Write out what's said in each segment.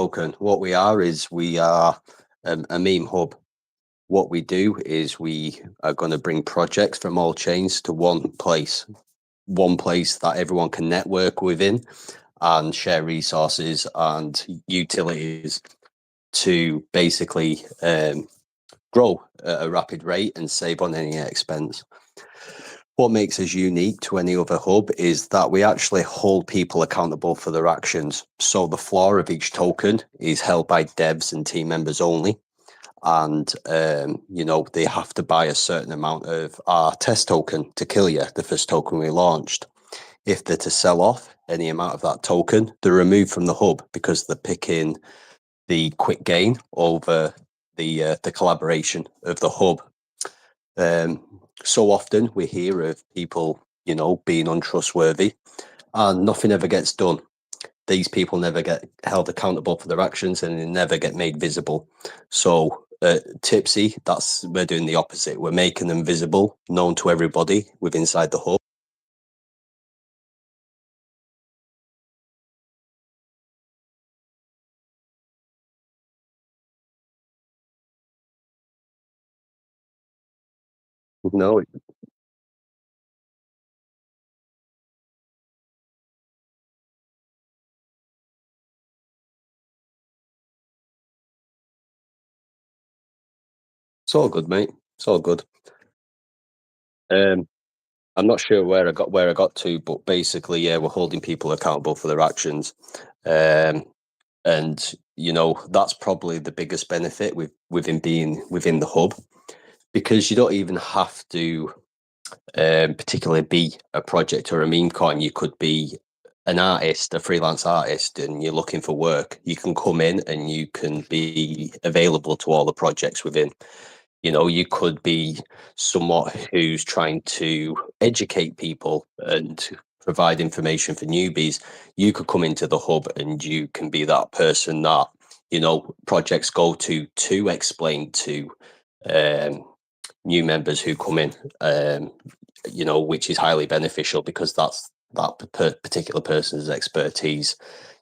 Token. What we are is we are a meme hub. What we do is we are going to bring projects from all chains to one place that everyone can network within and share resources and utilities to basically grow at a rapid rate and save on any expense. What makes us unique to any other hub is that we actually hold people accountable for their actions. So the floor of each token is held by devs and team members only. And, they have to buy a certain amount of our test token, Takillya, the first token we launched. If they're to sell off any amount of that token, they're removed from the hub because they're picking the quick gain over the collaboration of the hub. So often we hear of people, being untrustworthy and nothing ever gets done. These people never get held accountable for their actions and they never get made visible. So Tipsy, we're doing the opposite. We're making them visible, known to everybody within inside the hub. No, it's all good, mate. It's all good. I'm not sure where I got to, but basically, yeah, we're holding people accountable for their actions. And that's probably the biggest benefit within being within the hub, because you don't even have to particularly be a project or a meme coin. You could be an artist, a freelance artist, and you're looking for work. You can come in and you can be available to all the projects within. You could be someone who's trying to educate people and provide information for newbies. You could come into the hub and you can be that person that, projects go to explain to new members who come in, which is highly beneficial because that's that particular person's expertise.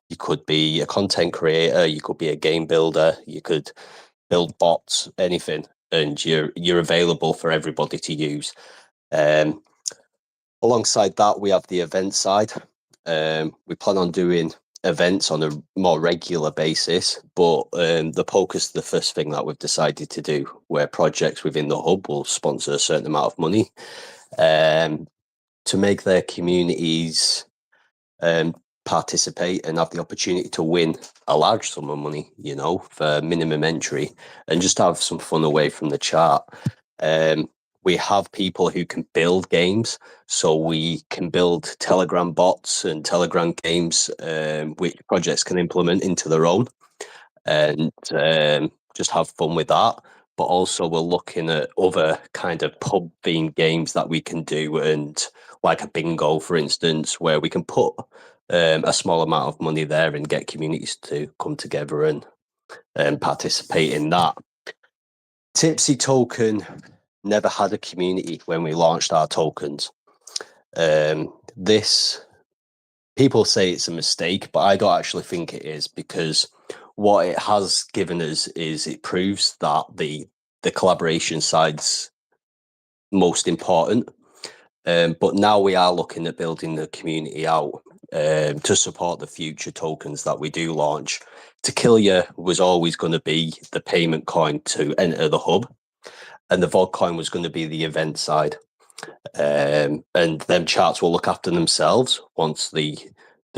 You could be a content creator, you could be a game builder, you could build bots, anything, and you're available for everybody to use. Alongside that, we have the event side. We plan on doing events on a more regular basis, but the poker is the first thing that we've decided to do, where projects within the hub will sponsor a certain amount of money to make their communities participate and have the opportunity to win a large sum of money, for minimum entry, and just have some fun away from the chart. We have people who can build games, so we can build Telegram bots and Telegram games, which projects can implement into their own and just have fun with that. But also we're looking at other kind of pub themed games that we can do, and like a bingo, for instance, where we can put a small amount of money there and get communities to come together and participate in that. Tipsy Token never had a community when we launched our tokens. This, people say it's a mistake, but I don't actually think it is, because what it has given us is it proves that the collaboration side's most important. But now we are looking at building the community out to support the future tokens that we do launch. Takillya was always going to be the payment coin to enter the hub, and the VOD coin was going to be the event side. And them charts will look after themselves once the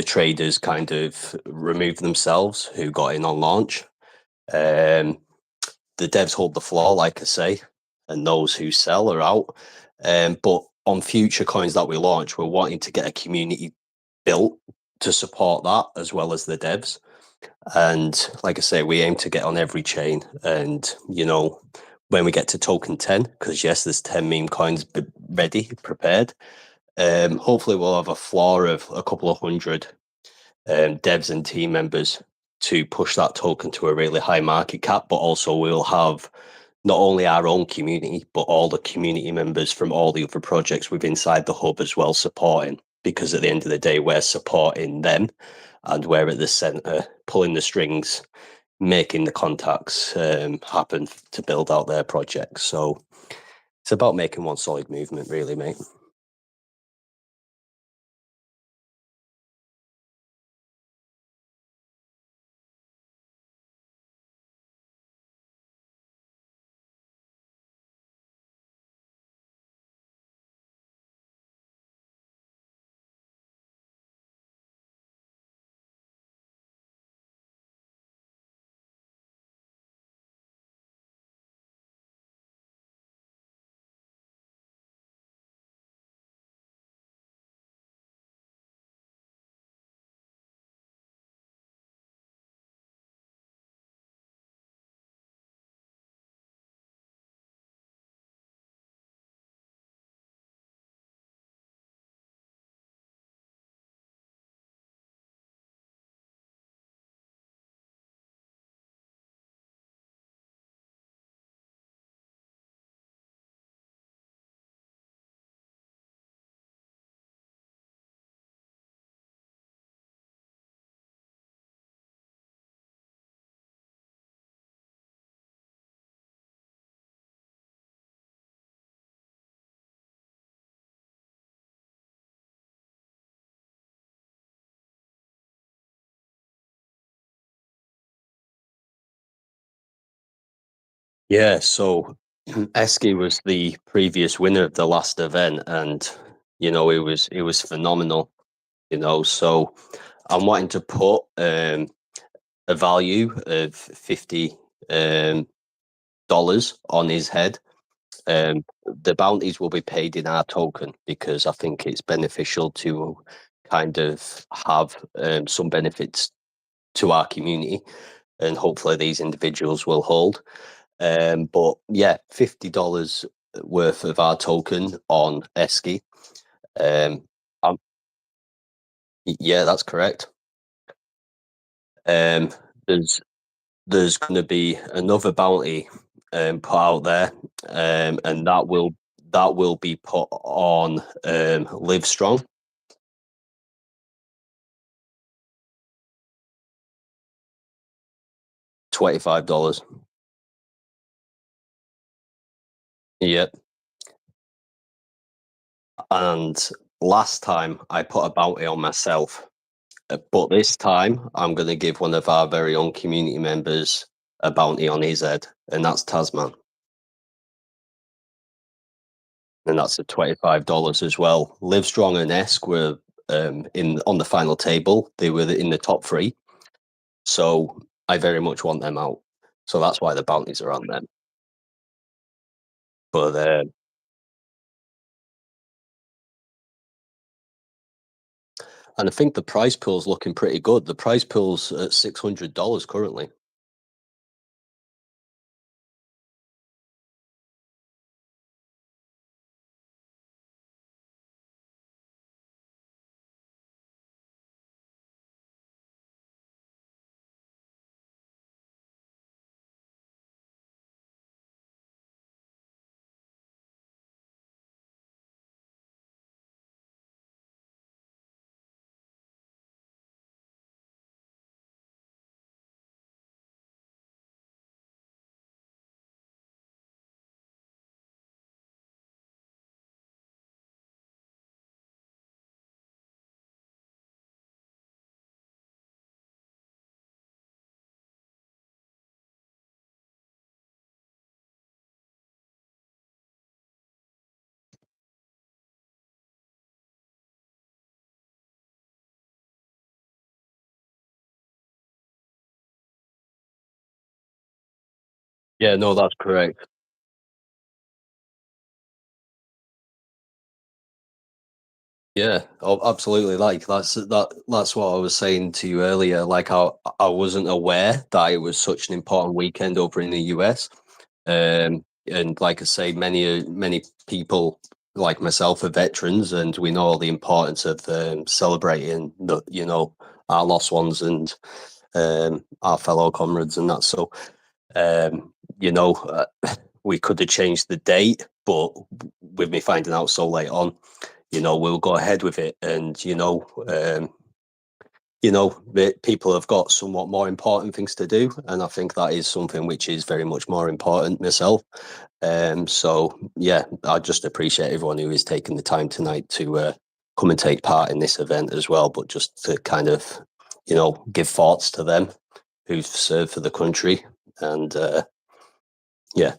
traders kind of remove themselves who got in on launch. The devs hold the floor, like I say, and those who sell are out. But on future coins that we launch, we're wanting to get a community built to support that, as well as the devs. And like I say, we aim to get on every chain. And, when we get to token 10, because yes, there's 10 meme coins ready, prepared. Hopefully we'll have a floor of a couple of hundred devs and team members to push that token to a really high market cap, but also we'll have not only our own community, but all the community members from all the other projects within inside the hub as well supporting, because at the end of the day, we're supporting them and we're at the center, pulling the strings, making the contacts happen to build out their projects. So it's about making one solid movement, really, mate. Yeah, so ESKI was the previous winner of the last event, and it was phenomenal. So I'm wanting to put a value of $50 on his head. The bounties will be paid in our token because I think it's beneficial to kind of have some benefits to our community, and hopefully these individuals will hold. But yeah, $50 worth of our token on ESKI. Um, yeah, that's correct. Um, there's there's going to be another bounty put out there, and that will be put on LivStrong. $25. Yep. And last time I put a bounty on myself, but this time I'm going to give one of our very own community members a bounty on his head, and that's Tasman. And that's at $25 as well. Livestrong and Esk were in on the final table. They were in the top three, so I very much want them out. So that's why the bounties are on them. But and I think the prize pool's looking pretty good. The prize pool's at $600 currently. Yeah, no, that's correct. Yeah, oh, absolutely. Like that's what I was saying to you earlier. Like I wasn't aware that it was such an important weekend over in the US. And like I say, many people like myself are veterans, and we know the importance of celebrating our lost ones and our fellow comrades and that. So um, you know, we could have changed the date, but with me finding out so late on, we'll go ahead with it. And you know, people have got somewhat more important things to do, and I think that is something which is very much more important myself. So yeah, I just appreciate everyone who is taking the time tonight to come and take part in this event as well, but just to kind of, you know, give thoughts to them who've served for the country. And yeah.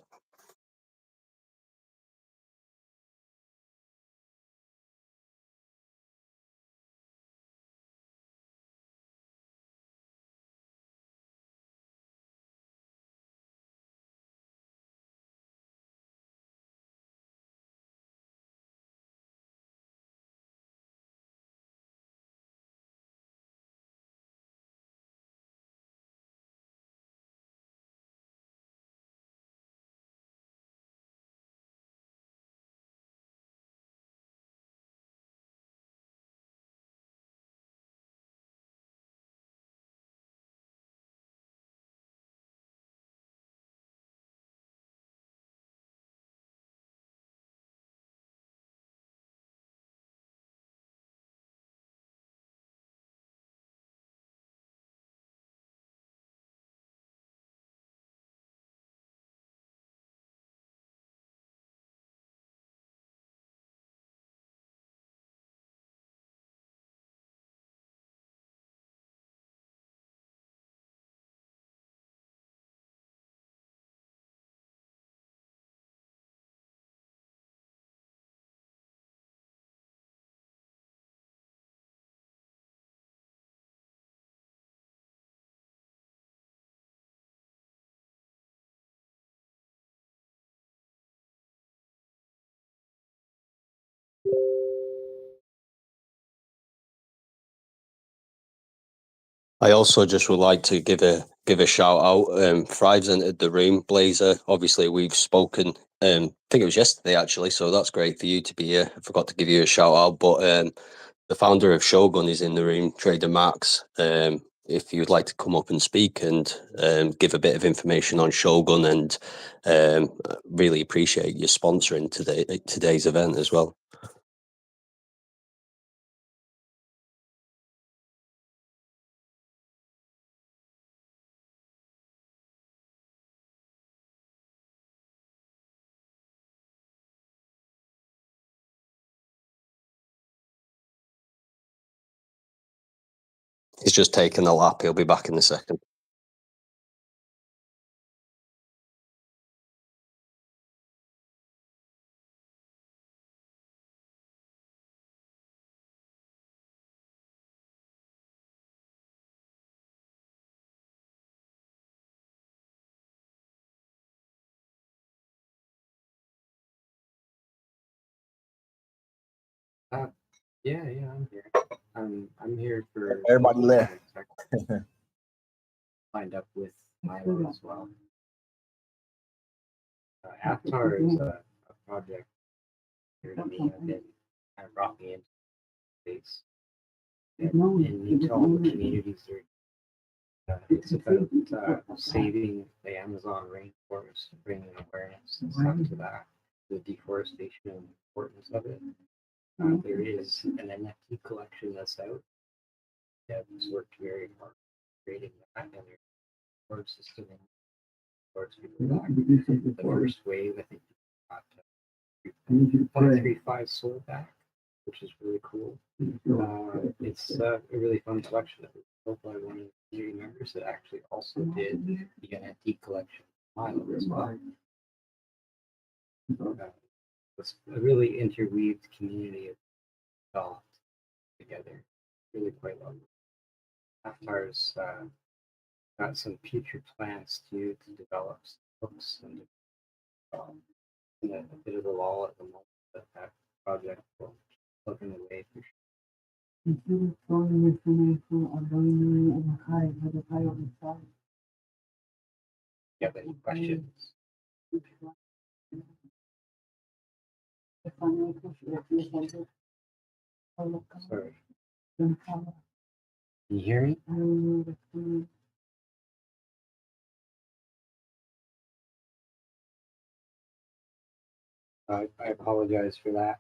I also just would like to give a shout out. Thrive's entered the room. Blazer, obviously we've spoken. I think it was yesterday actually, so that's great for you to be here. I forgot to give you a shout out, but the founder of Shogun is in the room, TraderMaxx. If you'd like to come up and speak and give a bit of information on Shogun, and really appreciate you sponsoring today's event as well. He's just taking a lap. He'll be back in a second. Yeah, I'm here. I'm here for Everybody left. lined up with Milo as well. Avatar is a project here to me. I've been kind of brought me into space and into all the communities there. It's about saving the Amazon rainforest, bringing awareness and stuff to that, the deforestation and the importance of it. There is an NFT collection that's out. It's worked very hard creating that, and there's a support system towards people back. The first wave, I think, got 0.35 sold back, which is really cool. It's a really fun collection that was built by one of the community members that actually also did the NFT collection Milo as well. It's a really interweaved community of developed together. Really quite lovely. Avatar's got some future plans to develop books and a bit of a lull at the moment, but that project will plug in the way for sure. You have any questions? Sorry. Can you hear me? I apologize for that.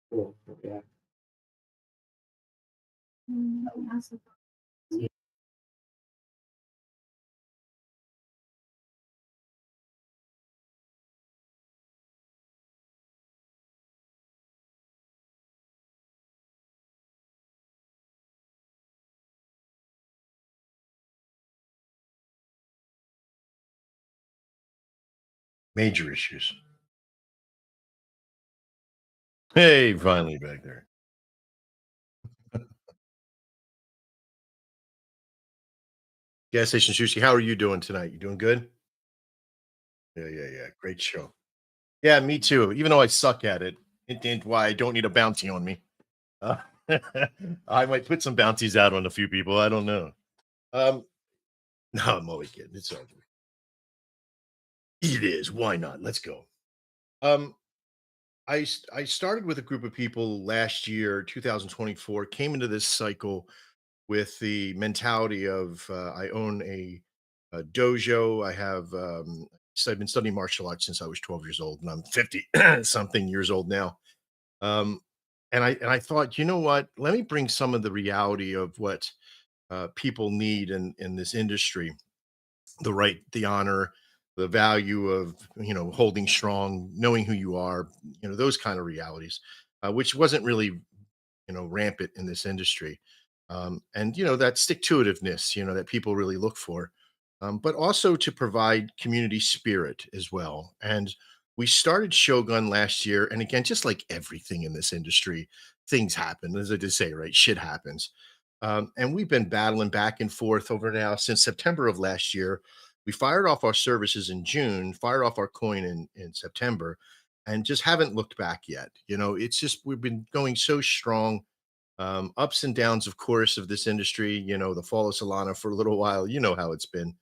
Cool. Yeah. Major issues. Hey, finally back there. Gas station sushi. How are you doing tonight? You doing good? Yeah. Great show. Yeah, me too. Even though I suck at it, and why I don't need a bounty on me. Uh, I might put some bounties out on a few people. I don't know. Um, no, I'm only kidding. It's all good. It is. Why not? Let's go. Um, I started with a group of people last year, 2024. Came into this cycle with the mentality of I own a dojo. I have so I've been studying martial arts since I was 12 years old, and I'm 50 something years old now. Um, and I thought, you know what? Let me bring some of the reality of what people need in this industry, the right, the honor, the value of holding strong, knowing who you are, those kind of realities, which wasn't really rampant in this industry. And that stick to itiveness, that people really look for, but also to provide community spirit as well. And we started Shogun last year, and again, just like everything in this industry, things happen. As I just say, right, shit happens. And we've been battling back and forth over now since September of last year. We fired off our services in June, fired off our coin in September, and just haven't looked back yet. It's just we've been going so strong. Ups and downs, of course, of this industry. The fall of Solana for a little while. You know how it's been.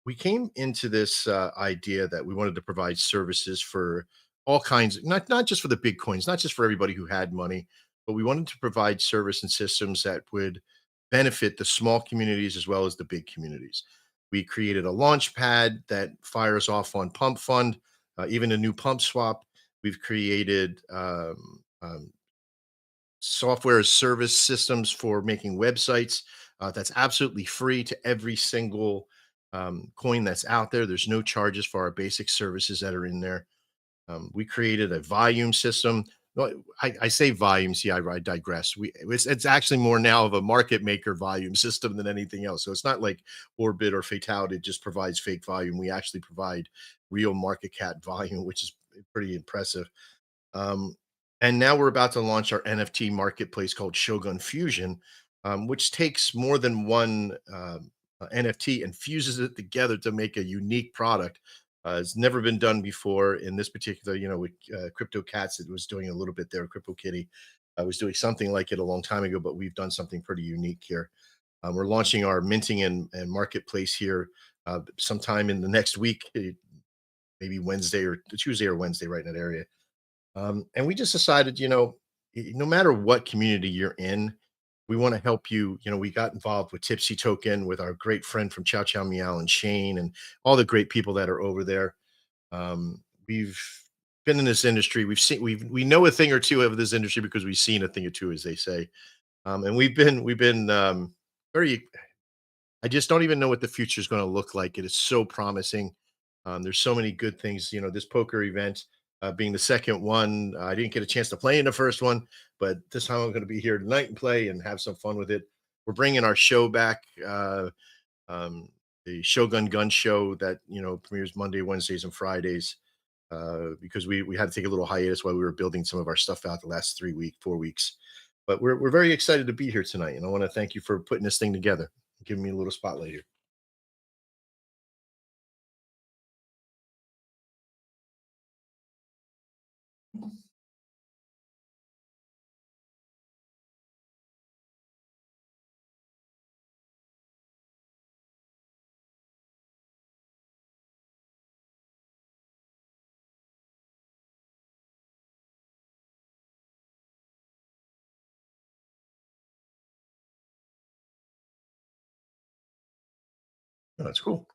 We came into this idea that we wanted to provide services for all kinds, not just for the big coins, not just for everybody who had money, but we wanted to provide service and systems that would benefit the small communities as well as the big communities. We created a launch pad that fires off on Pump Fund, even a new pump swap. We've created software as service systems for making websites. That's absolutely free to every single coin that's out there. There's no charges for our basic services that are in there. We created a volume system. No, I say volumes. Yeah, I digress. It's actually more now of a market maker volume system than anything else. So it's not like Orbit or Fatality just provides fake volume. We actually provide real market cap volume, which is pretty impressive. Um, and now we're about to launch our NFT marketplace called Shogun Fusion, which takes more than one NFT and fuses it together to make a unique product. It's never been done before in this particular, with Crypto Cats, it was doing a little bit there. Crypto Kitty was doing something like it a long time ago, but we've done something pretty unique here. We're launching our minting and marketplace here sometime in the next week, maybe Wednesday or Tuesday or Wednesday, right in that area. And we just decided, no matter what community you're in, we want to help you. We got involved with Tipsy Token with our great friend from Chow Chow Meow and Shane and all the great people that are over there. We've been in this industry. We know a thing or two of this industry because we've seen a thing or two, as they say. And we've been very. I just don't even know what the future is going to look like. It is so promising. There's so many good things. This poker event being the second one, I didn't get a chance to play in the first one, but this time I'm going to be here tonight and play and have some fun with it. We're bringing our show back, um, the Shogun Gun Show that premieres Monday, Wednesdays, and Fridays. Because we had to take a little hiatus while we were building some of our stuff out the last 4 weeks. But we're very excited to be here tonight, and I want to thank you for putting this thing together, giving me a little spotlight here. Oh, that's cool.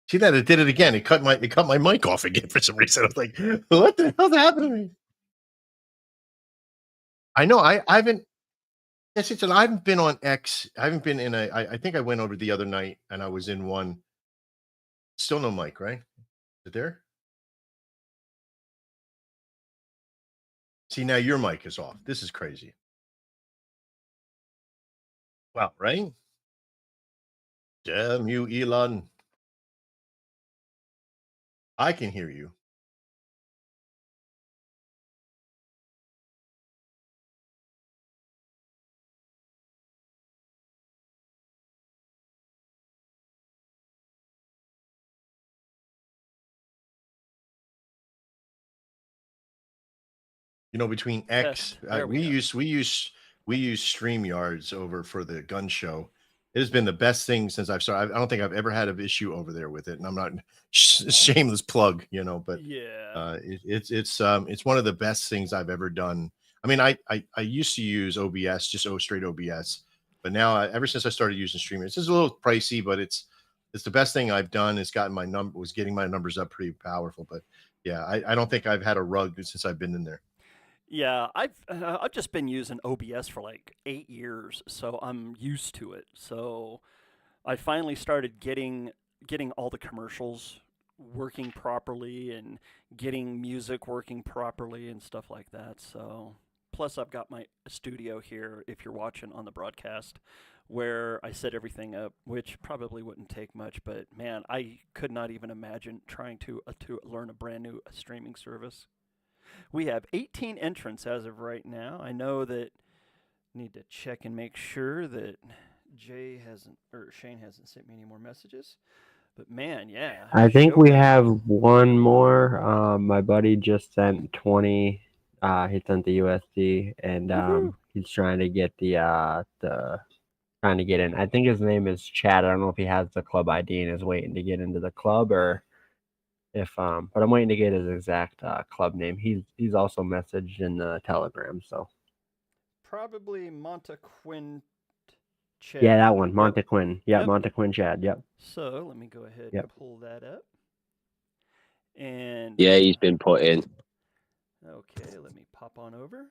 See that? It did it again. It cut my mic off again for some reason. I was like, what the hell's happening to me? I know. I haven't. Yes, it's. I haven't been on X. I haven't been in a. I think I went over the other night and I was in one. Still no mic, right? Is it there? See, now your mic is off. This is crazy. Wow, right? Damn you, Elon. I can hear you. You know, between X, There we go. we use StreamYards over for the gun show. It has been the best thing since I've started. I don't think I've ever had an issue over there with it, and I'm not shameless plug, you know, but Yeah. it's one of the best things I've ever done. I mean, I used to use OBS, just straight OBS, but now ever since I started using StreamYards, it's just a little pricey, but it's the best thing I've done. It's gotten was getting my numbers up pretty powerful, but yeah, I don't think I've had a rug since I've been in there. Yeah, I've just been using OBS for like 8 years, so I'm used to it. So I finally started getting all the commercials working properly and getting music working properly and stuff like that. So plus I've got my studio here if you're watching on the broadcast where I set everything up, which probably wouldn't take much, but man, I could not even imagine trying to learn a brand new streaming service. We have 18 entrants as of right now. I know that need to check and make sure that Shane hasn't sent me any more messages. But man, yeah. I think we showtime. have one more. My buddy just sent 20. He sent the USD, and Woohoo. he's trying to get the trying to get in. I think his name is Chad. I don't know if he has the club ID and is waiting to get into the club or if but I'm waiting to get his exact club name. He's also messaged in the Telegram. So Probably Montequin Chad. yeah, that one, Yep. Montequin. Yeah, Yep. Montequin Chad. Yep. So let me go ahead Yep. and pull that up. And Yeah, he's been put in. okay, let me pop on over.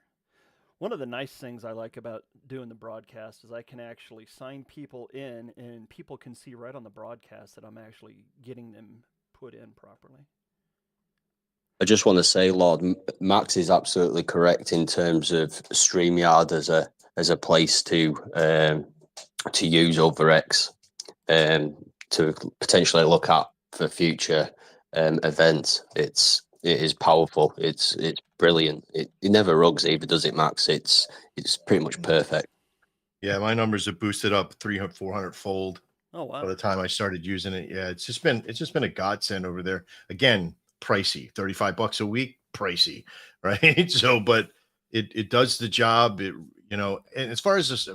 One of the nice things I like about doing the broadcast is I can actually sign people in and people can see right on the broadcast that I'm actually getting them put in properly. I just want to say, Lord, Max is absolutely correct in terms of StreamYard as a place to use over X to potentially look at for future events. It is powerful. It's brilliant. It never rugs either, does it, Max? It's pretty much perfect. Yeah, my numbers have boosted up 300, 400 fold. Oh wow! By the time I started using it, yeah, it's just been a godsend over there. Again, pricey, $35 a week, pricey, right? So, but it does the job. It and as far as this,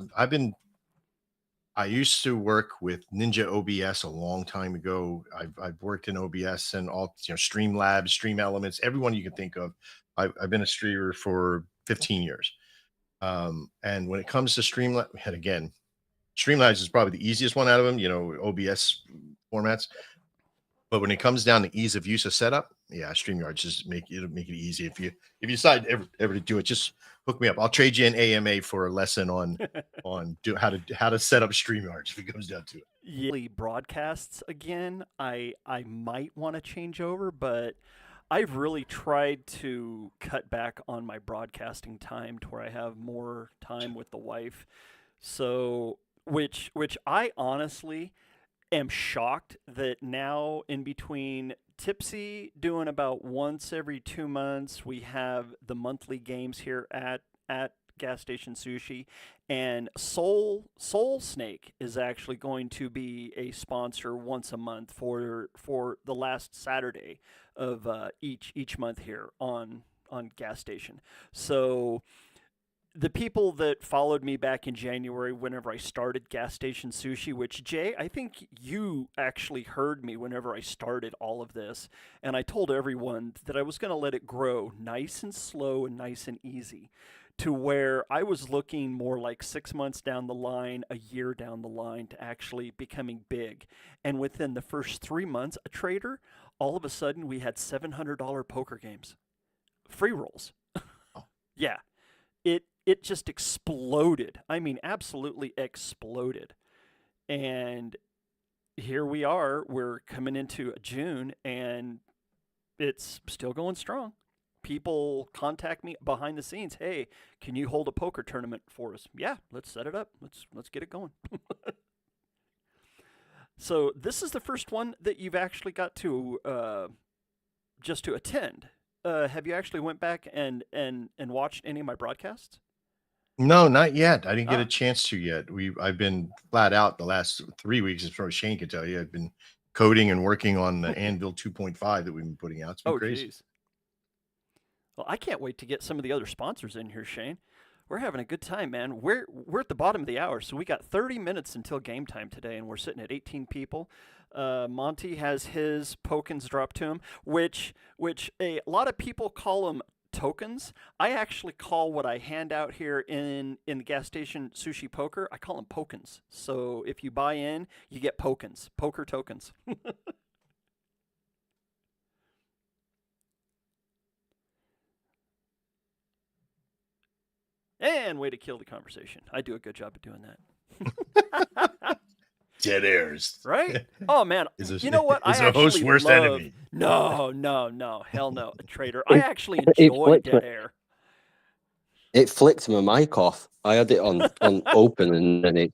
I used to work with Ninja OBS a long time ago. I've worked in OBS and all Streamlabs, Stream Elements, everyone you can think of. I've been a streamer for 15 years. And when it comes to Streamlabs, and again, Streamlabs is probably the easiest one out of them, OBS formats. But when it comes down to ease of use of setup, yeah, StreamYard just make it easy. If you decide ever to do it, just hook me up. I'll trade you an AMA for a lesson on how to set up StreamYard if it comes down to it. Yearly broadcasts again. I might want to change over, but I've really tried to cut back on my broadcasting time to where I have more time with the wife. So, which I honestly am shocked that now in between Tipsy doing about once every 2 months, we have the monthly games here at Gas Station Sushi, and Soul Snake is actually going to be a sponsor once a month for the last Saturday of each month here on Gas Station. So the people that followed me back in January whenever I started Gas Station Sushi, which Jay, I think you actually heard me whenever I started all of this, and I told everyone that I was going to let it grow nice and slow and nice and easy. to where I was looking more like 6 months down the line, a year down the line to actually becoming big. And within the first 3 months, a trader, all of a sudden we had $700 poker games, free rolls. Yeah, it just exploded. I mean, absolutely exploded. And here we are. We're coming into June, and it's still going strong. People contact me behind the scenes. Hey, can you hold a poker tournament for us? Yeah, let's set it up. Let's get it going. So this is the first one that you've actually got to just to attend. Have you actually went back and watched any of my broadcasts? No, not yet. I didn't get a chance to yet. I've been flat out the last 3 weeks, as far as Shane can tell you. I've been coding and working on the Anvil 2.5 that we've been putting out. It's been crazy. Geez. Well, I can't wait to get some of the other sponsors in here, Shane. We're having a good time, man. We're at the bottom of the hour, so we got 30 minutes until game time today, and we're sitting at 18 people. Monty has his tokens dropped to him, which a lot of people call them tokens. I actually call what I hand out here in the gas station sushi poker, I call them pokens. So if you buy in, you get pokens, poker tokens. And way to kill the conversation. I do a good job of doing that. Dead airs. Right? Oh, man. You know what? Is a host's worst enemy. No. Hell no. A trader. I actually enjoy dead air. It flicked my mic off. I had it on open, and then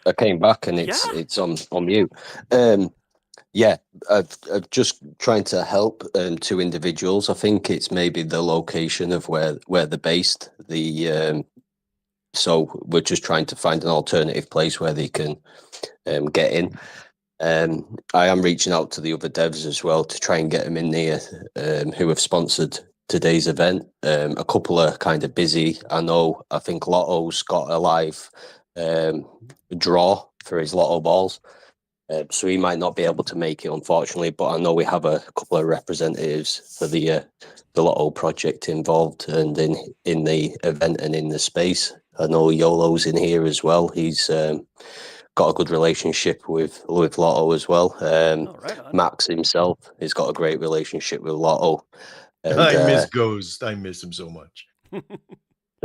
I came back and it's on mute. Yeah, I've just trying to help two individuals. I think it's maybe the location of where they're based. So we're just trying to find an alternative place where they can get in. I am reaching out to the other devs as well to try and get them in there who have sponsored today's event. A couple are kind of busy. I think Lotto's got a live draw for his Lotto balls. So he might not be able to make it, unfortunately, but I know we have a couple of representatives for the Lotto project involved and in the event and in the space. I know YOLO's in here as well. He's got a good relationship with Lotto as well. Max himself has got a great relationship with Lotto. And, I miss Ghost. I miss him so much.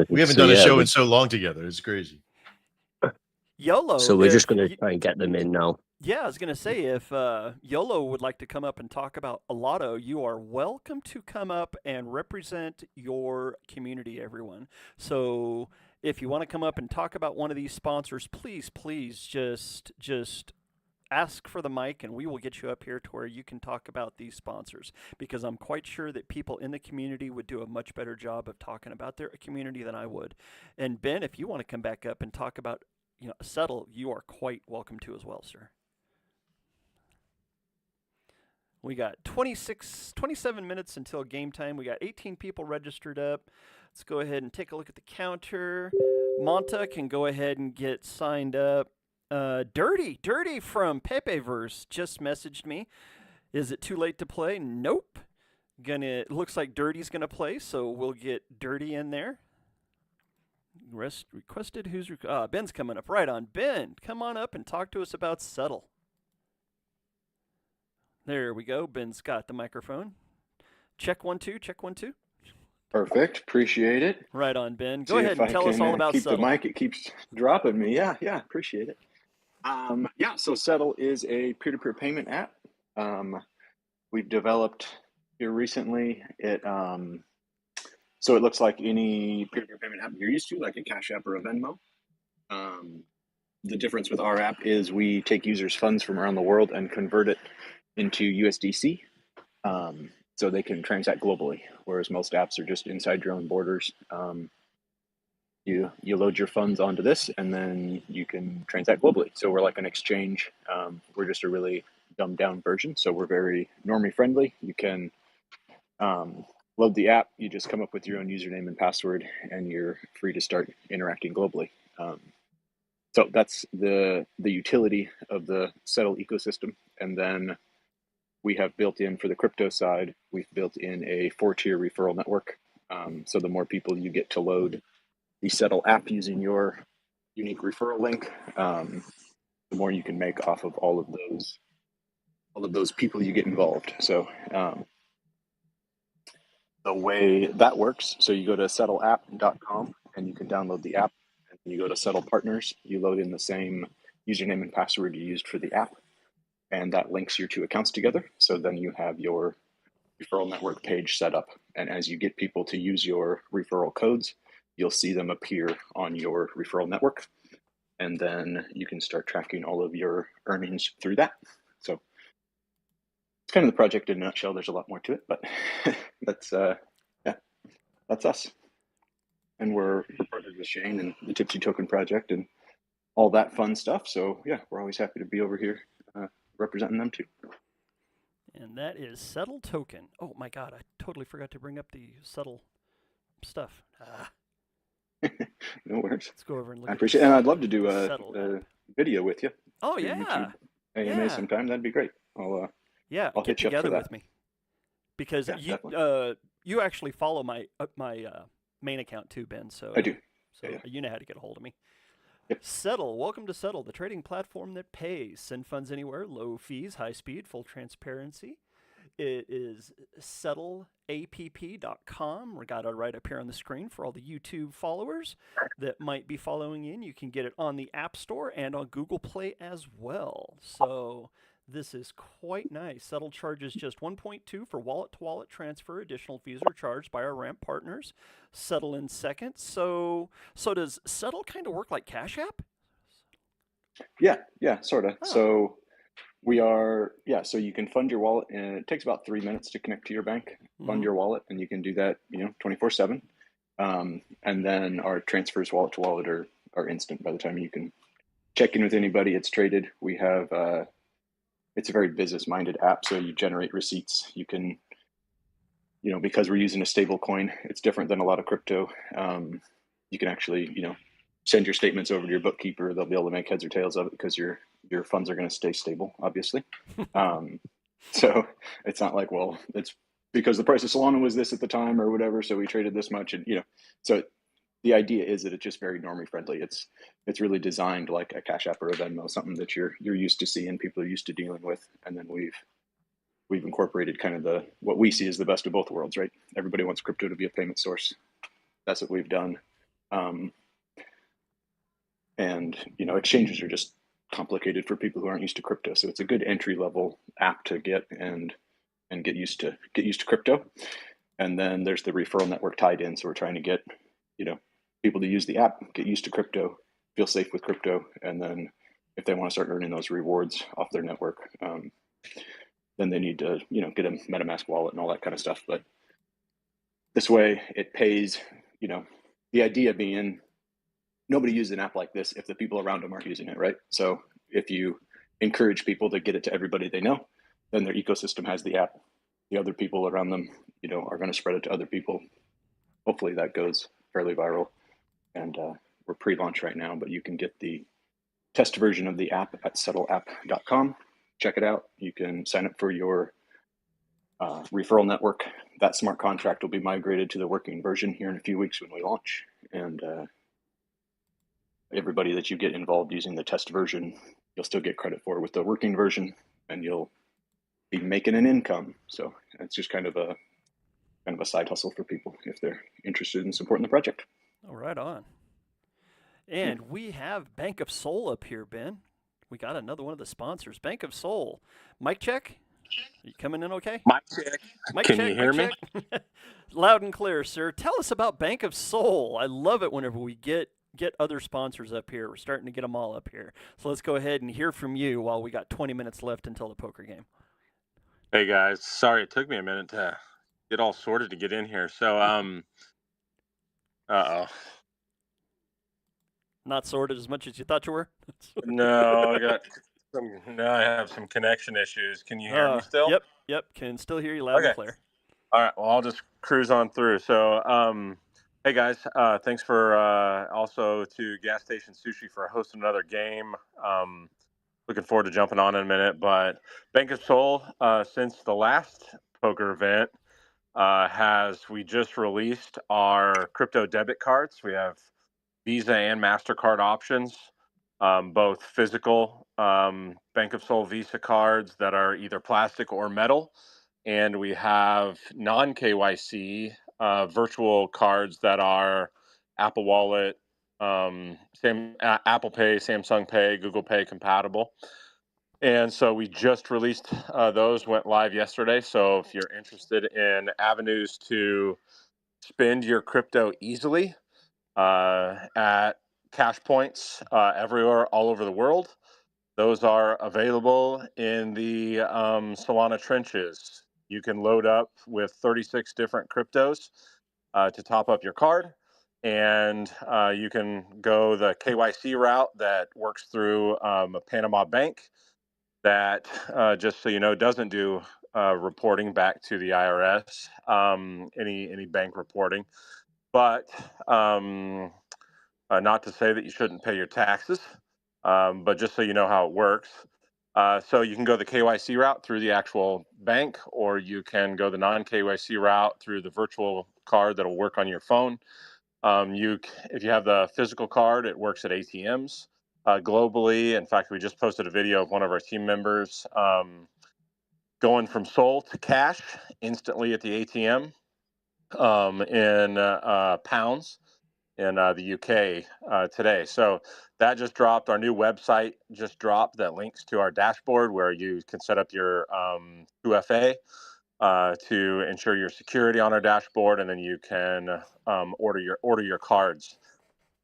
We haven't done a show in so long together. It's crazy. YOLO. So we're just going to try and get them in now. Yeah, I was going to say, if YOLO would like to come up and talk about a Lotto, you are welcome to come up and represent your community, everyone. So if you want to come up and talk about one of these sponsors, please just ask for the mic, and we will get you up here to where you can talk about these sponsors, because I'm quite sure that people in the community would do a much better job of talking about their community than I would. And Ben, if you want to come back up and talk about Settle, you are quite welcome to as well, sir. We got 27 minutes until game time. We got 18 people registered up. Let's go ahead and take a look at the counter. Monta can go ahead and get signed up. Dirty from Pepeverse just messaged me. Is it too late to play? Nope. Looks like Dirty's gonna play, so we'll get Dirty in there. Requested. Ben's coming up. Right on. Ben, come on up and talk to us about Settle. There we go. Ben's got the microphone. Check 1 2. Check 1 2. Perfect. Appreciate it. Right on, Ben. Go ahead and tell us all about Settle. Keep the mic. It keeps dropping me. Yeah. Appreciate it. So Settle is a peer-to-peer payment app. We've developed here recently. So it looks like any peer-to-peer payment app you're used to, like a Cash App or a Venmo. The difference with our app is we take users' funds from around the world and convert it into USDC, so they can transact globally, whereas most apps are just inside your own borders. You load your funds onto this, and then you can transact globally. So we're like an exchange. We're just a really dumbed down version, so we're very normie friendly. You can load the app, you just come up with your own username and password, and you're free to start interacting globally. So that's the utility of the Settle ecosystem. And then we have built in, for the crypto side, we've built in a 4-tier referral network. So the more people you get to load the Settle app using your unique referral link, the more you can make off of all of those people you get involved. So the way that works, so you go to settleapp.com and you can download the app, and you go to Settle Partners, you load in the same username and password you used for the app, and that links your two accounts together. So then you have your referral network page set up, and as you get people to use your referral codes, you'll see them appear on your referral network, and then you can start tracking all of your earnings through that. So it's kind of the project in a nutshell. There's a lot more to it, but that's us. And we're partnered with Shane and the Tipsy Token project and all that fun stuff. So yeah, we're always happy to be over here representing them too. And that is Settle Token. Oh my God, I totally forgot to bring up the Settle stuff. No worries. Let's go over and look. I appreciate it. And I'd love to do a Settle video with you. Oh for yeah, YouTube AMA yeah. sometime. That'd be great. I'll Yeah, I'll get hit you up for together that. with me because Yeah, you definitely. you actually follow my main account too, Ben. So I do. So Yeah. you know how to get a hold of me. Yep. Settle. Welcome to Settle, the trading platform that pays. Send funds anywhere, low fees, high speed, full transparency. It is settleapp.com. We got it right up here on the screen for all the YouTube followers that might be following in. You can get it on the App Store and on Google Play as well. So this is quite nice. Settle charges just 1.2 for wallet-to-wallet transfer. Additional fees are charged by our ramp partners. Settle in seconds. So does Settle kind of work like Cash App? Yeah, sort of. Oh. So we are, so you can fund your wallet, and it takes about 3 minutes to connect to your bank, fund your wallet, and you can do that, 24/7. And then our transfers wallet to wallet are instant by the time you can check in with anybody. It's traded. We have, it's a very business-minded app, so you generate receipts. You can, because we're using a stable coin, it's different than a lot of crypto. You can actually, send your statements over to your bookkeeper. They'll be able to make heads or tails of it because your funds are going to stay stable, obviously. So it's not like, well, it's because the price of Solana was this at the time or whatever, so we traded this much, and so the idea is that it's just very normie friendly. It's really designed like a Cash App or a Venmo, something that you're used to seeing, people are used to dealing with, and then we've incorporated kind of what we see as the best of both worlds, right? Everybody wants crypto to be a payment source. That's what we've done. And exchanges are just complicated for people who aren't used to crypto. So it's a good entry level app to get and get used to crypto. And then there's the referral network tied in. So we're trying to get, people to use the app, get used to crypto, feel safe with crypto. And then if they want to start earning those rewards off their network, then they need to, get a MetaMask wallet and all that kind of stuff. But this way it pays, the idea being, nobody uses an app like this if the people around them aren't using it, right? So if you encourage people to get it to everybody they know, then their ecosystem has the app. The other people around them, are going to spread it to other people. Hopefully that goes fairly viral. And we're pre-launch right now, but you can get the test version of the app at settleapp.com. Check it out. You can sign up for your referral network. That smart contract will be migrated to the working version here in a few weeks when we launch. And everybody that you get involved using the test version, you'll still get credit for with the working version, and you'll be making an income. So it's just kind of a side hustle for people if they're interested in supporting the project. Oh, right on. And we have Bank of Soul up here, Ben. We got another one of the sponsors, Bank of Soul. Mic check. Are you coming in okay? Mic check. Can you hear me? Loud and clear, sir. Tell us about Bank of Soul. I love it whenever we get other sponsors up here. We're starting to get them all up here. So let's go ahead and hear from you while we got 20 minutes left until the poker game. Hey guys, sorry it took me a minute to get all sorted to get in here. So Not sorted as much as you thought you were? No, I have some connection issues. Can you hear me still? Yep. Can still hear you loud and clear. All right, well I'll just cruise on through. So hey guys, thanks for also to Gas Station Sushi for hosting another game. Looking forward to jumping on in a minute. But Bank of Soul, since the last poker event, we just released our crypto debit cards. We have Visa and MasterCard options, both physical Bank of Soul Visa cards that are either plastic or metal. And we have non-KYC virtual cards that are Apple Wallet, Apple Pay, Samsung Pay, Google Pay compatible. And so we just released those, went live yesterday. So if you're interested in avenues to spend your crypto easily at cash points everywhere, all over the world, those are available in the Solana trenches. You can load up with 36 different cryptos to top up your card. And you can go the KYC route that works through a Panama bank that, just so you know, doesn't do reporting back to the IRS, any bank reporting. But not to say that you shouldn't pay your taxes, but just so you know how it works. So you can go the KYC route through the actual bank, or you can go the non-KYC route through the virtual card that'll work on your phone. If you have the physical card, it works at ATMs globally. In fact, we just posted a video of one of our team members going from Sol to cash instantly at the ATM in pounds in the UK today. So that just dropped. Our new website just dropped that links to our dashboard where you can set up your 2FA to ensure your security on our dashboard, and then you can order your cards.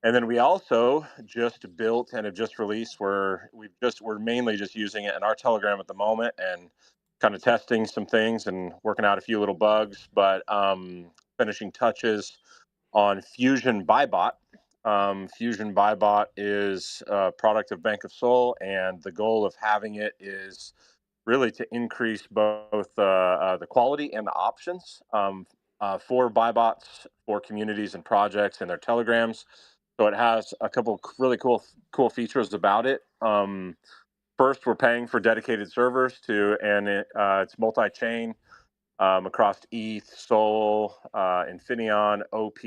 And then we also just built and have just released. We're mainly just using it in our Telegram at the moment and kind of testing some things and working out a few little bugs, but finishing touches on Fusion Buybot. Fusion Buybot is a product of Bank of Soul, and the goal of having it is really to increase both the quality and the options for Buybots for communities and projects and their telegrams. So it has a couple really cool features about it. First, we're paying for dedicated servers it's multi-chain across ETH, Sol, Infineon, OP,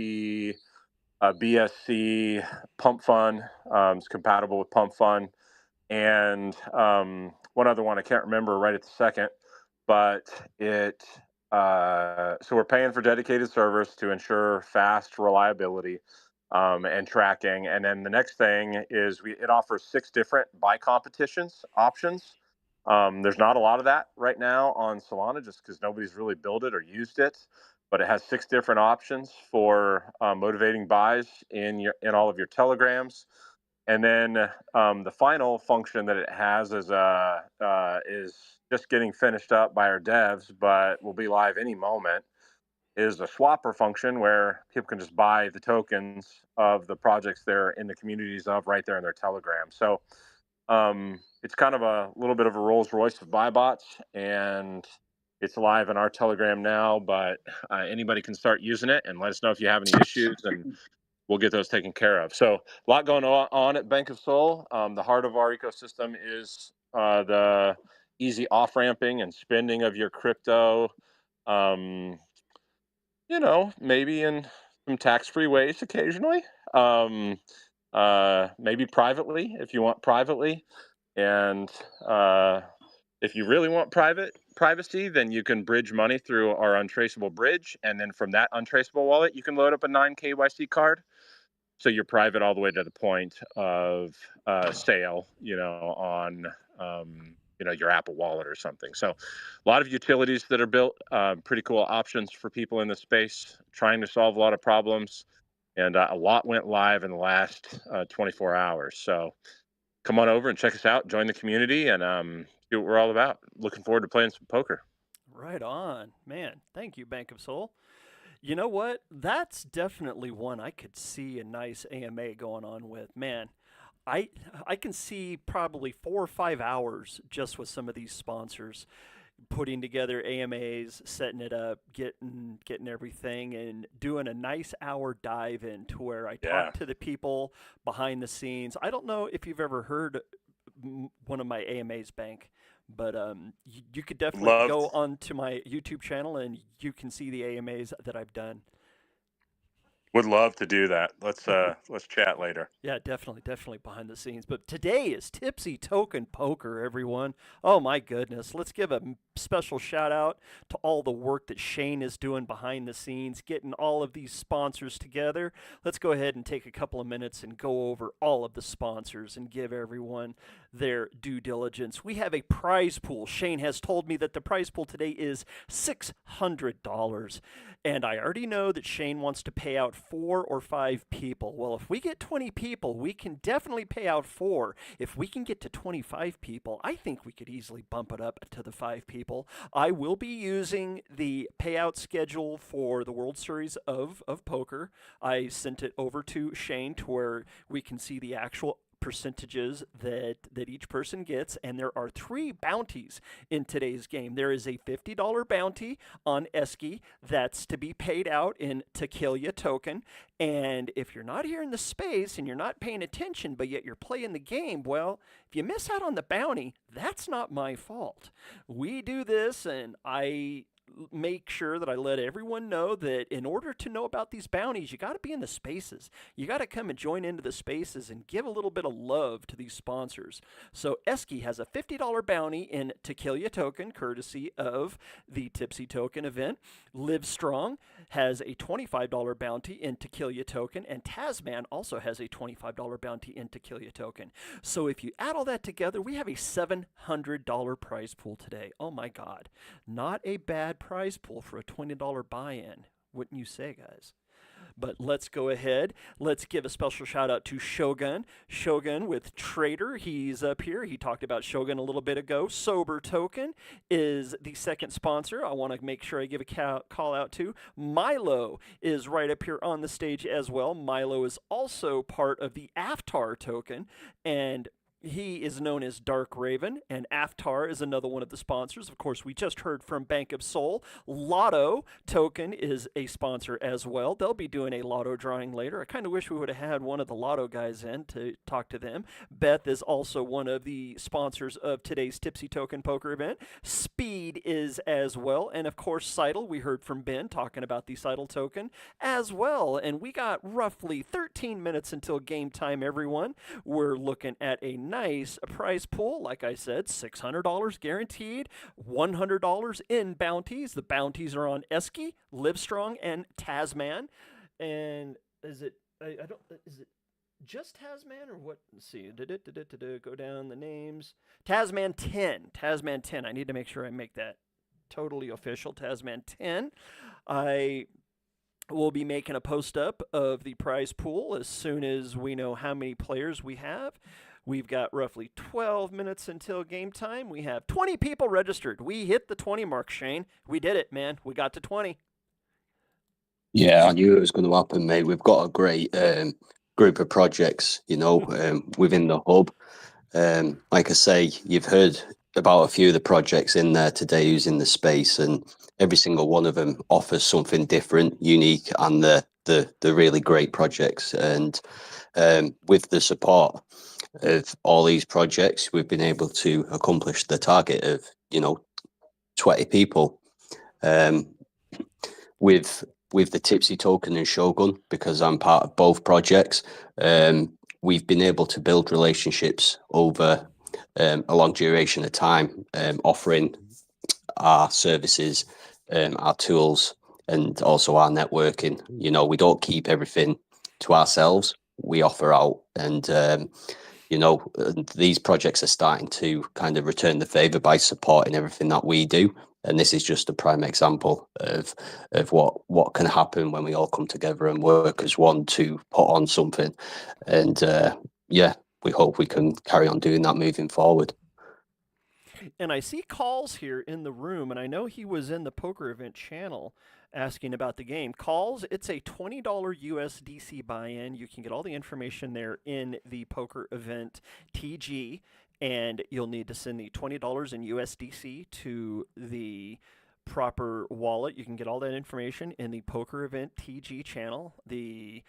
BSC, Pump Fund. It's compatible with Pump Fund. And one other one I can't remember right at the second, but so we're paying for dedicated servers to ensure fast reliability and tracking. And then the next thing is it offers 6 different buy competitions options. There's not a lot of that right now on Solana just because nobody's really built it or used it, but it has 6 different options for motivating buys in all of your telegrams. And then the final function that it has is just getting finished up by our devs, but will be live any moment, is a swapper function where people can just buy the tokens of the projects they're in the communities of right there in their Telegram. So it's kind of a little bit of a Rolls Royce of buy bots, and it's live in our Telegram now, but anybody can start using it and let us know if you have any issues, and we'll get those taken care of. So a lot going on at Bank of Soul. The heart of our ecosystem is the easy off-ramping and spending of your crypto, maybe in some tax-free ways occasionally, maybe privately if you want privately. And if you really want privacy, then you can bridge money through our untraceable bridge. And then from that untraceable wallet, you can load up a 9KYC card. So you're private all the way to the point of sale, on, your Apple Wallet or something. So a lot of utilities that are built, pretty cool options for people in the space, trying to solve a lot of problems. And a lot went live in the last 24 hours. So come on over and check us out, join the community, and see what we're all about. Looking forward to playing some poker. Right on. Man, thank you, Bank of Soul. You know what? That's definitely one I could see a nice AMA going on with. Man, I can see probably 4 or 5 hours just with some of these sponsors putting together AMAs, setting it up, getting everything, and doing a nice hour dive in to where I talk to the people behind the scenes. I don't know if you've ever heard one of my AMAs, Bank, but you could definitely go onto my YouTube channel and you can see the AMAs that I've done. Would love to do that. Let's chat later. Yeah, definitely behind the scenes. But today is Tipsy Token Poker, everyone. Oh my goodness. Let's give a special shout out to all the work that Shane is doing behind the scenes, getting all of these sponsors together. Let's go ahead and take a couple of minutes and go over all of the sponsors and give everyone their due diligence. We have a prize pool. Shane has told me that the prize pool today is $600. And I already know that Shane wants to pay out 4 or 5 people. Well, if we get 20 people, we can definitely pay out 4. If we can get to 25 people, I think we could easily bump it up to the 5 people. I will be using the payout schedule for the World Series of Poker. I sent it over to Shane to where we can see the actual percentages that each person gets, and there are 3 bounties in today's game. There is a $50 bounty on ESKI that's to be paid out in Takillya token, and if you're not here in the space and you're not paying attention but yet you're playing the game, well, if you miss out on the bounty, that's not my fault. We do this, and I make sure that I let everyone know that in order to know about these bounties, you got to be in the spaces. You got to come and join into the spaces and give a little bit of love to these sponsors. So ESKI has a $50 bounty in Takillya token, courtesy of the Tipsy Token event. LivStrong has a $25 bounty in Takillya token, and Tasman also has a $25 bounty in Takillya token. So if you add all that together, we have a $700 prize pool today. Oh my God. Not a bad prize pool for a $20 buy-in, wouldn't you say, guys? But let's go ahead. Let's give a special shout out to Shogun. Shogun with Trader. He's up here. He talked about Shogun a little bit ago. Sober Token is the second sponsor. I want to make sure I give a call out to. Milo is right up here on the stage as well. Milo is also part of the Aftar token, and he is known as Dark Raven, and Aftar is another one of the sponsors. Of course, we just heard from Bank of Soul. Lotto Token is a sponsor as well. They'll be doing a lotto drawing later. I kind of wish we would have had one of the lotto guys in to talk to them. Beth is also one of the sponsors of today's Tipsy Token Poker event. Speed is as well. And of course, Seidel. We heard from Ben talking about the Seidel token as well. And we got roughly 13 minutes until game time, everyone. We're looking at a nice prize pool. Like I said, $600 guaranteed, $100 in bounties. The bounties are on ESKI, LivStrong, and Tasman. And is it just Tasman or what? Let's see. Go down the names. Tasman 10. Tasman 10. I need to make sure I make that totally official. Tasman 10. We'll be making a post up of the prize pool as soon as we know how many players we have. We've got roughly 12 minutes until game time. We have 20 people registered. We hit the 20 mark, Shane. We did it, man. We got to 20. Yeah, I knew it was going to happen, mate. We've got a great group of projects, within the hub. Like I say, you've heard about a few of the projects in there today who's in the space, and every single one of them offers something different, unique, and the really great projects. And with the support of all these projects, we've been able to accomplish the target of 20 people. With the Tipsy Token and Shogun, because I'm part of both projects, we've been able to build relationships over a long duration of time, offering our services, our tools, and also our networking. We don't keep everything to ourselves. We offer out, and these projects are starting to kind of return the favor by supporting everything that we do. And this is just a prime example of what can happen when we all come together and work as one to put on something. And we hope we can carry on doing that moving forward. And I see calls here in the room, and I know he was in the poker event channel asking about the game. Calls, it's a $20 USDC buy-in. You can get all the information there in the poker event TG, and you'll need to send the $20 in USDC to the proper wallet. You can get all that information in the poker event TG channel. There's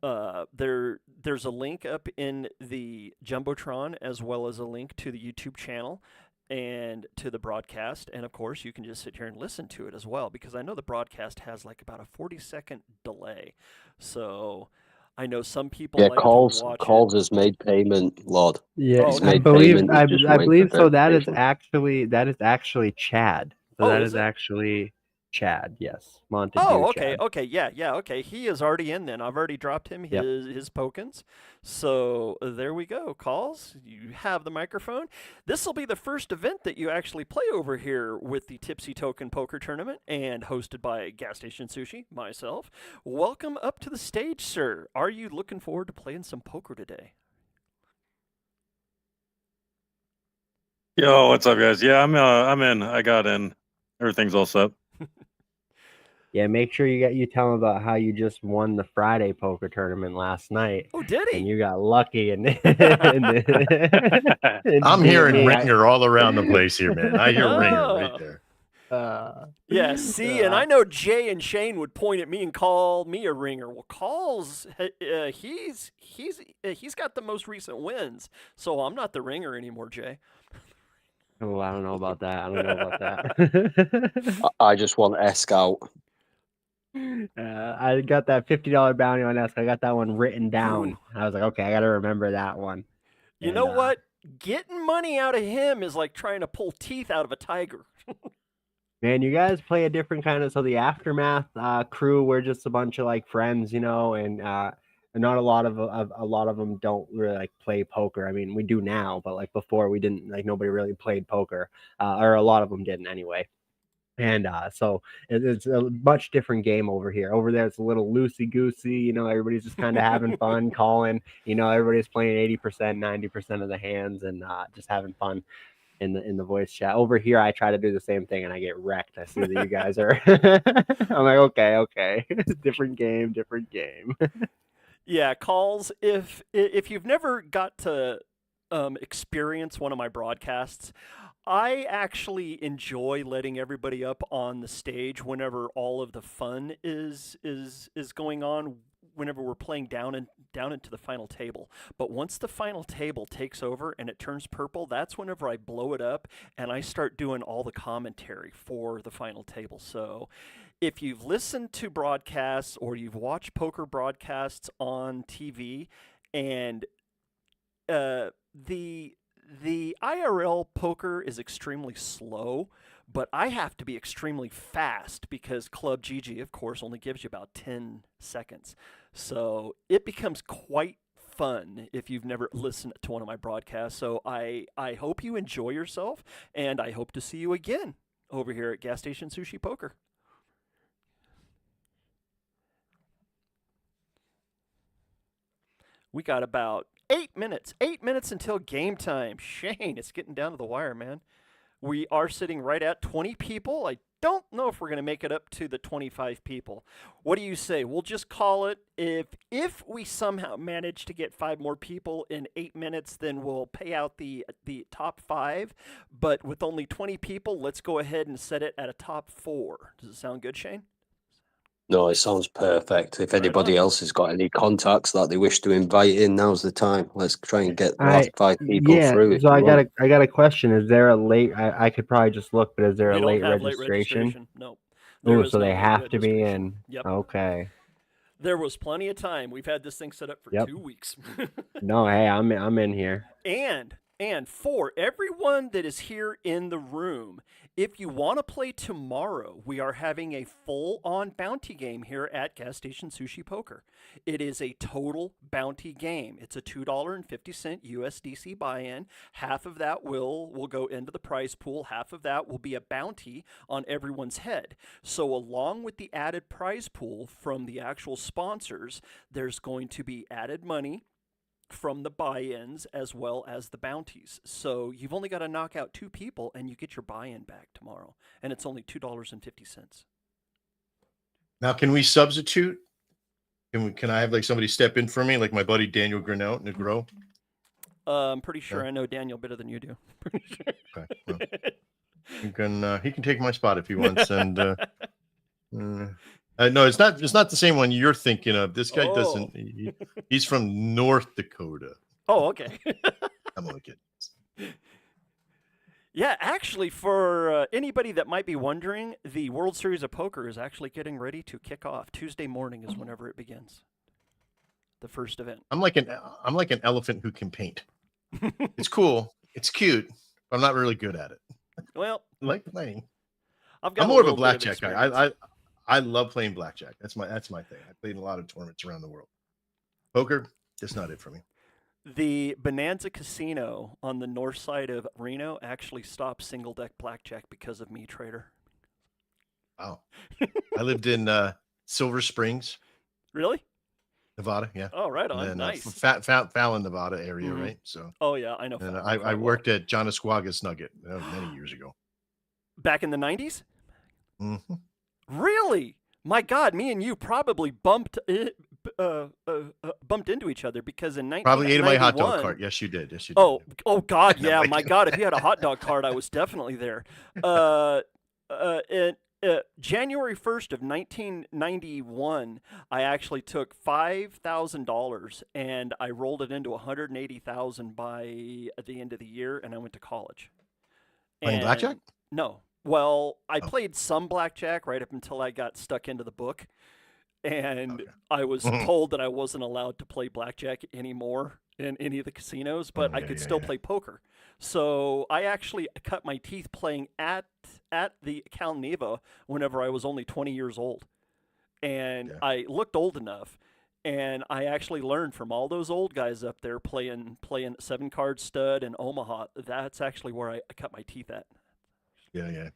a link up in the Jumbotron as well as a link to the YouTube channel. and to the broadcast, and of course you can just sit here and listen to it as well, because I know the broadcast has like about a 40-second delay. So I know some people Yeah, like calls to watch calls has made payment, Lord. Yeah, Oh, He's okay. I made believe payment. I, He's just I waiting believe for so. That is verification. actually Chad. So Oh, that is is it? actually Chad. Yes, Montague. Oh, okay, Chad. okay, yeah, okay. He is already in then. I've already dropped him Yep. his tokens. So there we go. Calls, you have the microphone. This will be the first event that you actually play over here with the Tipsy Token Poker Tournament, and hosted by Gas Station Sushi, myself. Welcome up to the stage, sir. Are you looking forward to playing some poker today? Yo, what's up, guys? Yeah, I'm in. I got in. Everything's all set. Yeah, make sure you tell him about how you just won the Friday poker tournament last night, Oh, did and he? you got lucky. And, I'm hearing me. ringer all around the place here, man. I hear ringer right Oh. there. Yeah, see, and I know Jay and Shane would point at me and call me a ringer. Well, Calls, he's got the most recent wins, so I'm not the ringer anymore, Jay. Oh, I don't know about that. I don't know about that. I just want ESK out. I got that $50 bounty on ESK. I got that one written down. Ooh. I was like, okay, I got to remember that one. You know what? Getting money out of him is like trying to pull teeth out of a tiger. Man, you guys play a different kind of. So the Aftermath crew, we're just a bunch of like friends, you know, and not a lot of them don't really like play poker. I mean, we do now, but like before, we didn't. Like nobody really played poker, or a lot of them didn't anyway. And so it's a much different game over here. Over there, it's a little loosey goosey. You know, everybody's just kind of having fun, calling. You know, everybody's playing 80%, 90% of the hands, and just having fun in the voice chat. Over here, I try to do the same thing, and I get wrecked. I see that you guys are. I'm like, okay, different game. Yeah, Calls. If you've never got to experience one of my broadcasts, I actually enjoy letting everybody up on the stage whenever all of the fun is going on. Whenever we're playing down into the final table, but once the final table takes over and it turns purple, that's whenever I blow it up and I start doing all the commentary for the final table. So, if you've listened to broadcasts or you've watched poker broadcasts on TV, and the IRL poker is extremely slow, but I have to be extremely fast because Club GG, of course, only gives you about 10 seconds. So it becomes quite fun if you've never listened to one of my broadcasts. So I hope you enjoy yourself, and I hope to see you again over here at Gas Station Sushi Poker. We got about 8 minutes. 8 minutes until game time. Shane, it's getting down to the wire, man. We are sitting right at 20 people. I don't know if we're going to make it up to the 25 people. What do you say? We'll just call it. If we somehow manage to get 5 more people in 8 minutes, then we'll pay out the top 5. But with only 20 people, let's go ahead and set it at a top 4. Does it sound good, Shane? No, it sounds perfect. If Right anybody on. else has got any contacts that they wish to invite in, now's the time. Let's try and get the last 5 people through. If So you want. I got a question. Is there a late? I could probably just look, but is there We a don't late have registration? late registration. No. Oh, There is so no they late have to be registration. in. Yep. Okay. There was plenty of time. We've had this thing set up for Yep. 2 weeks. No, hey, I'm in here. And for everyone that is here in the room, if you want to play tomorrow, we are having a full-on bounty game here at Gas Station Sushi Poker. It is a total bounty game. It's a $2.50 USDC buy-in. Half of that will go into the prize pool. Half of that will be a bounty on everyone's head. So along with the added prize pool from the actual sponsors, there's going to be added money from the buy-ins as well as the bounties. So you've only got to knock out 2 people and you get your buy-in back tomorrow. And it's only $2.50. Now, can we substitute? Can I have like somebody step in for me, like my buddy Daniel Grinnell, Negro? I'm pretty sure I know Daniel better than you do. Okay, well, he can take my spot if he wants. And no, it's not the same one you're thinking of. This guy doesn't. He's from North Dakota. Oh, okay. I'm only kidding. Yeah, actually, for anybody that might be wondering, the World Series of Poker is actually getting ready to kick off. Tuesday morning is whenever it begins. The first event. I'm like an elephant who can paint. It's cool. It's cute. But I'm not really good at it. Well, I like playing. I've got I'm more of a little bit blackjack guy. experience. I love playing blackjack. That's my thing. I played in a lot of tournaments around the world. Poker, just not it for me. The Bonanza Casino on the north side of Reno actually stopped single deck blackjack because of me, Trader. Wow. I lived in Silver Springs, Really? Nevada. Yeah. Oh, right on. And then Nice. Fallon, Nevada area, Mhm. right? So. Oh, yeah, I know. And Fallon I quite well. worked at John Esquaga's Nugget many years ago. Back in the 90s? Mm-hmm. Really? My God, me and you probably bumped into each other because in 1991... Probably ate my hot dog cart. Yes, you did. Yes, you did. Oh God, No, yeah. I My can't. God, if you had a hot dog cart, I was definitely there. January 1st of 1991, I actually took $5,000 and I rolled it into $180,000 by at the end of the year, and I went to college. Playing blackjack? No. Well, I Oh. played some blackjack right up until I got stuck into the book, and Okay. I was told that I wasn't allowed to play blackjack anymore in any of the casinos, but I could still play poker. So I actually cut my teeth playing at the Cal Neva whenever I was only 20 years old, and I looked old enough. And I actually learned from all those old guys up there playing 7-card stud in Omaha. That's actually where I cut my teeth at. Yeah.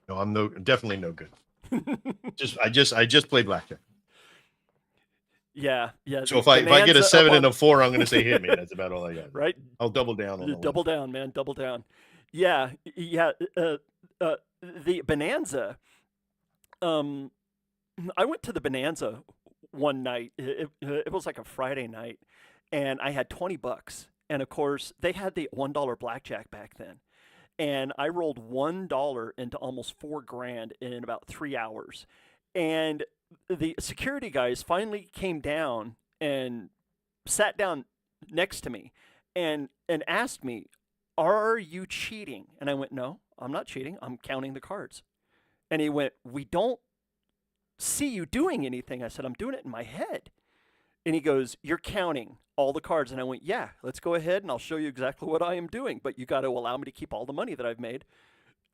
No, I'm definitely no good. I just play blackjack. Yeah. So if I get a 7 and a 4, I'm going to say hit me. That's about all I got. Right. I'll double down on Double down, man. Double down. Yeah. The Bonanza. I went to the Bonanza one night. It was like a Friday night, and I had $20. And of course, they had the $1 blackjack back then. And I rolled $1 into almost $4,000 in about 3 hours. And the security guys finally came down and sat down next to me and asked me, "Are you cheating?" And I went, "No, I'm not cheating. I'm counting the cards." And he went, "We don't see you doing anything." I said, "I'm doing it in my head." And he goes, "You're counting all the cards." And I went, "Yeah, let's go ahead and I'll show you exactly what I am doing, but you got to allow me to keep all the money that I've made."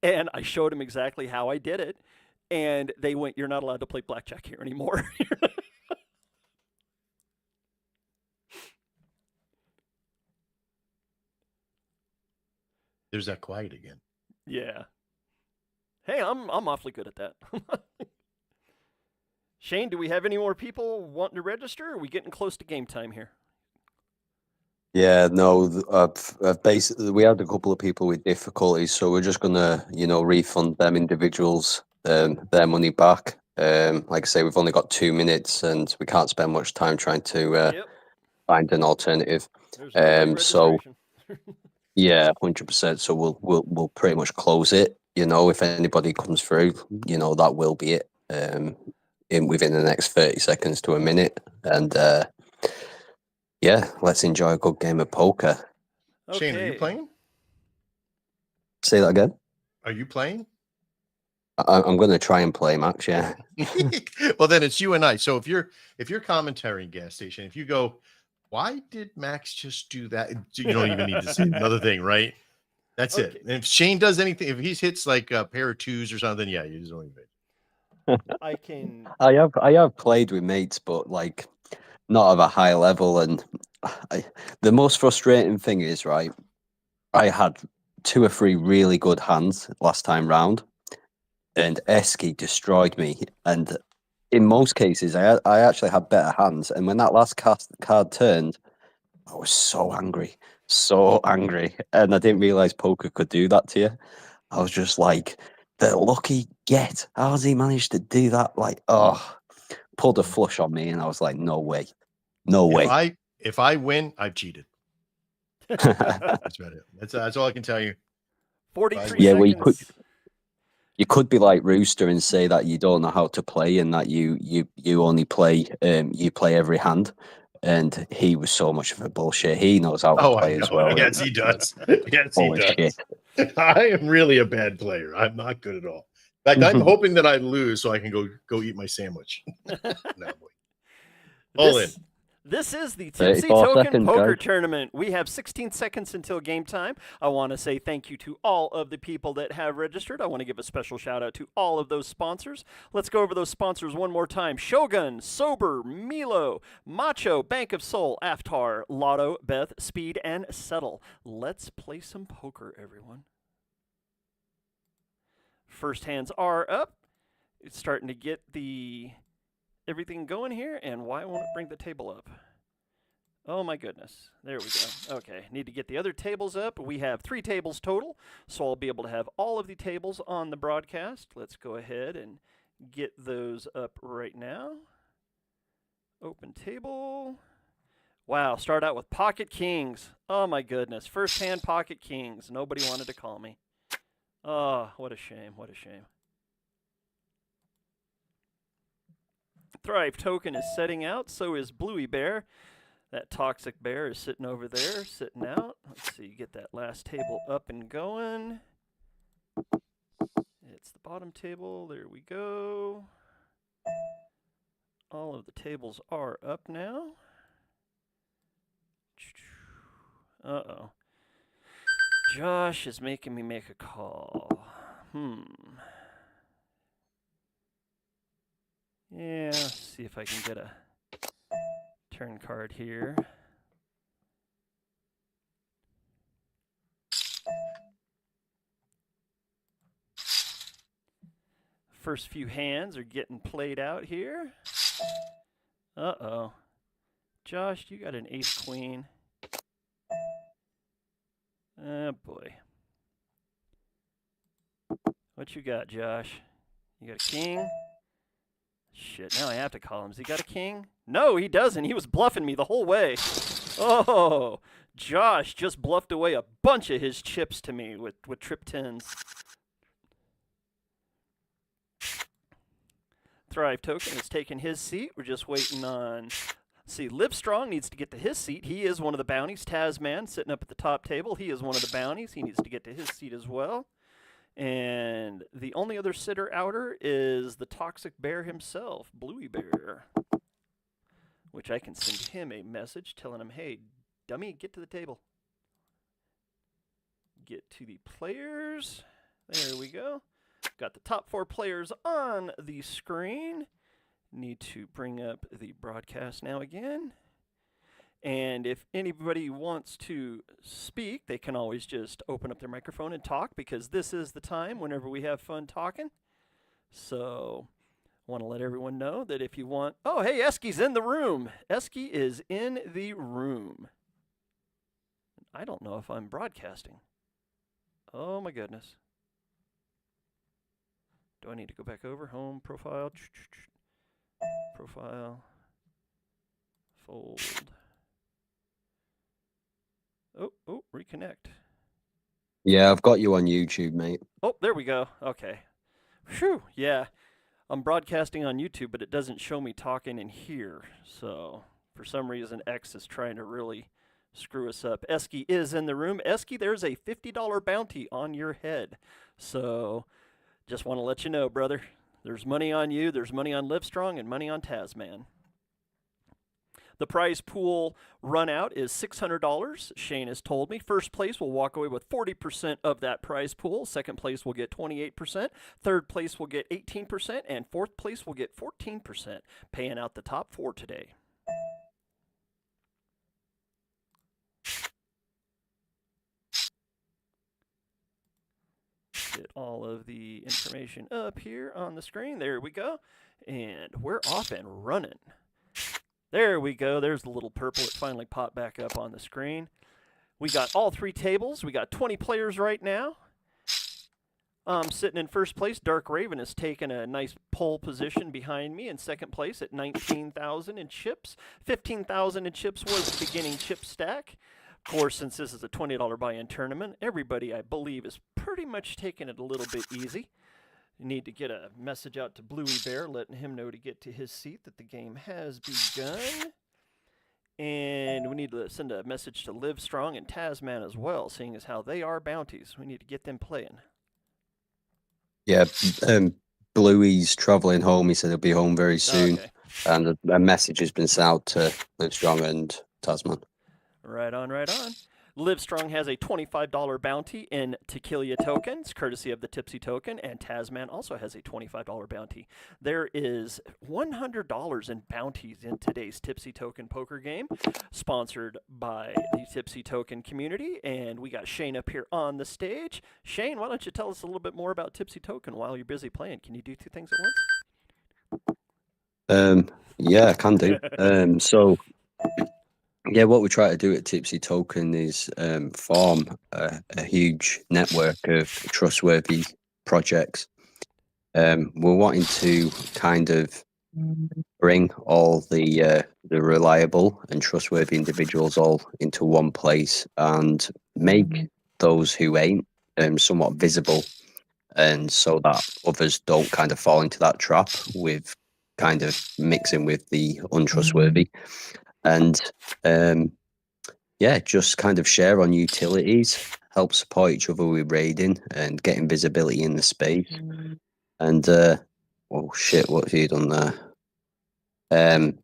And I showed him exactly how I did it. And they went, "You're not allowed to play blackjack here anymore." There's that quiet again. Yeah. Hey, I'm awfully good at that. Shane, do we have any more people wanting to register? Or are we getting close to game time here? Yeah, no, I've basically, we had a couple of people with difficulties, so we're just gonna, refund them individuals their money back. Like I say, we've only got 2 minutes, and we can't spend much time trying to find an alternative. There's no So registration. yeah, 100%. So we'll pretty much close it. If anybody comes through, that will be it. Within the next 30 seconds to a minute, and let's enjoy a good game of poker. Shane, are you playing? Say that again. Are you playing? I'm going to try and play, Max. Yeah. Well, then it's you and I. So if you're commentary gas station, if you go, why did Max just do that? You don't even need to say another thing, right? That's it. And if Shane does anything, if he hits like a pair of twos or something, yeah, you just only. I have played with mates, but like not of a high level. And the most frustrating thing is, right, I had 2 or 3 really good hands last time round, and ESKI destroyed me. And in most cases, I actually had better hands. And when that last card turned, I was so angry. And I didn't realize poker could do that to you. I was just like, the lucky get. How has he managed to do that? Like, pulled a flush on me, and I was like, no way. If I win, I've cheated. That's about it. That's all I can tell you. 43 yeah, seconds. well, you could be like Rooster and say that you don't know how to play, and that you only play you play every hand. And he was so much of a bullshit. He knows how to play as well. Yes, he does. Yes, Full he of does. shit. I am really a bad player. I'm not good at all. In fact, I'm hoping that I lose so I can go eat my sandwich. No, boy. All in. This is the Tipsy 34 Token seconds, Poker guys. Tournament. We have 16 seconds until game time. I want to say thank you to all of the people that have registered. I want to give a special shout out to all of those sponsors. Let's go over those sponsors one more time. Shogun, Sober, Milo, Macho, Bank of Soul, Aftar, Lotto, Beth, Speed, and Settle. Let's play some poker, everyone. First hands are up. It's starting to get everything going here, and why won't it bring the table up? Oh my goodness. There we go. Okay, need to get the other tables up. We have 3 tables total, so I'll be able to have all of the tables on the broadcast. Let's go ahead and get those up right now. Open table. Wow, start out with pocket kings. Oh my goodness. First hand pocket kings. Nobody wanted to call me. Oh, what a shame. What a shame. Thrive Token is setting out, so is Bluey Bear. That Toxic Bear is sitting over there, sitting out. Let's see, get that last table up and going. It's the bottom table. There we go. All of the tables are up now. Uh-oh. Josh is making me make a call. Yeah, let's see if I can get a turn card here. First few hands are getting played out here. Uh-oh. Josh, you got an ace queen. Oh, boy. What you got, Josh? You got a king? Shit, now I have to call him. Has he got a king? No, he doesn't. He was bluffing me the whole way. Oh, Josh just bluffed away a bunch of his chips to me with trip 10s. Thrive Token has taken his seat. We're just waiting on... See, LivStrong needs to get to his seat. He is one of the bounties. Tasman sitting up at the top table. He is one of the bounties. He needs to get to his seat as well. And the only other sitter outer is the Toxic Bear himself, Bluey Bear. Which I can send him a message telling him, hey, dummy, get to the table. Get to the players. There we go. Got the top 4 players on the screen. Need to bring up the broadcast now again. And if anybody wants to speak, they can always just open up their microphone and talk, because this is the time whenever we have fun talking. So I want to let everyone know that if you want... Oh, hey, ESKI's in the room. ESKI is in the room. I don't know if I'm broadcasting. Oh, my goodness. Do I need to go back over? Home, profile, profile, fold. Oh, reconnect. Yeah, I've got you on YouTube, mate. Oh, there we go. Okay. Phew, yeah. I'm broadcasting on YouTube, but it doesn't show me talking in here. So, for some reason, X is trying to really screw us up. ESKI is in the room. ESKI, there's a $50 bounty on your head. So, just want to let you know, brother. There's money on you, there's money on LivStrong, and money on Tasman. The prize pool run out is $600, Shane has told me. First place will walk away with 40% of that prize pool. Second place will get 28%. Third place will get 18%. And fourth place will get 14%. Paying out the top 4 today. Get all of the information up here on the screen. There we go. And we're off and running. There we go. There's the little purple. It finally popped back up on the screen. We got all 3 tables. We got 20 players right now. Sitting in first place, Dark Raven has taken a nice pole position behind me in second place at 19,000 in chips. 15,000 in chips was the beginning chip stack. Of course, since this is a $20 buy-in tournament, everybody, I believe, is pretty much taking it a little bit easy. You need to get a message out to Bluey Bear, letting him know to get to his seat that the game has begun. And we need to send a message to LivStrong and Tasman as well, seeing as how they are bounties. We need to get them playing. Yeah, Bluey's traveling home. He said he'll be home very soon. Okay. And a message has been sent out to LivStrong and Tasman. Right on, right on. LivStrong has a $25 bounty in Takillya tokens, courtesy of the Tipsy token, and Tasman also has a $25 bounty. There is $100 in bounties in today's Tipsy token poker game, sponsored by the Tipsy token community, and we got Shane up here on the stage. Shane, why don't you tell us a little bit more about Tipsy token while you're busy playing? Can you do two things at once? Yeah, I can do. So yeah, what we try to do at Tipsy Token is form a huge network of trustworthy projects. We're wanting to kind of bring all the reliable and trustworthy individuals all into one place and make those who ain't somewhat visible, and so that others don't kind of fall into that trap with kind of mixing with the untrustworthy. And yeah, just kind of share on utilities, help support each other with raiding and getting visibility in the space. And oh shit, what have you done there?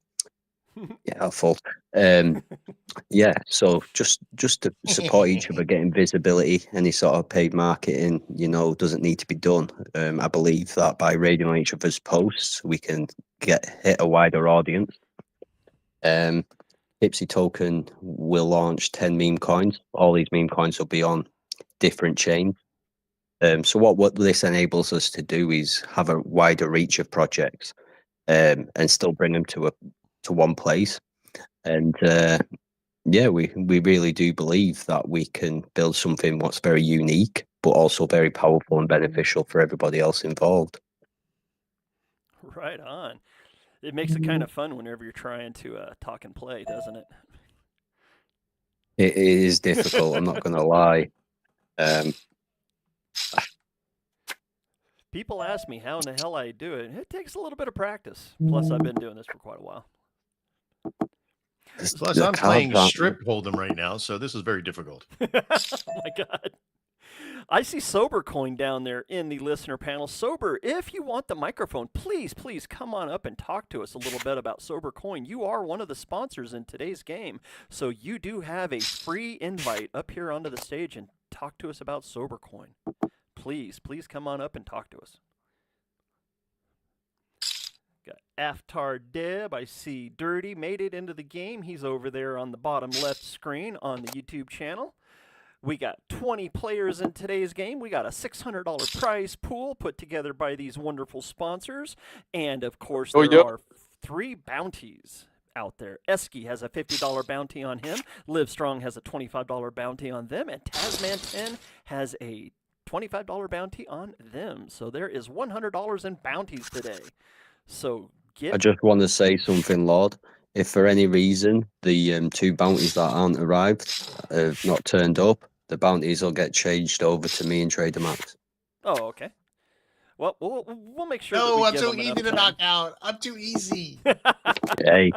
Yeah, helpful. Yeah, so just to support each other, getting visibility, any sort of paid marketing, doesn't need to be done. I believe that by raiding on each other's posts, we can hit a wider audience. Tipsy Token will launch 10 meme coins. All these meme coins will be on different chains. So what this enables us to do is have a wider reach of projects, and still bring them to one place. And yeah, we really do believe that we can build something what's very unique, but also very powerful and beneficial for everybody else involved. Right on. It makes it kind of fun whenever you're trying to talk and play, doesn't it? It is difficult, I'm not going to lie. People ask me how in the hell I do it. It takes a little bit of practice. Plus, I've been doing this for quite a while. Plus, I'm playing Strip Hold'em right now, so this is very difficult. Oh my God. I see Sober Coin down there in the listener panel. Sober, if you want the microphone, please come on up and talk to us a little bit about Sober Coin. You are one of the sponsors in today's game, so you do have a free invite up here onto the stage and talk to us about Sober Coin. Please come on up and talk to us. Got Aftar Deb. I see Dirty made it into the game. He's over there on the bottom left screen on the YouTube channel. We got 20 players in today's game. We got a $600 prize pool put together by these wonderful sponsors. And, of course, there are 3 bounties out there. ESKI has a $50 bounty on him. LivStrong has a $25 bounty on them. And Tasman 10 has a $25 bounty on them. So there is $100 in bounties today. So I just want to say something, Lord. If for any reason the 2 bounties that aren't arrived have not turned up, the bounties will get changed over to me and TraderMaxx. Oh, okay. Well, we'll make sure. No, that we I'm give too them easy enough to time. knock out. I'm too easy. Hey.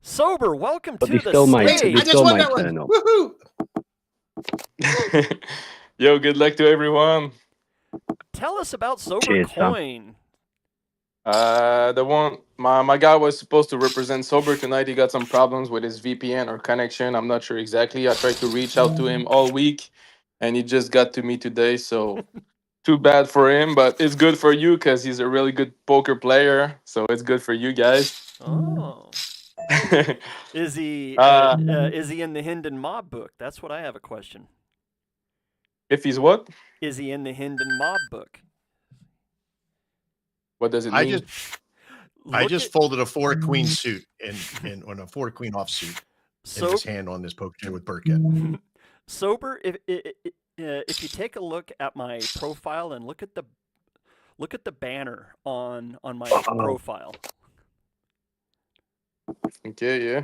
Sober, welcome But to they the still might, stage. I just won that one. turn up. Woohoo! Yo, good luck to everyone. Tell us about Sober Cheers, Sam. Coin. The one my guy was supposed to represent Sober tonight. He got some problems with his VPN or connection. I'm not sure exactly. I tried to reach out to him all week, and he just got to me today. So too bad for him, but it's good for you because he's a really good poker player. So it's good for you guys. Oh, is he in the Hendon mob book? That's what I have a question. If he's what? Is he in the Hendon mob book? What does it mean? I just folded a 4-queen suit and on a 4-queen offsuit in his hand on this poker table with Burkett. Sober, if you take a look at my profile and look at the banner on my profile. Okay, yeah.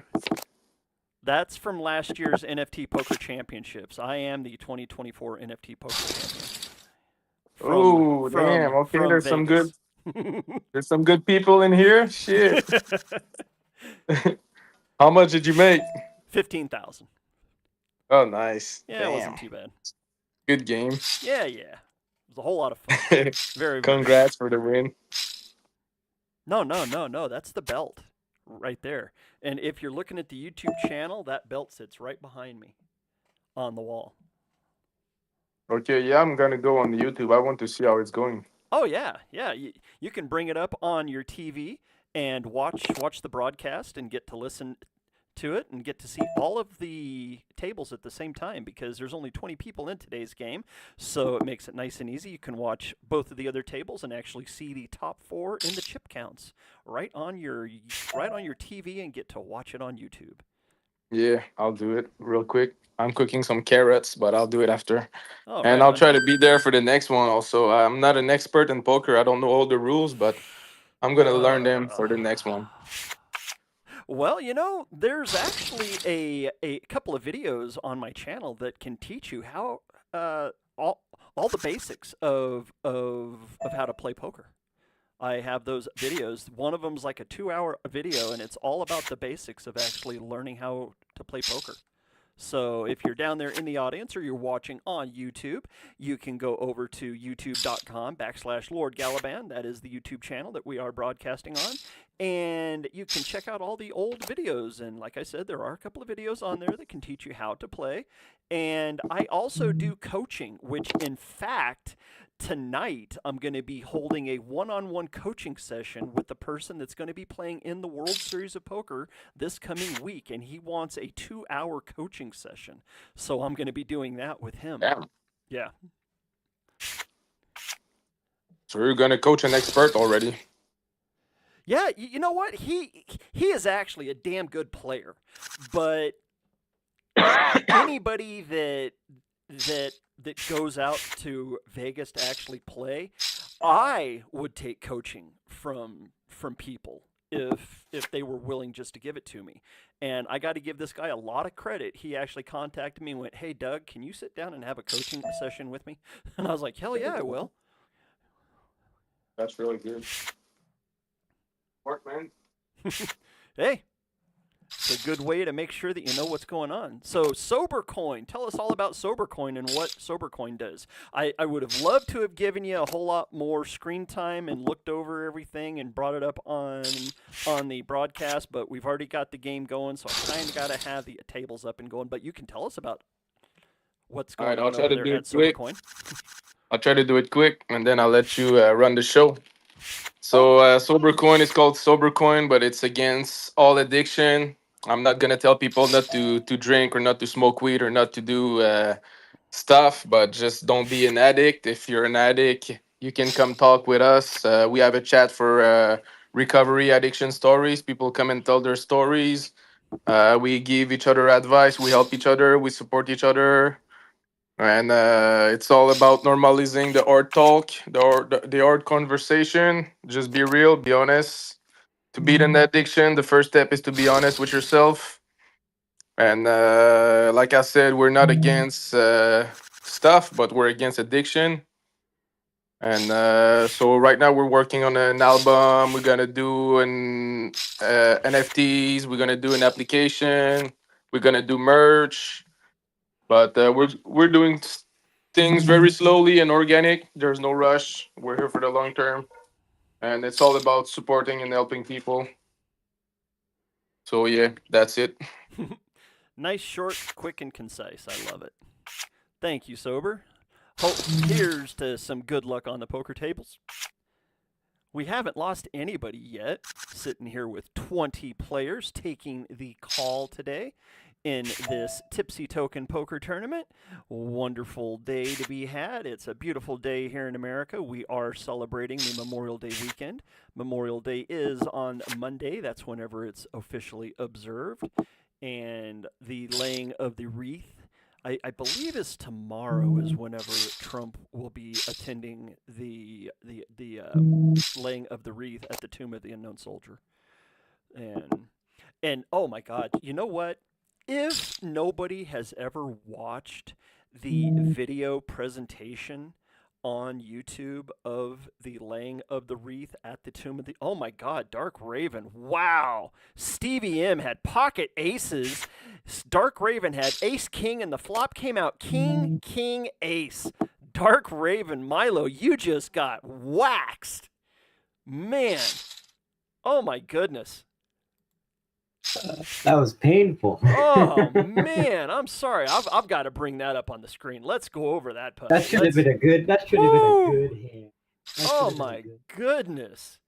That's from last year's NFT Poker Championships. I am the 2024 NFT Poker Champion. Oh, damn. Okay, there's some good. There's some good people in here. Shit. How much did you make? 15,000. Oh, nice. Yeah, Damn. it wasn't too bad. Good game. Yeah. It was a whole lot of fun. Very, very. Congrats for the win. No. That's the belt right there. And if you're looking at the YouTube channel, that belt sits right behind me on the wall. Okay, yeah, I'm gonna go on YouTube. I want to see how it's going. Oh yeah. You can bring it up on your TV and watch the broadcast and get to listen to it and get to see all of the tables at the same time, because there's only 20 people in today's game, so it makes it nice and easy. You can watch both of the other tables and actually see the top 4 in the chip counts right on your TV and get to watch it on YouTube. Yeah, I'll do it real quick. I'm cooking some carrots, but I'll do it after. Oh, And right I'll on. try to be there for the next one also. I'm not an expert in poker. I don't know all the rules, but I'm going to learn them for the next one. Well, there's actually a couple of videos on my channel that can teach you how all the basics of how to play poker. I have those videos. One of them's like a 2-hour video, and it's all about the basics of actually learning how to play poker. So if you're down there in the audience or you're watching on YouTube, you can go over to youtube.com/Lord Galaban. That is the YouTube channel that we are broadcasting on. And you can check out all the old videos. And like I said, there are a couple of videos on there that can teach you how to play. And I also do coaching, which in fact, tonight I'm going to be holding a one-on-one coaching session with the person that's going to be playing in the World Series of Poker this coming week, and he wants a 2-hour coaching session. So I'm going to be doing that with him. Damn. Yeah. So you're going to coach an expert already. Yeah, you know what? He is actually a damn good player. But anybody that goes out to Vegas to actually play, I would take coaching from people if they were willing just to give it to me. And I got to give this guy a lot of credit. He actually contacted me and went, "Hey Doug, can you sit down and have a coaching session with me?" And I was like, "Hell yeah, I will." That's really good. Work, man. Hey, it's a good way to make sure that you know what's going on. So SoberCoin, tell us all about SoberCoin and what SoberCoin does. I would have loved to have given you a whole lot more screen time and looked over everything and brought it up on the broadcast, but we've already got the game going, so I kind of got to have the tables up and going. But you can tell us about what's going on over there at SoberCoin. I'll try to do it quick, and then I'll let you run the show. So SoberCoin is called SoberCoin, but it's against all addiction. I'm not going to tell people not to drink or not to smoke weed or not to do stuff, but just don't be an addict. If you're an addict, you can come talk with us. We have a chat for recovery addiction stories. People come and tell their stories. We give each other advice. We help each other. We support each other. And it's all about normalizing the hard talk, the hard conversation. Just be real, be honest. To beat an addiction, the first step is to be honest with yourself. And like I said, we're not against stuff, but we're against addiction. And so right now we're working on an album. We're gonna do an NFTs. We're gonna do an application. We're gonna do merch. But we're doing things very slowly and organic. There's no rush. We're here for the long term, and it's all about supporting and helping people. So yeah, that's it. Nice, short, quick, and concise. I love it. Thank you, Sober. Here's to some good luck on the poker tables. We haven't lost anybody yet. Sitting here with 20 players taking the call today in this Tipsy Token poker tournament. Wonderful day to be had. It's a beautiful day here in America. We are celebrating the Memorial Day weekend. Memorial Day is on Monday. That's whenever it's officially observed. And the laying of the wreath, I believe is tomorrow, is whenever Trump will be attending the laying of the wreath at the Tomb of the Unknown Soldier. And oh my God, you know what? If nobody has ever watched the video presentation on YouTube of the laying of the wreath at the tomb of the. Oh my God, Dark Raven! Wow, Stevie M had pocket aces. Dark Raven had Ace King, and the flop came out King King Ace. Dark Raven, Milo, you just got waxed, man. Oh my goodness. That was painful. Oh man, I'm sorry. I've got to bring that up on the screen. Let's go over that puppy. That should have been a good. That should have been a good hand. Oh my goodness.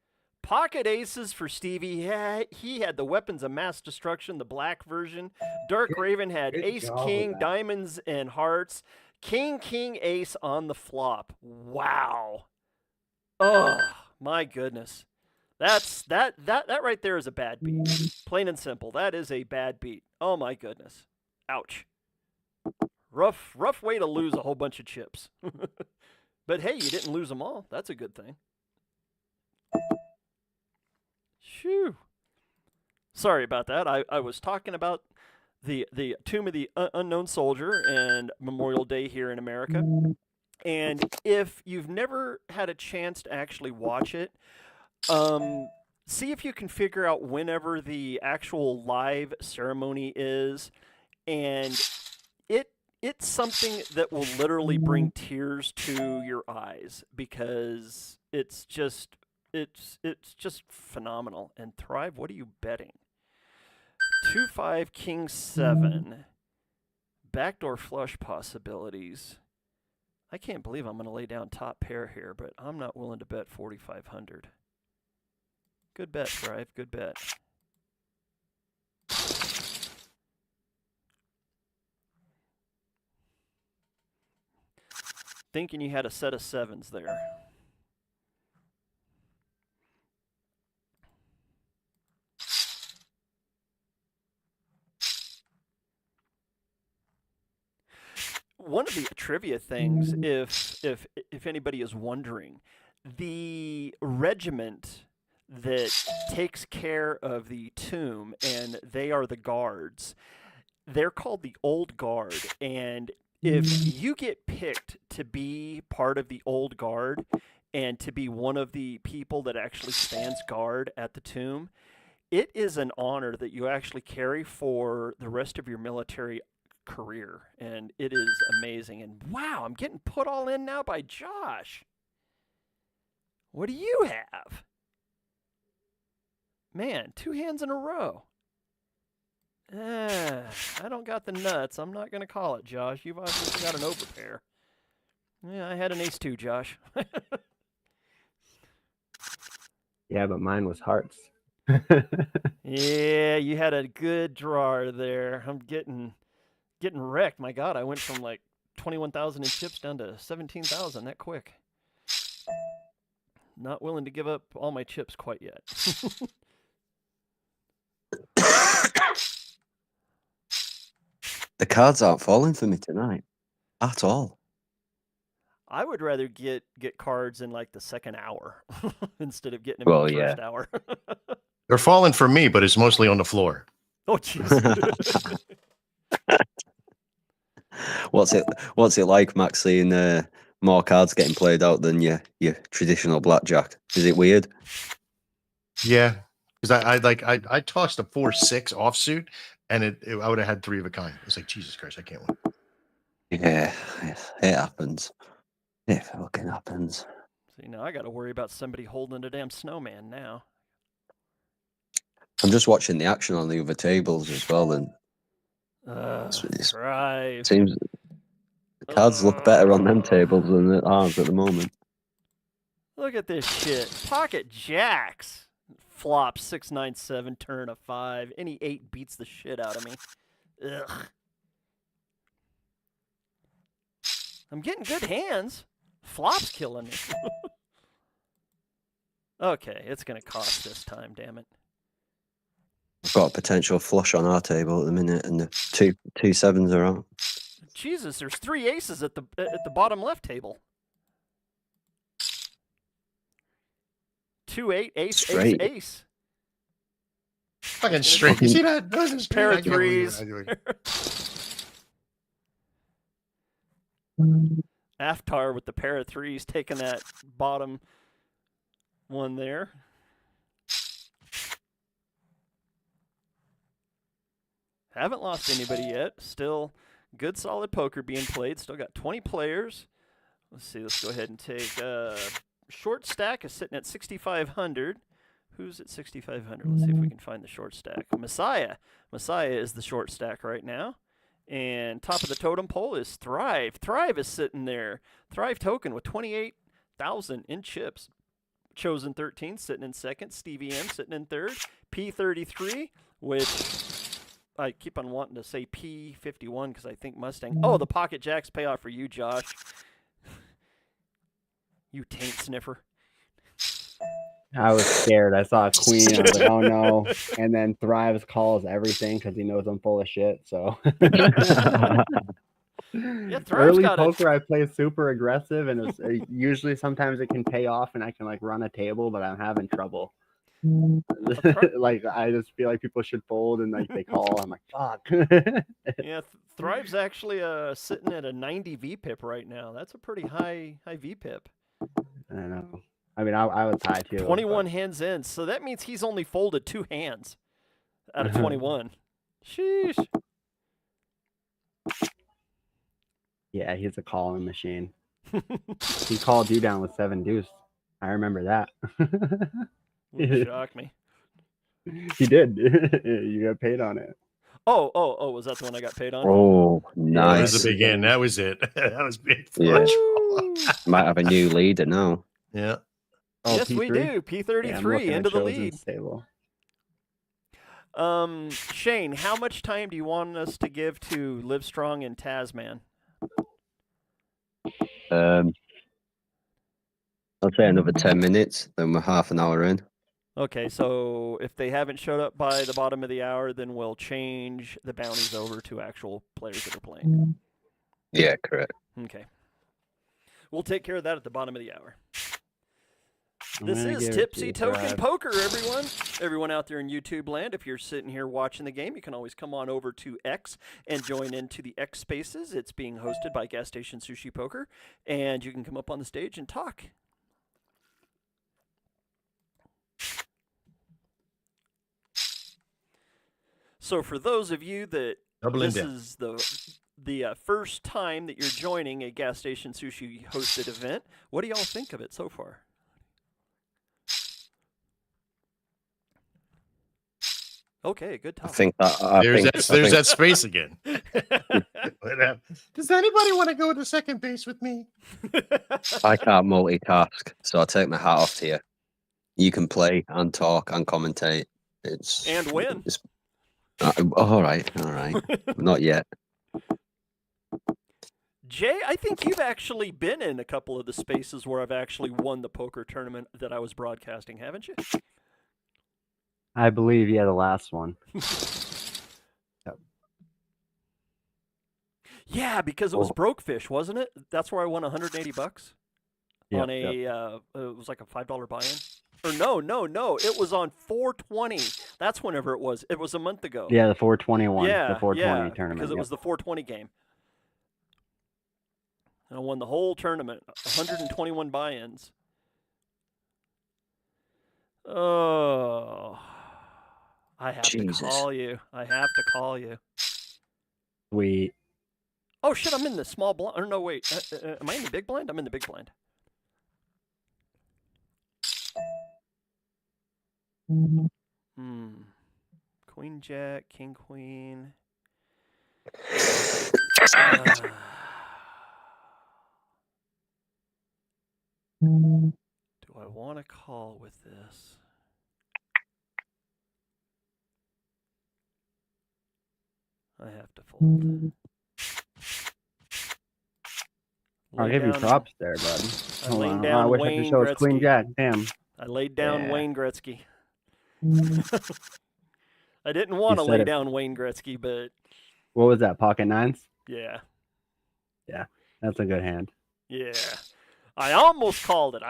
Pocket aces for Stevie. He had the weapons of mass destruction, the black version. Dark Raven had Ace King, diamonds and hearts. King King Ace on the flop. Wow. Oh my goodness. That right there is a bad beat. Plain and simple. That is a bad beat. Oh my goodness. Ouch. Rough way to lose a whole bunch of chips. But hey, you didn't lose them all. That's a good thing. Shoo. Sorry about that. I was talking about the Tomb of the Unknown Soldier and Memorial Day here in America. And if you've never had a chance to actually watch it, see if you can figure out whenever the actual live ceremony is, and it's something that will literally bring tears to your eyes, because it's just phenomenal. And Thrive, what are you betting? 2-5 King 7 backdoor flush possibilities. I can't believe I'm going to lay down top pair here, but I'm not willing to bet 4,500. Good bet, Thrive. Good bet. Thinking you had a set of sevens there. One of the trivia things, if anybody is wondering, the regiment that takes care of the tomb, and they are the guards, they're called the Old Guard. And if you get picked to be part of the Old Guard and to be one of the people that actually stands guard at the tomb, it is an honor that you actually carry for the rest of your military career. And it is amazing. And wow, I'm getting put all in now by Josh. What do you have? Man, 2 hands in a row. I don't got the nuts. I'm not going to call it, Josh. You've obviously got an overpair. Yeah, I had an ace too, Josh. Yeah, but mine was hearts. Yeah, you had a good drawer there. I'm getting wrecked. My God, I went from like 21,000 in chips down to 17,000 that quick. Not willing to give up all my chips quite yet. The cards aren't falling for me tonight at all. I would rather get cards in like the second hour instead of getting them in the first hour. They're falling for me, but it's mostly on the floor. Oh, jeez. What's it like, Max, seeing more cards getting played out than your traditional blackjack? Is it weird? Yeah, because I tossed a 4-6 offsuit, and I would have had 3 of a kind. It's like, Jesus Christ, I can't win. Yeah, it happens. It fucking happens. See, now I got to worry about somebody holding a damn snowman now. I'm just watching the action on the other tables as well, and right. Seems the cards look better on them tables than at ours at the moment. Look at this shit. Pocket jacks. Flop 6-9-7, turn a 5. Any 8 beats the shit out of me. Ugh. I'm getting good hands. Flop's killing me. Okay, it's going to cost this time, damn it. We've got a potential flush on our table at the minute, and the two sevens are on. Jesus, there's 3 aces at the bottom left table. 2-8, ace, Straight. ace. Fucking straight. You see that? Pair of threes. Aftar with the pair of threes taking that bottom one there. Haven't lost anybody yet. Still good, solid poker being played. Still got 20 players. Let's see. Let's go ahead and take short stack is sitting at 6,500. Who's at 6,500? Let's see if we can find the short stack. Messiah. Messiah is the short stack right now. And top of the totem pole is Thrive. Thrive is sitting there. Thrive token with 28,000 in chips. Chosen 13 sitting in second. Stevie M sitting in third. P33, which I keep on wanting to say P51 because I think Mustang. Oh, the pocket jacks pay off for you, Josh. You taint sniffer. I was scared. I saw a queen. I was like, oh no. And then Thrives calls everything because he knows I'm full of shit. So Yeah, Thrive's early got poker, I play super aggressive, and it's usually sometimes it can pay off, and I can like run a table, but I'm having trouble. Like I just feel like people should fold, and like they call. I'm like, fuck. Yeah, Thrive's actually sitting at a 90 VPIP right now. That's a pretty high VPIP. I don't know. I mean, I was high too. 21 hands in, so that means he's only folded 2 hands out of 21. Sheesh. Yeah, he's a calling machine. He called you down with 7 deuce. I remember that. Wouldn't shock me. He did. You got paid on it. Oh, was that the one I got paid on? Oh, That nice. was the big end. That was it. That was big. Yeah. Woo! Might have a new leader now. Yeah. Oh, Yes, we P3? do. P33 Yeah, I'm looking at into the Chosen lead. Stable. Shane, how much time do you want us to give to LivStrong and Tasman? I'd say another 10 minutes, then we're half an hour in. Okay, so if they haven't showed up by the bottom of the hour, then we'll change the bounties over to actual players that are playing. Yeah, correct. Okay. We'll take care of that at the bottom of the hour. I'm This gonna is give it Tipsy to Token Thrive. Poker, everyone. Everyone out there in YouTube land, if you're sitting here watching the game, you can always come on over to X and join into the X Spaces. It's being hosted by Gas Station Sushi Poker, and you can come up on the stage and talk. So for those of you that Doubling this down. is the first time that you're joining a Gas Station Sushi hosted event, what do y'all think of it so far? Okay, good I talk. think that. There's that space again. Does anybody want to go to second base with me? I can't multitask, so I take my hat off to you. You can play and talk and commentate. It's And win. It's, all right. Not yet. Jay, I think you've actually been in a couple of the spaces where I've actually won the poker tournament that I was broadcasting, haven't you? I believe, yeah, the last one. Yeah, because it was Oh. Brokefish, wasn't it? That's where I won $180 Yep, on a it was like a $5 buy-in. Or no, it was on 420. That's whenever it was. It was a month ago. Yeah, the 421. Yeah, the 420 yeah, tournament. because it was the 420 game. And I won the whole tournament, 121 buy-ins. Oh, I have Jesus. to call you. I have to call you. Sweet. Oh shit! I'm in the small blind. Or no, wait. Am I in the big blind? I'm in the big blind. Queen Jack, King Queen. Do I want to call with this? I have to fold. I'll Lay give you down- props there, bud. I Hold laid on. down I wish I Wayne could show us Queen Gretzky. Jack. Damn. I laid down Yeah. Wayne Gretzky. I didn't want to said lay it. down Wayne Gretzky, but What was that? Pocket nines? yeah. That's a good hand. Yeah. I almost called it.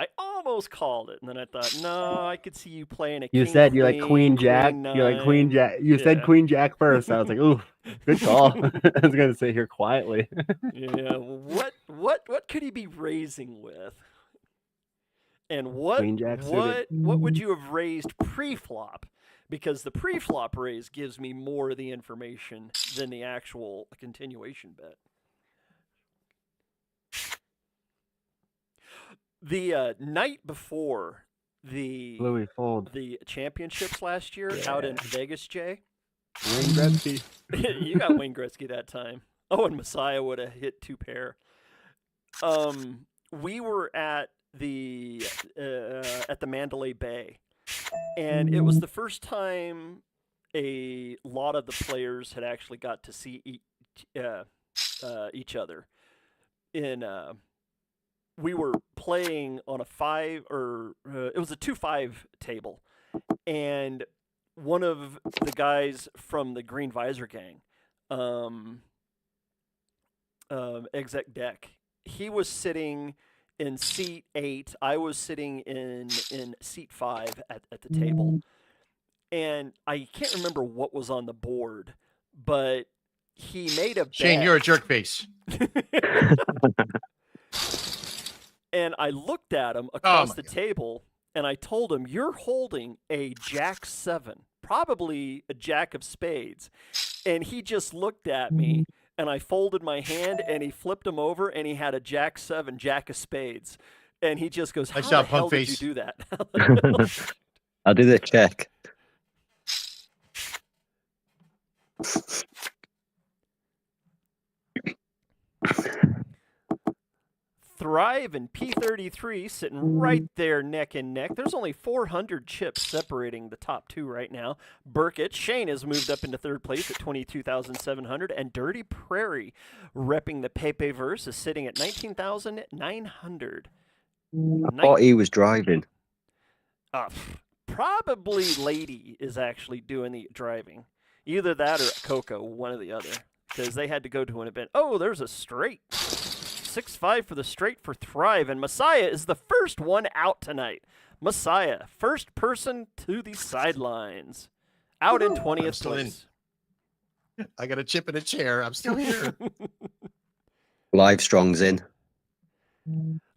And then I thought, no, I could see you playing a You king, said you like Queen Jack. Queen You like Queen nine. Jack. You said Yeah. Queen Jack first. I was like, ooh, good call. I was gonna sit here quietly. Yeah. What could he be raising with? And Queen Jack suited. what would you have raised pre-flop? Because the pre-flop raise gives me more of the information than the actual continuation bet. The night before Louis fold. the championships last year out in Vegas, Jay. Wayne Gretzky. You got Wayne Gretzky that time. Oh, and Messiah would have hit 2 pair. We were at the Mandalay Bay, and it was the first time a lot of the players had actually got to see each other. We were playing on a 5 or it was a 2-5 table, and one of the guys from the Green Visor gang, exec deck, he was sitting in seat 8. I was sitting in seat 5 at the table, and I can't remember what was on the board, but he made a bet. Shane, you're a jerk face. And I looked at him across the table, and I told him, "You're holding a Jack 7, probably a Jack of spades." And he just looked at me, and I folded my hand, and he flipped him over, and he had a Jack 7, Jack of spades. And he just goes, "How the hell did you do that?" I'll do the check. Thrive and P33 sitting right there neck and neck. There's only 400 chips separating the top 2 right now. Burkett, Shane has moved up into 3rd place at 22,700, and Dirty Prairie, repping the Pepe verse, is sitting at 19,900. I thought he was driving. Probably Lady is actually doing the driving. Either that or Coco, one or the other, because they had to go to an event. Oh, there's a straight. 6-5 for the straight for Thrive, and Messiah is the first one out tonight. Messiah, first person to the sidelines, out in 20th place. I got a chip in a chair. I'm still here. LivStrong's in.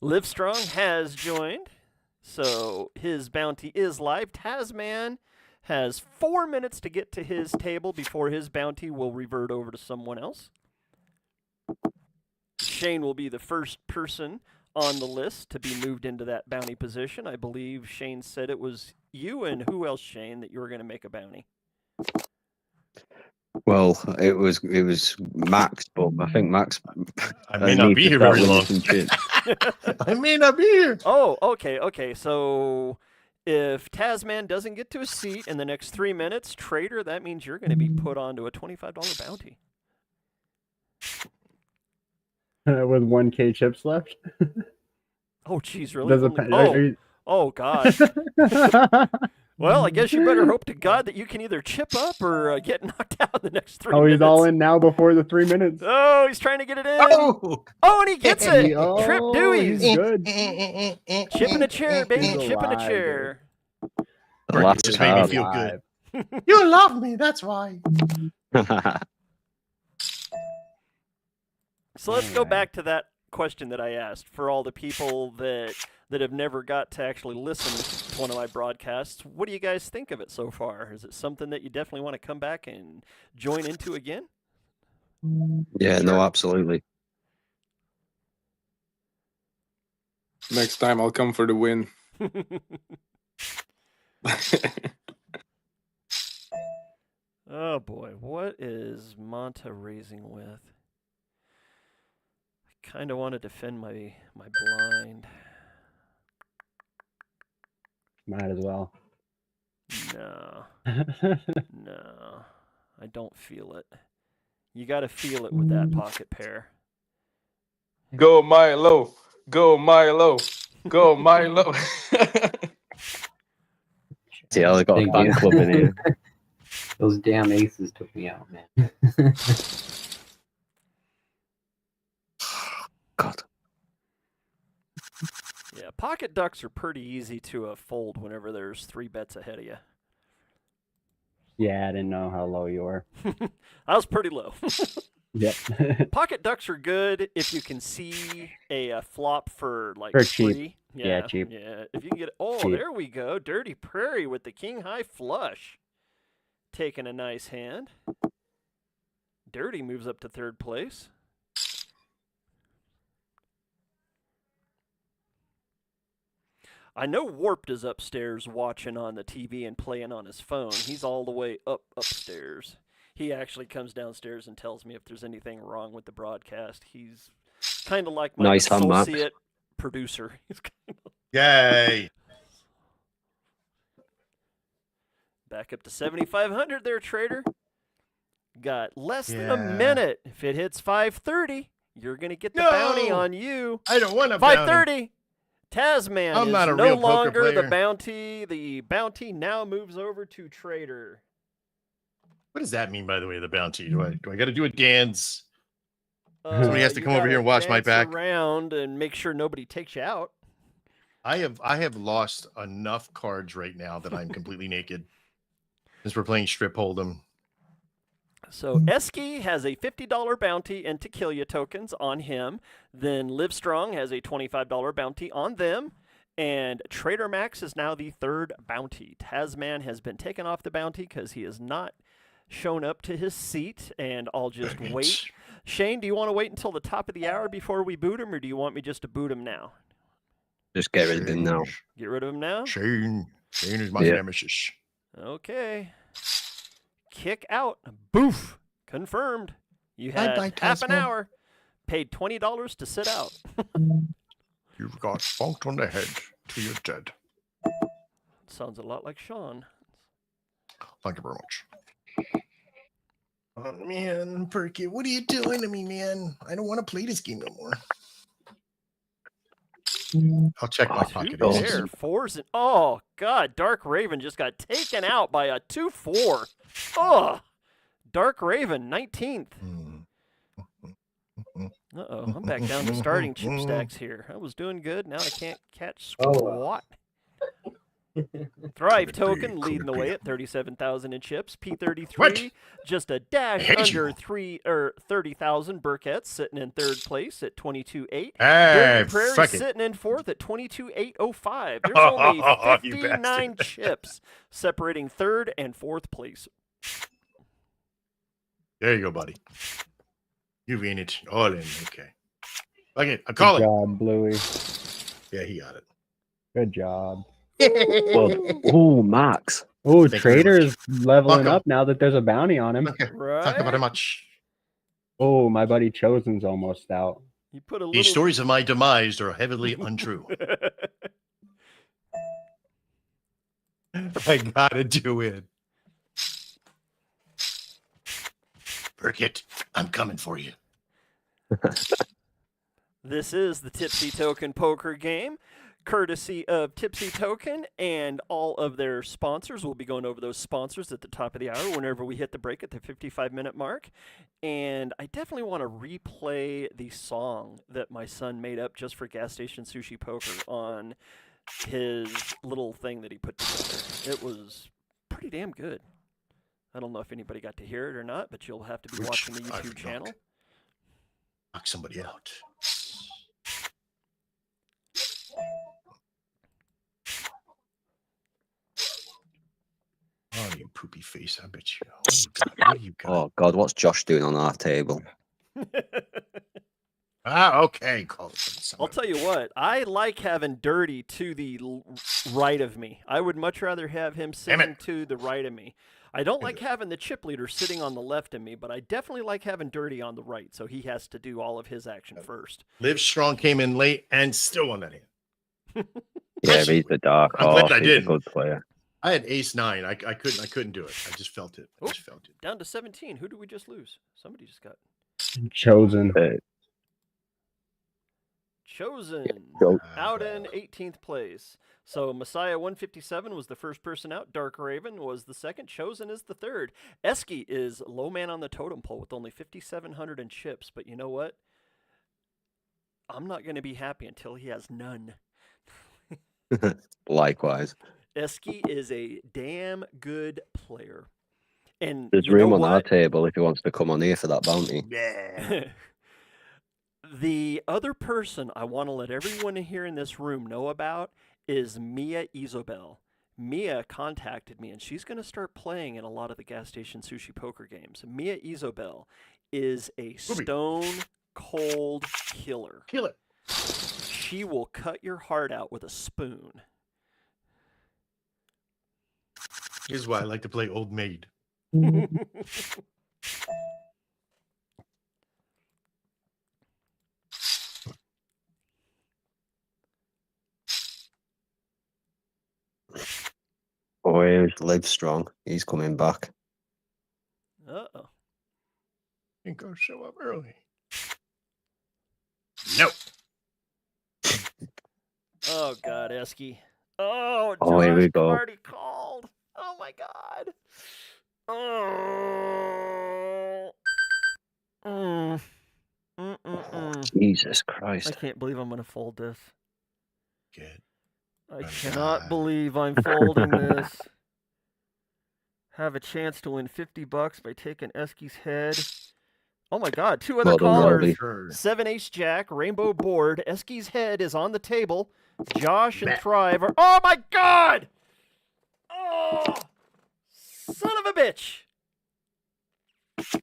LivStrong has joined, so his bounty is live. Tasman has 4 minutes to get to his table before his bounty will revert over to someone else. Shane will be the first person on the list to be moved into that bounty position. I believe Shane said it was you, and who else, Shane, that you were going to make a bounty? Well, it was Max, but I think Max. I may not be here very long. I may not be here. Oh, okay. So if Tasman doesn't get to a seat in the next 3 minutes, Trader, that means you're going to be put onto a $25 bounty. With 1K chips left. Oh, geez, really? Oh, God. Well, I guess you better hope to God that you can either chip up or get knocked out in the next 3 minutes. Oh, he's all in now before the 3 minutes. Oh, he's trying to get it in. Oh, and he gets it. Oh, Trip Dewey's. he's good. Chip in a chair, baby. He's Chip in a alive, chair. It just made me feel good. You love me, that's why. So let's go back to that question that I asked for all the people that have never got to actually listen to one of my broadcasts. What do you guys think of it so far? Is it something that you definitely want to come back and join into again? Yeah, no, absolutely. Next time I'll come for the win. Oh boy, what is Monta raising with? I kind of want to defend my blind. Might as well. No. No. I don't feel it. You got to feel it with that pocket pair. Go Milo. Go Milo. Go Milo. See, I got a fan club in here. Those damn aces took me out, man. God. Yeah, pocket ducks are pretty easy to fold whenever there's 3 bets ahead of you. Yeah, I didn't know how low you were. I was pretty low. Yep. Pocket ducks are good if you can see a flop for like For cheap. free. Yeah, cheap. Yeah, if you can get oh, Cheap. there we go. Dirty Prairie with the king high flush. Taking a nice hand. Dirty moves up to 3rd place. I know Warped is upstairs watching on the TV and playing on his phone. He's all the way upstairs. He actually comes downstairs and tells me if there's anything wrong with the broadcast. He's kind of like my Nice hand, Max. associate producer. He's kind of Yay! back up to 7,500 there, Trader. Got less than a minute. If it hits 5:30, you're going to get the bounty on you. I don't want a bounty. 5:30. Tasman I'm is not a no real poker longer the player. bounty. The bounty now moves over to Trader. What does that mean, by the way, the bounty? Do I got to do a dance? Somebody has to You come over gotta here and watch my dance back. around and make sure nobody takes you out. I have lost enough cards right now that I'm completely naked. Since we're playing strip hold'em. So ESKI has a $50 bounty and Takillya tokens on him. Then LivStrong has a $25 bounty on them. And TraderMaxx is now the 3rd bounty. Tasman has been taken off the bounty because he has not shown up to his seat. And I'll just wait. Shane, do you want to wait until the top of the hour before we boot him, or do you want me just to boot him now? Just get rid of him now. Get rid of him now? Shane is my Yeah. nemesis. Okay. Kick out. Boof. Confirmed. You had Bye-bye, half an Tasman. hour. Paid $20 to sit out. You've got funked on the head till you're dead. Sounds a lot like Sean. Thank you very much. Oh man, Perky, what are you doing to me, man? I don't want to play this game no more. I'll check my pocket. God. aces. There, 4s and oh god, Dark Raven just got taken out by a 2-4. Oh, Dark Raven 19th. Uh-oh, I'm back down to starting chip stacks here. I was doing good. Now I can't catch squat. Thrive token leading the way at 37,000 in chips. P33 What? just a dash hate under you. 30,000. Burkett sitting in 3rd place at 22.8. Hey, Dirty Prairie fuck it. sitting in 4th at 22,805. There's Oh, only you 59 bastard. chips separating 3rd and 4th place. There you go, buddy. You've in it all in. Okay. Okay, I call Good it. job, Bluey. Yeah, he got it. Good job. Well, oh, Max. Oh, Thank you very Trader's leveling Welcome. up now that there's a bounty on him. Okay. Thank you Right? very much. Oh, my buddy Chosen's almost out. You put a These little stories of my demise are heavily untrue. I gotta do it. Burkett, I'm coming for you. This is the Tipsy Token poker game, courtesy of Tipsy Token and all of their sponsors. We'll be going over those sponsors at the top of the hour whenever we hit the break at the 55-minute mark. And I definitely want to replay the song that my son made up just for Gas Station Sushi Poker on his little thing that he put together. It was pretty damn good. I don't know if anybody got to hear it or not, but you'll have to be Which watching the I YouTube would channel. Knock somebody out. Oh, you poopy face. I bet you. What do you got? What do you got? Oh, God, what's Josh doing on our table? Okay. Call it. I'll tell you what, I like having Dirty to the right of me. I would much rather have him sitting to the right of me. I don't like having the chip leader sitting on the left of me, but I definitely like having Dirty on the right, so he has to do all of his action first. LivStrong came in late and still won that hand. Yeah, he's the dark I'm glad horse. I He's a didn't. good player. I had ace 9. I couldn't do it. I just felt it. I just felt it. Down to 17. Who did we just lose? Somebody just got Chosen. chosen Go. out in 18th place. So Messiah 157 was the first person out. Dark Raven was the second. Chosen is the third. ESKI is low man on the totem pole with only 5,700 in chips. But you know what? I'm not going to be happy until he has none. Likewise. ESKI is a damn good player. And There's you know room on our what? table if he wants to come on here for that bounty. Yeah. The other person I want to let everyone here in this room know about is Mia Isobel. Mia contacted me, and she's going to start playing in a lot of the gas station sushi poker games. Mia Isobel is a stone cold killer. Killer. She will cut your heart out with a spoon. Here's why I like to play Old Maid. Oh, here's LivStrong. He's coming back. Uh-oh. Think I'll show up early. No. Oh, God, ESKI. Oh, Oh, here we Josh go. already called. Oh, my God. Oh. Jesus I Christ. can't believe I'm going to fold this. Good. I cannot believe I'm folding this. Have a chance to win $50 by taking ESKI's head. Oh my God, 2 other Well done, callers. Robbie. 7 ace jack, rainbow board. ESKI's head is on the table. Josh and Thrive are. Oh my God! Oh, son of a bitch! To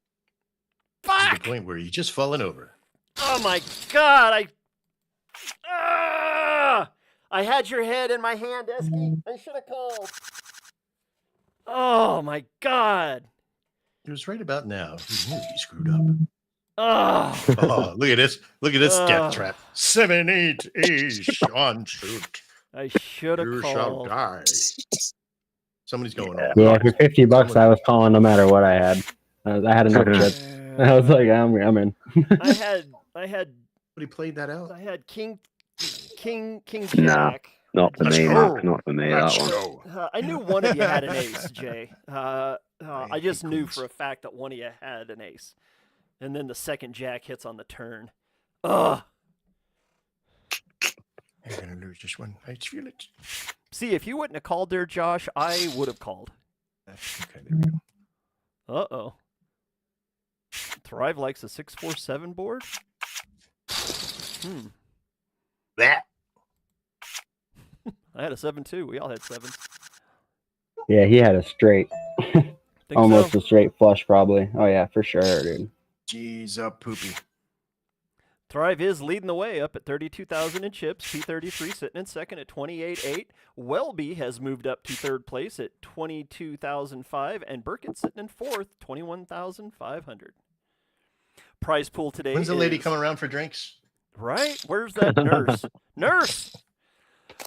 Fuck! the point where you're just falling over. Oh my God! I had your head in my hand, ESKI. I should have called. Oh my God! It was right about now. He knew he screwed up. Oh, Oh, look at this. Look at this death trap. 7, 8 ace on shoot. I should have You shall called. die. Somebody's going on. Yeah, for $50, I was calling no matter what I had. I had enough chips. I was like, I'm in. I had. But he played that out. I had king Nah. jack. Not for Let's me, go. Mark. Not for me, Let's that one. go. I knew one of you had an ace, Jay. I just knew queens. for a fact that one of you had an ace. And then the second jack hits on the turn. Ugh. You're going to lose this one. I just feel it. See, if you wouldn't have called there, Josh, I would have called. Okay, there we go. Uh-oh. Thrive likes a 6-4-7 board? That. I had a 7-2. We all had 7s. Yeah, he had a straight. Think Almost so? a straight flush, probably. Oh, yeah, for sure, dude. Jeez up, poopy. Thrive is leading the way up at 32,000 in chips. P33 sitting in second at 28.8. Welby has moved up to third place at 22,005. And Burkett sitting in fourth, 21,500. Prize pool today When's the lady is- coming around for drinks? Right? Where's that nurse? Nurse!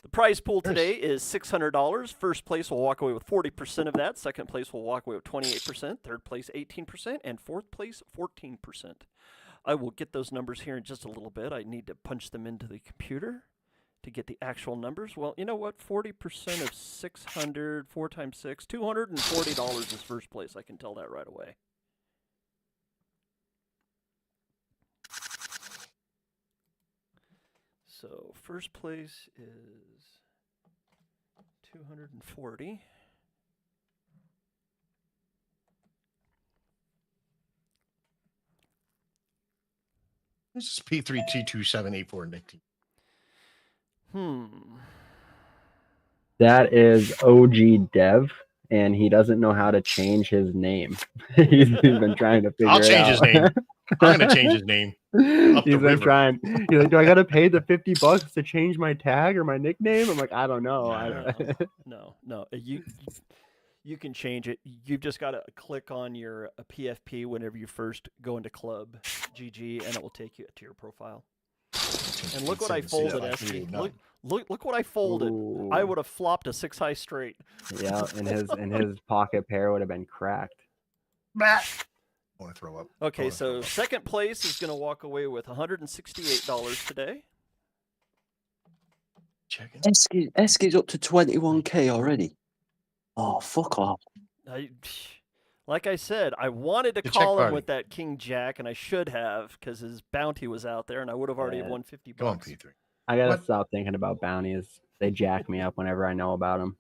The prize pool today is $600. First place will walk away with 40% of that. Second place will walk away with 28%. Third place, 18%. And fourth place, 14%. I will get those numbers here in just a little bit. I need to punch them into the computer to get the actual numbers. Well, you know what? 40% of 600, 4 times 6, $240 is first place. I can tell that right away. So first place is 240. This is P3T278419. That is OG Dev, and he doesn't know how to change his name. He's been trying to figure it out. I'll change his name. I'm going to change his name. Up He's the been river. trying. He's like, do I got to pay the $50 to change my tag or my nickname? I'm like, I don't know. No. You can change it. You've just got to click on your PFP whenever you first go into Club GG, and it will take you to your profile. And look what I folded, SC. Look what I folded. Ooh. I would have flopped a 6-high straight. Yeah, and his pocket pair would have been cracked. I want to throw up. Okay, so second place is going to walk away with $168 today. Checking. Eski's up to 21k already. Oh, fuck off. Like I said, I wanted to The check call him party. with that King Jack, and I should have, because his bounty was out there, and I would have already Yeah. won 50 Go on, bucks. P3. I gotta What? stop thinking about bounties. They jack me up whenever I know about them.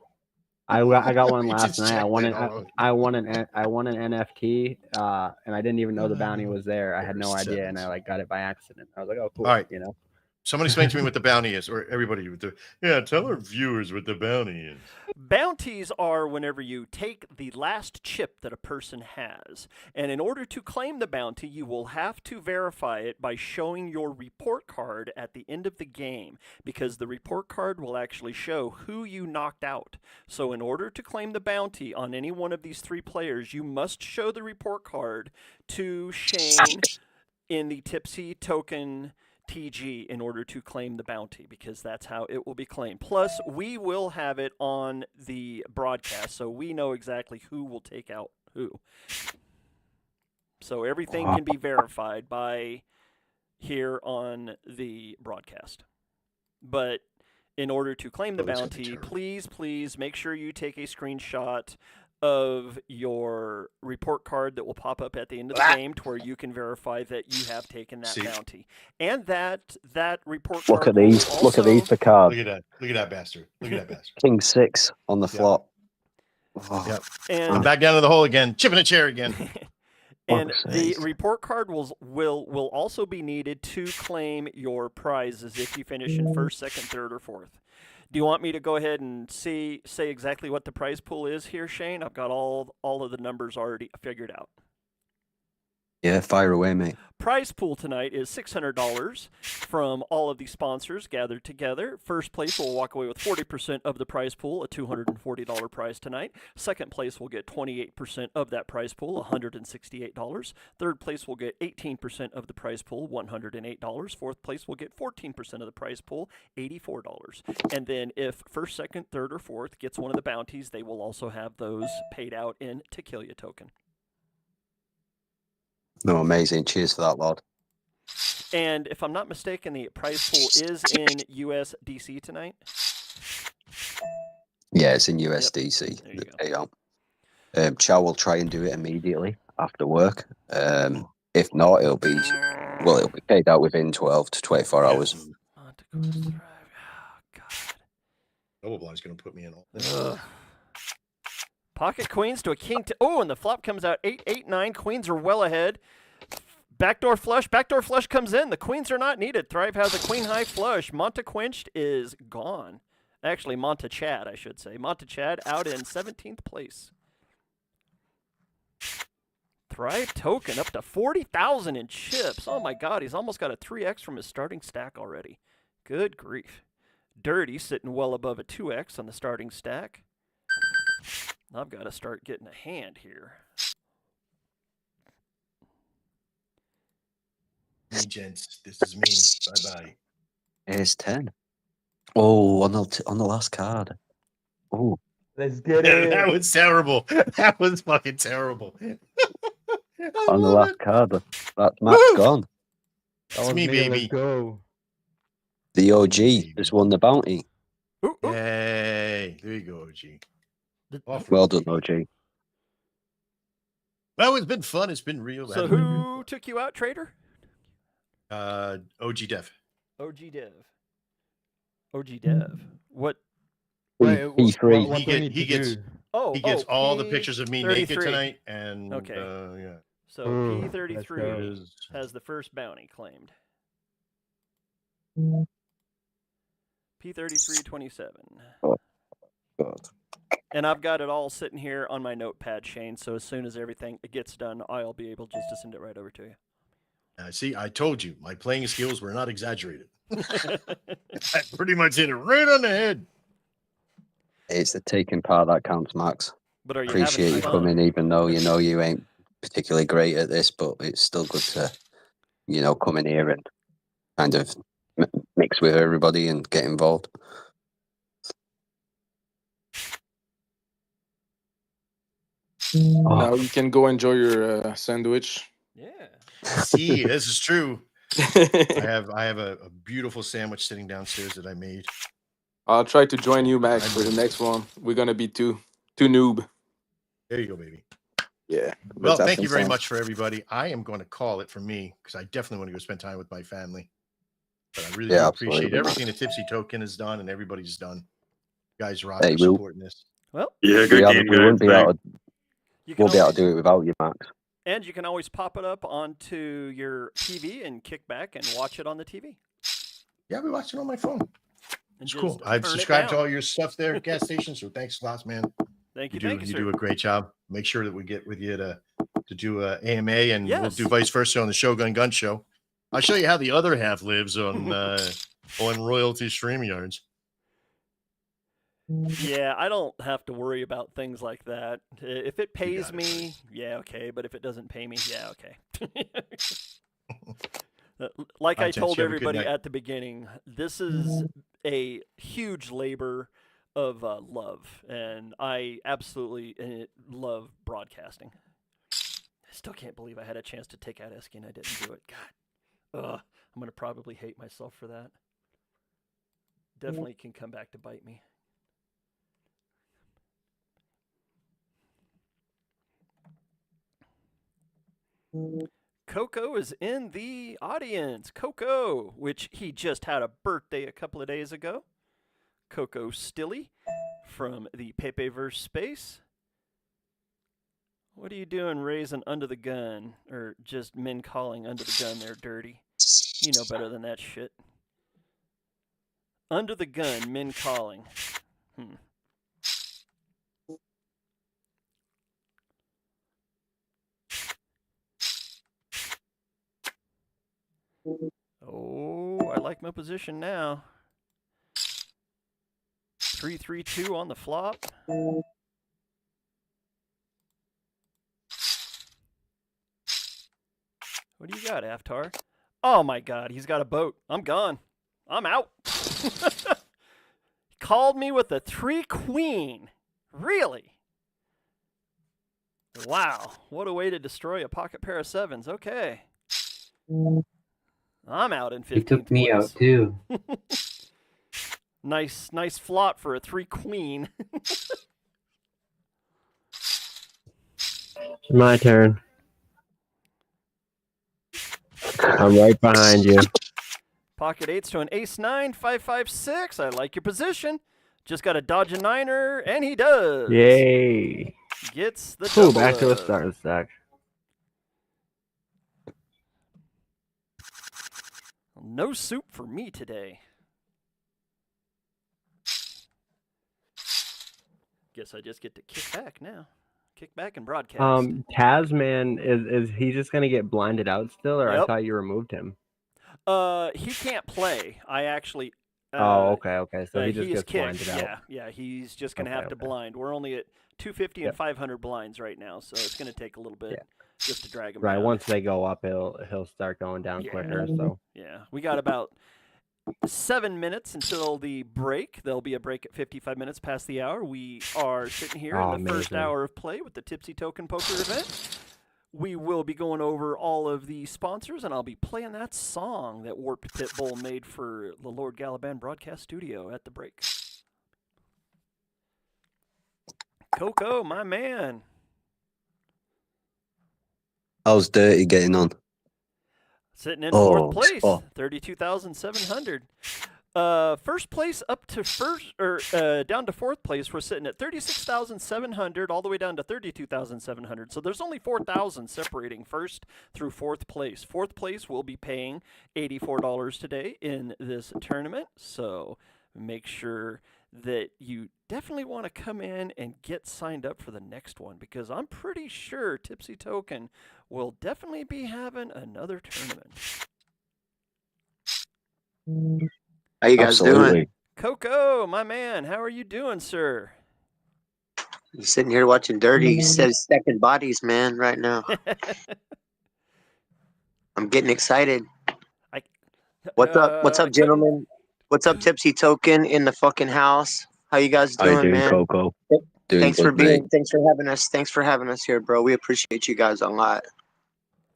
I got one You last just night. I checked won it an all I won an NFT, and I didn't even know the bounty was there. I had no There's idea, and I sevens. like got it by accident. I was like, oh cool, All right. you know. Somebody explain to me what the bounty is, or everybody with the tell our viewers what the bounty is. Bounties are whenever you take the last chip that a person has, and in order to claim the bounty, you will have to verify it by showing your report card at the end of the game, because the report card will actually show who you knocked out. So in order to claim the bounty on any one of these 3 players, you must show the report card to Shane in the Tipsy Token TG in order to claim the bounty, because that's how it will be claimed. Plus, we will have it on the broadcast, so we know exactly who will take out who. So everything can be verified by here on the broadcast. But in order to claim the Oh, that's gonna be bounty, terrible. please make sure you take a screenshot of your report card that will pop up at the end of the game, to where you can verify that you have taken that See? bounty, and that report Look card at these. will Look at also- these for cards. Look at that bastard. Look at that bastard. King 6 on the Yeah. flop. Oh, Yep. and I'm back down to the hole again. Chipping a chair again. and Fuck's the sake. report card will also be needed to claim your prizes if you finish in first, second, third, or fourth. Do you want me to go ahead and say exactly what the prize pool is here, Shane? I've got all of the numbers already figured out. Yeah, fire away, mate. Prize pool tonight is $600 from all of the sponsors gathered together. First place will walk away with 40% of the prize pool, a $240 prize tonight. Second place will get 28% of that prize pool, $168. Third place will get 18% of the prize pool, $108. Fourth place will get 14% of the prize pool, $84. And then if first, second, third, or fourth gets one of the bounties, they will also have those paid out in Takillya token. No, amazing. Cheers for that, lad. And if I'm not mistaken, the prize pool is in USDC tonight. Yeah, it's in USDC. There you the go. payout. Chow will try and do it immediately after work. If not, it'll be paid out within 12 to 24 hours. Montecoast Drive. Oh, God. Double blind is going to put me in all. Ugh. Pocket queens to a king. Oh, and the flop comes out 8, 8, 9. Queens are well ahead. Backdoor flush. Backdoor flush comes in. The queens are not needed. Thrive has a queen high flush. Monte Quenched is gone. Actually, Monte Chad, I should say. Monte Chad out in 17th place. Thrive token up to 40,000 in chips. Oh my God, he's almost got a 3x from his starting stack already. Good grief. Dirty sitting well above a 2x on the starting stack. I've got to start getting a hand here. Hey, gents, this is me. Bye-bye. Here's 10. Oh, on the last card. Oh, Let's get That was terrible. That was fucking terrible. on the last card. That's Max Woo! gone. It's me, baby. Go. The OG Baby. has won the bounty. Ooh, ooh. Yay. There you go, OG. Off Well with done, you. OG. Well, it's been fun. It's been real. So who took you out, Trader? OG Dev. OG Dev. OG Dev. What? P3. He gets Oh, he gets all the pictures of me naked 33. tonight, and Okay. yeah. So Ooh, P33 let's has the first bounty claimed. P3327. Oh, God. And I've got it all sitting here on my notepad, Shane. So as soon as everything gets done, I'll be able just to send it right over to you. See, I told you my playing skills were not exaggerated. I pretty much hit it right on the head. It's the taking part that counts, Max. But are you Appreciate having you fun? coming, even though you know you ain't particularly great at this, but it's still good to, come in here and kind of mix with everybody and get involved. Oh, Now you can go enjoy your sandwich. Yeah. See, this is true. I have a beautiful sandwich sitting downstairs that I made. I'll try to join you, Max, for the next one. We're gonna be two noob. There you go, baby. Yeah. Well, thank you very much for everybody. I am going to call it for me because I definitely want to go spend time with my family. But I really do appreciate everything that Tipsy Token has done and everybody's done. You guys rock for supporting this. Well, Yeah, good game, we wouldn't be able to, you won't be able to do it without you, Max. And you can always pop it up onto your TV and kick back and watch it on the TV. Yeah, we watch it on my phone. And It's cool. I've subscribed to all your stuff there at gas station, so thanks a lot, man. Thank you. You do a great job. Make sure that we get with you to do a AMA, and we'll do vice versa on the Shogun Gun Show. I'll show you how the other half lives on royalty StreamYards. Yeah, I don't have to worry about things like that. If it pays me, yeah, okay. But if it doesn't pay me, yeah, okay. Like I told everybody at the beginning, this is a huge labor of love, and I absolutely love broadcasting. I still can't believe I had a chance to take out ESKI and I didn't do it. God, I'm going to probably hate myself for that. Definitely can come back to bite me. Coco is in the audience. Coco, which he just had a birthday a couple of days ago. Coco Stilly from the Pepeverse space. What are you doing raising under the gun? Or just men calling under the gun there, Dirty? You know better than that shit. Under the gun, men calling. Oh, I like my position now. 3-3-2 on the flop. What do you got, Aftar? Oh my God, he's got a boat. I'm gone. I'm out. He called me with a 3-queen. Really? Wow, what a way to destroy a pocket pair of sevens. Okay. I'm out in 15th. He took me out too. Nice flop for a 3-queen. My turn. I'm right behind you. Pocket eights to an ace-9, 5-5-6. I like your position. Just got to dodge a niner, and he does. Yay. Gets the Cool, double back to the up. starting stack. No soup for me today. Guess I just get to kick back now. Kick back and broadcast. Tasman, is he just gonna get blinded out still, or Yep. I thought you removed him? He can't play. I actually. Okay. So he just gets blinded out. Yeah. He's just gonna have to blind. We're only at 250 and 500 blinds right now, so it's gonna take a little bit just to drag him. Right. down. Once they go up, he'll start going down quicker. So yeah, we got about 7 minutes until the break. There'll be a break at 55 minutes past the hour. We are sitting here in the first hour of play with the Tipsy Token Poker event. We will be going over all of the sponsors, and I'll be playing that song that Warped Pitbull made for the Lord Galaban Broadcast Studio at the break. Coco, my man. How's Dirty getting on? Sitting in fourth place, 32,700. First place up to down to fourth place, we're sitting at 36,700, all the way down to 32,700. So there's only 4,000 separating first through fourth place. Fourth place will be paying $84 today in this tournament. So make sure that you definitely want to come in and get signed up for the next one, because I'm pretty sure Tipsy Token will definitely be having another tournament. How you guys doing? Coco, my man, how are you doing, sir? I'm sitting here watching Dirty. He said he's stacking bodies, man, right now. I'm getting excited. What's up, gentlemen? What's up, Tipsy Token in the fucking house? How you guys doing, man? Coco? Thanks for having us. Thanks for having us here, bro. We appreciate you guys a lot.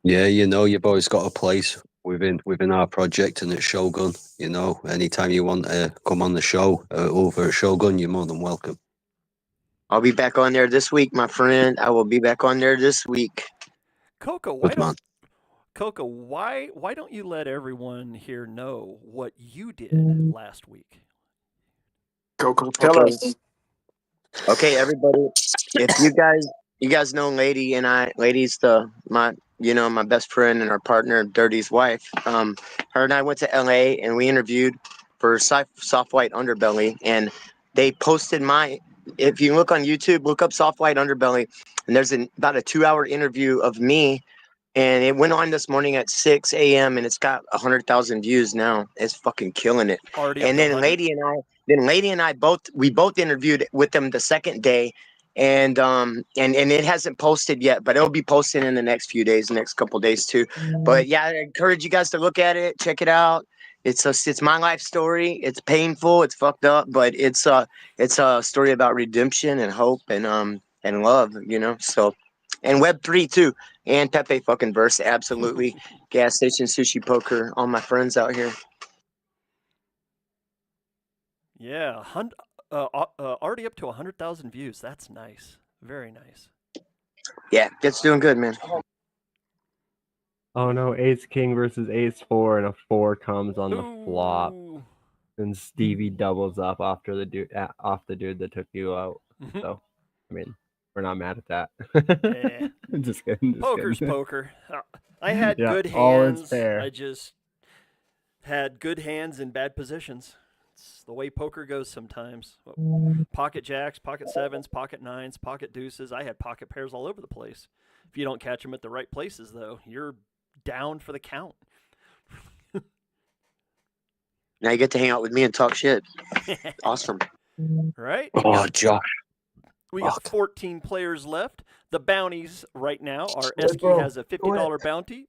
Yeah, you've always got a place within our project and at Shogun. Anytime you want to come on the show over at Shogun, you're more than welcome. I'll be back on there this week, my friend. I will be back on there this week. Coco, why don't you let everyone here know what you did last week? Coco, tell us. Okay, everybody. If you guys know Lady's my best friend and our partner, Dirty's wife. Her and I went to LA and we interviewed for Soft White Underbelly, and they posted if you look on YouTube, look up Soft White Underbelly, and there's about a 2-hour interview of me, and it went on this morning at 6 a.m. and it's got 100,000 views now. It's fucking killing it. And then Lady and I both interviewed with them the second day, and it hasn't posted yet, but it'll be posted in the next few days, the next couple days too. But yeah, I encourage you guys to look at it, check it out. It's my life story. It's painful, it's fucked up, but it's a story about redemption and hope and love, So, and Web3 too, and Pepe fucking verse, absolutely. Gas station, sushi, poker, all my friends out here. Yeah, already up to 100,000 views. That's nice. Very nice. Yeah, it's doing good, man. Oh no, Ace King versus Ace 4, and a 4 comes on the flop. And Stevie doubles up after the dude that took you out. So, I mean, we're not mad at that. Yeah. Just kidding. Poker's poker. I had good hands. All is fair. I just had good hands in bad positions. It's the way poker goes sometimes. Pocket jacks, pocket sevens, pocket nines, pocket deuces. I had pocket pairs all over the place. If you don't catch them at the right places, though, you're down for the count. Now you get to hang out with me and talk shit. Awesome. Right? Oh, Josh. We got 14 players left. The bounties right now are ESKI has a $50 bounty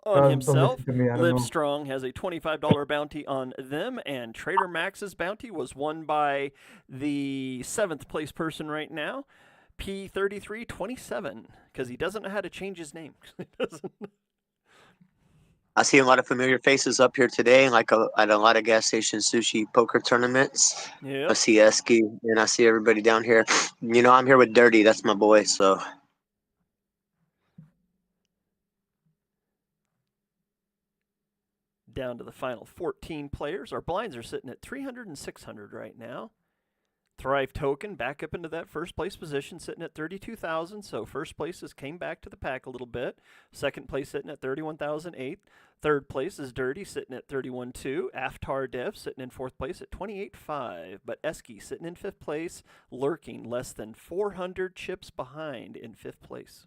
on himself. LivStrong has a $25 bounty on them, and TraderMaxx's bounty was won by the 7th place person right now, P3327, because he doesn't know how to change his name. I see a lot of familiar faces up here today, like at a lot of gas station sushi poker tournaments. Yeah. I see ESKI, and I see everybody down here. I'm here with Dirty. That's my boy, so. Down to the final 14 players. Our blinds are sitting at 300 and 600 right now. Thrive Token back up into that first place position, sitting at 32,000. So first place came back to the pack a little bit. Second place sitting at 31,008. Third place is Dirty, sitting at 31.2. Aftar Dev sitting in fourth place at 28.5. But ESKI sitting in fifth place, lurking less than 400 chips behind in fifth place.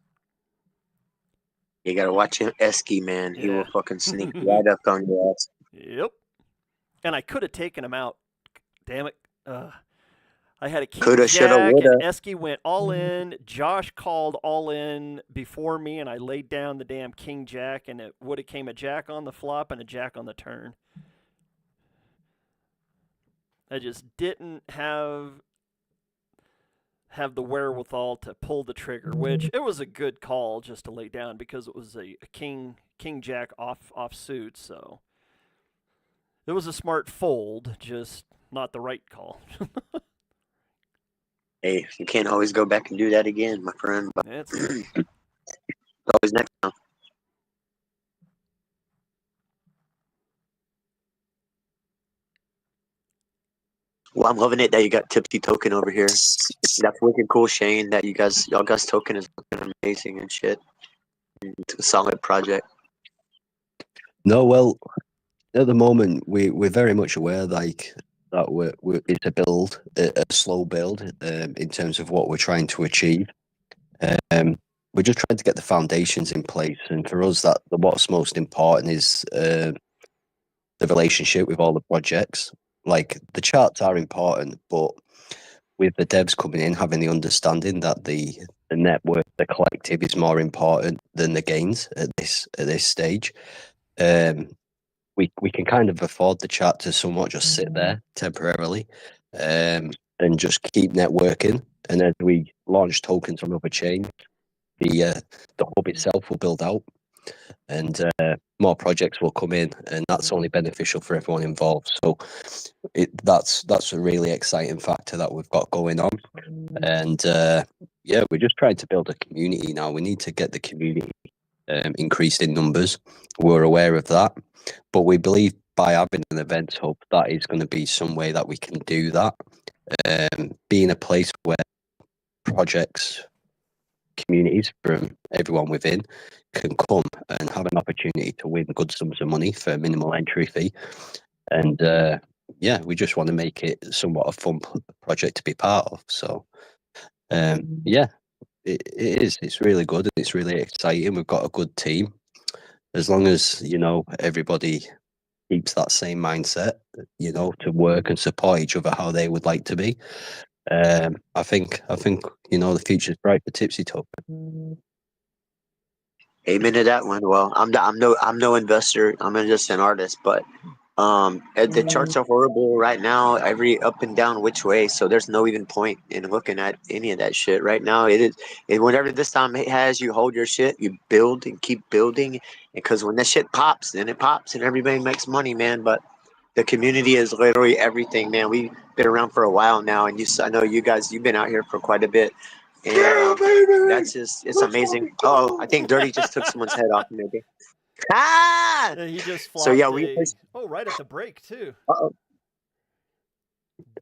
You gotta watch him, ESKI, man. He will fucking sneak right up on your ass. Yep. And I could have taken him out. Damn it. I had a king Coulda, jack, shoulda, woulda. and ESKI went all in. Josh called all in before me, and I laid down the damn king jack, and it would have came a jack on the flop and a jack on the turn. I just didn't have the wherewithal to pull the trigger, which it was a good call just to lay down because it was a king jack off suit, so it was a smart fold, just not the right call. Hey, you can't always go back and do that again, my friend. But That's always next time. Well, I'm loving it that you got Tipsy Token over here. That's wicked cool, Shane, that y'all guys token is looking amazing and shit. It's a solid project. No, well, at the moment we're very much aware that it's a build, a slow build in terms of what we're trying to achieve. We're just trying to get the foundations in place, and for us, what's most important is the relationship with all the projects. Like the charts are important, but with the devs coming in, having the understanding that the network, the collective, is more important than the gains at this stage. We can kind of afford the chart to somewhat just sit there temporarily, and just keep networking. And as we launch tokens on other chains, the hub itself will build out. and more projects will come in, and that's only beneficial for everyone involved. So that's a really exciting factor that we've got going on, and yeah, we're just trying to build a community now. We need to get the community increased in numbers. We're aware of that, but we believe by having an events hub, that is going to be some way that we can do that. Being a place where projects, communities from everyone within can come and have an opportunity to win good sums of money for a minimal entry fee. And yeah, we just want to make it somewhat a fun project to be part of. So yeah, it is. It's really good and it's really exciting. We've got a good team. As long as, you know, everybody keeps that same mindset, you know, to work and support each other how they would like to be. I think you know, the future's bright for Tipsy Token. Amen to that one. Well, I'm no investor. I'm just an artist, but the charts are horrible right now, every up and down which way. So there's no even point in looking at any of that shit right now. It is, and whenever this time it has, you hold your shit, you build and keep building, because when that shit pops, then it pops and everybody makes money, man. But the community is literally everything, man. We've been around for a while now, and I know you guys, you've been out here for quite a bit. And that's just, it's amazing. Oh, I think Dirty just took someone's head off, maybe. Ah! Yeah, he just flopped So yeah, we right at the break too. Uh-oh.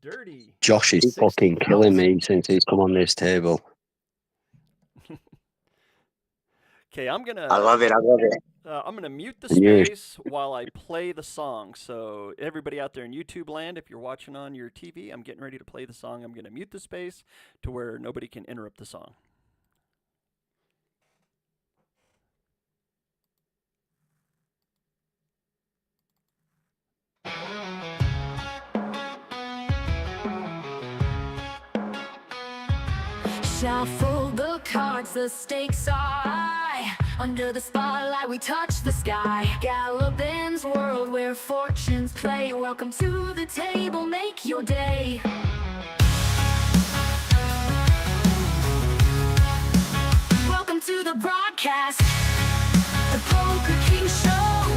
Dirty. Josh is fucking killing me since he's come on this table. Okay, I love it. I love it. I'm gonna mute the Yeah. space while I play the song. So everybody out there in YouTube land, if you're watching on your TV, I'm getting ready to play the song. I'm gonna mute the space to where nobody can interrupt the song. Shuffle the cards, the stakes are high. Under the spotlight, we touch the sky. Gallopin's world where fortunes play. Welcome to the table, make your day. Welcome to the broadcast, the Poker King Show,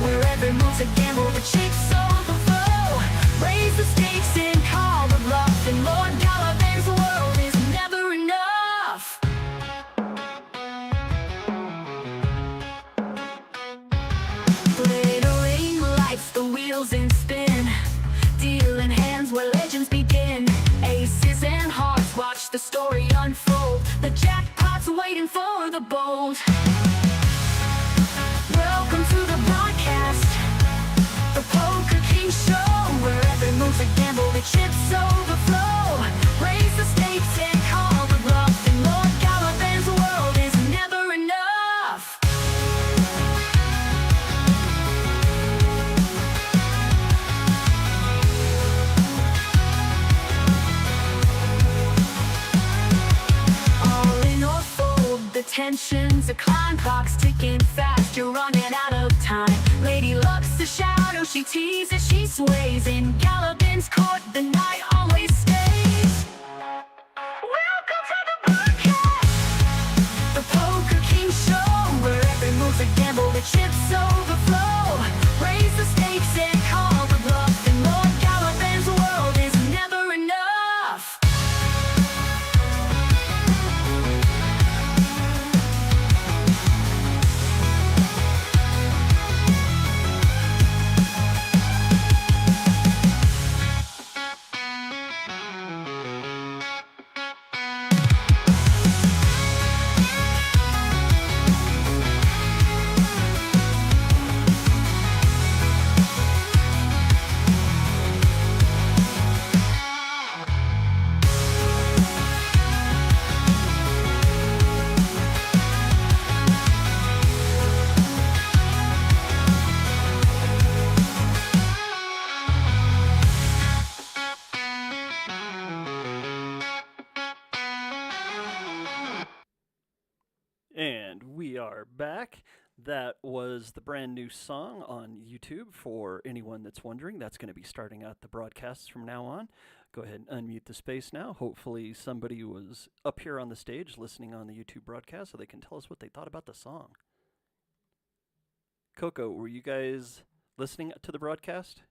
where every move's a gamble, the chips overflow. Raise the stakes and call the bluff, and Lord Gallopin's world is never enough. Glittering lights, the wheels in spin, dealing hands where legends begin. Aces and hearts, watch the story unfold. The jackpot's waiting for the bold. Welcome to the broadcast, the Poker King Show, where every move's a gamble, the chips overflow. Raise the stakes and call the bluff, and Lord Gallopin's world is never enough. All in or fold, the tension's a climb, clock's ticking fast, you're running out of time. Lady Luck's a shadow, she teases, she sways. In Gallopin's court, the night always stays. Welcome to the broadcast, the Poker King Show, where every move's a gamble, the chips overflow. Raise the stakes and call the bluff, and Lord Gallopin's world is never enough. And we are back. That was the brand new song on YouTube for anyone that's wondering. That's going to be starting out the broadcasts from now on. Go ahead and unmute the space now. Hopefully somebody was up here on the stage listening on the YouTube broadcast so they can tell us what they thought about the song. Coco, were you guys listening to the broadcast?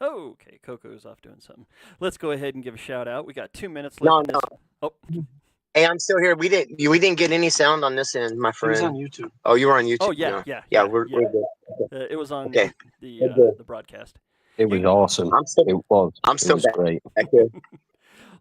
Oh, okay, Coco's off doing something. Let's go ahead and give a shout out. We got 2 minutes left. No. Oh, Hey, I'm still here. We didn't get any sound on this end, my friend. It was on YouTube. Oh, you were on YouTube. oh yeah. We're good. It was on Okay. the broadcast. It was awesome. I'm still It was back. great. Back here.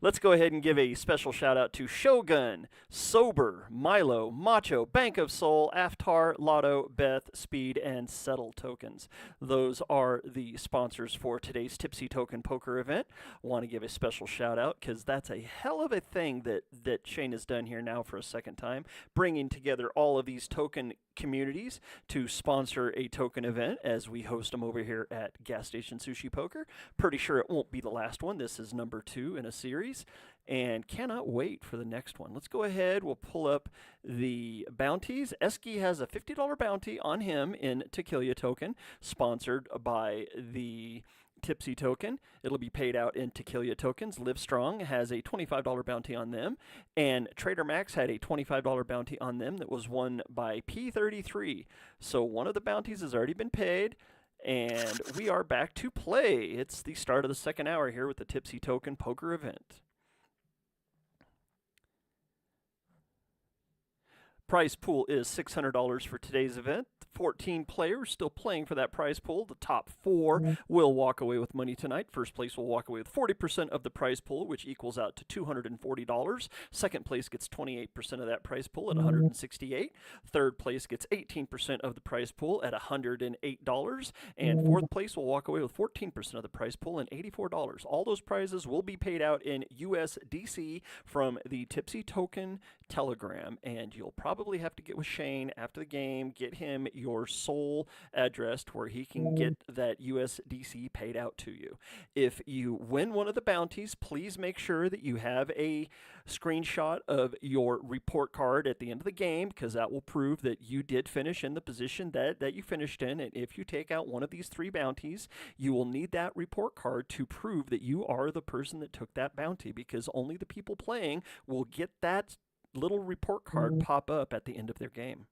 Let's go ahead and give a special shout out to Shogun, Sober, Milo, Macho, Bank of Soul, Aftar, Lotto, Beth, Speed, and Settle Tokens. Those are the sponsors for today's Tipsy Token Poker event. Want to give a special shout out because that's a hell of a thing that Shane has done here now for a second time, bringing together all of these token communities to sponsor a token event as we host them over here at Gas Station Sushi Poker. Pretty sure it won't be the last one. This is number 2 in a series and cannot wait for the next one. Let's go ahead. We'll pull up the bounties. ESKI has a $50 bounty on him in Takillya token, sponsored by the Tipsy token. It'll be paid out in Takillya tokens. LivStrong has a $25 bounty on them, and TraderMaxx had a $25 bounty on them that was won by P33. So one of the bounties has already been paid, and we are back to play. It's the start of the second hour here with the Tipsy Token Poker event. Prize pool is $600 for today's event. 14 players still playing for that prize pool. The top 4 will walk away with money tonight. First place will walk away with 40% of the prize pool, which equals out to $240. Second place gets 28% of that prize pool at $168. Third place gets 18% of the prize pool at $108. And fourth place will walk away with 14% of the prize pool and $84. All those prizes will be paid out in USDC from the Tipsy Token Telegram, and you'll probably have to get with Shane after the game, get him your sole address to where he can get that USDC paid out to you. If you win one of the bounties, please make sure that you have a screenshot of your report card at the end of the game, because that will prove that you did finish in the position that you finished in. And if you take out one of these 3 bounties, you will need that report card to prove that you are the person that took that bounty, because only the people playing will get that little report card pop up at the end of their game.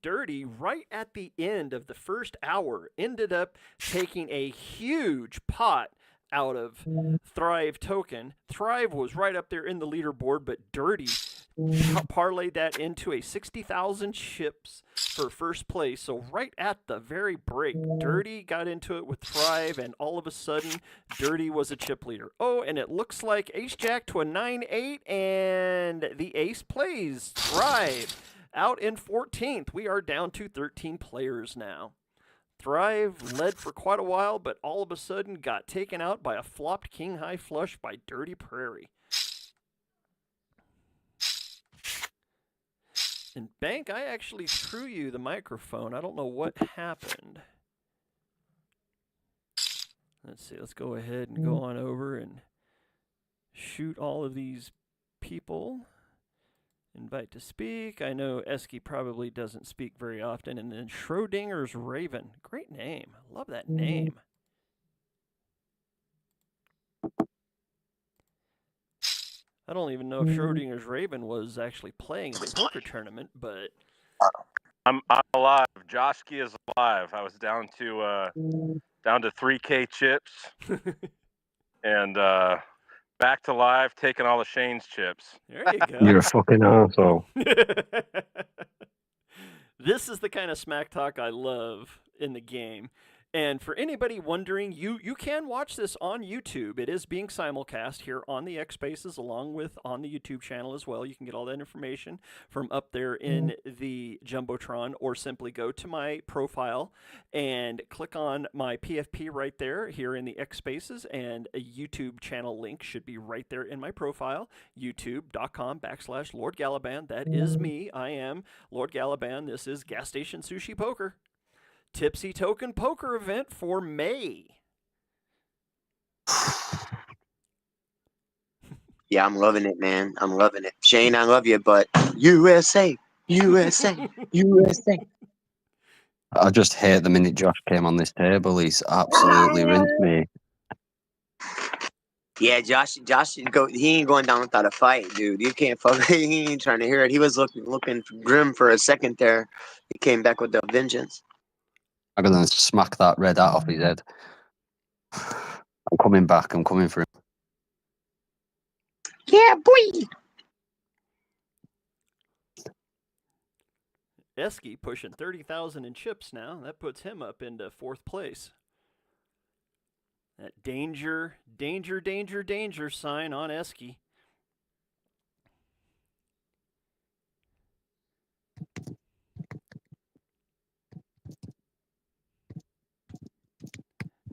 Dirty, right at the end of the first hour, ended up taking a huge pot out of Thrive token. Thrive was right up there in the leaderboard, but Dirty parlayed that into a 60,000 chips for first place. So right at the very break, Dirty got into it with Thrive, and all of a sudden, Dirty was a chip leader. Oh, and it looks like Ace Jack to a 9-8, and the Ace plays Thrive out in 14th. We are down to 13 players now. Thrive led for quite a while, but all of a sudden got taken out by a flopped king high flush by Dirty Prairie. And Bank, I actually threw you the microphone. I don't know what happened. Let's see, let's go ahead and go on over and shoot all of these people. Invite to speak. I know ESKI probably doesn't speak very often. And then Schrodinger's Raven. Great name. I love that name. I don't even know if Schrodinger's Raven was actually playing in the poker tournament, but I'm alive. Joshki is alive. I was down to 3K chips, and back to live, taking all of Shane's chips. There you go. You're a fucking asshole. This is the kind of smack talk I love in the game. And for anybody wondering, you can watch this on YouTube. It is being simulcast here on the X Spaces, along with on the YouTube channel as well. You can get all that information from up there in the Jumbotron, or simply go to my profile and click on my PFP right there here in the X Spaces, and a YouTube channel link should be right there in my profile, youtube.com/Lord Galaban. That is me. I am Lord Galaban. This is Gas Station Sushi Poker. Tipsy Token Poker event for May. Yeah, I'm loving it, man. I'm loving it. Shane, I love you, but USA, USA, USA. I just hate the minute Josh came on this table. He's absolutely rinsed me. Yeah, Josh, he ain't going down without a fight, dude. You can't fuck. He ain't trying to hear it. He was looking grim for a second there. He came back with the vengeance. I'm gonna smack that red hat off his head. I'm coming back. I'm coming for him. Yeah, boy. ESKI pushing 30,000 in chips now. That puts him up into 4th place. That danger sign on ESKI.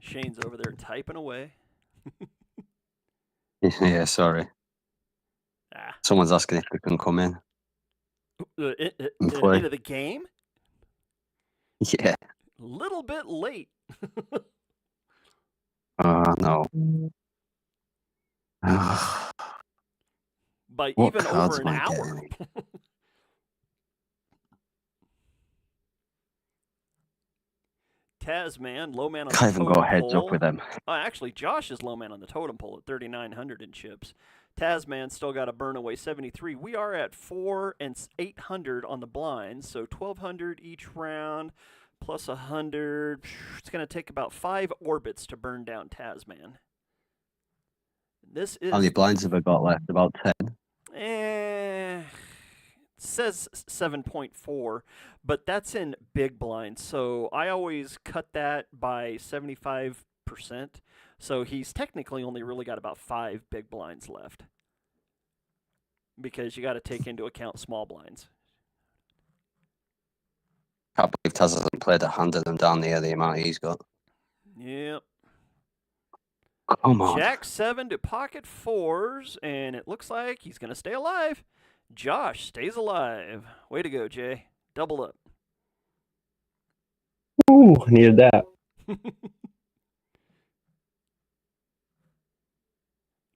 Shane's over there typing away. Yeah, sorry. Someone's asking if they can come in. And play. Into the game? Yeah. Little bit late. No. By What even cards over an am I hour. getting? Tasman, low man on Can't the even totem go heads pole. up with them. Actually, Josh is low man on the totem pole at 3,900 in chips. Tasman still got a burn away 73. We are at 4 and 800 on the blinds, so 1,200 each round plus 100. It's going to take about 5 orbits to burn down Tasman. This is. How many blinds have I got left? About 10. It says 7.4, but that's in big blinds. So I always cut that by 75%. So he's technically only really got about 5 big blinds left. Because you got to take into account small blinds. Can't believe Taz hasn't played a hand of them down there, the amount he's got. Yep. Come on. Jack 7 to pocket 4s, and it looks like he's going to stay alive. Josh stays alive. Way to go, Jay. Double up. Ooh, needed that.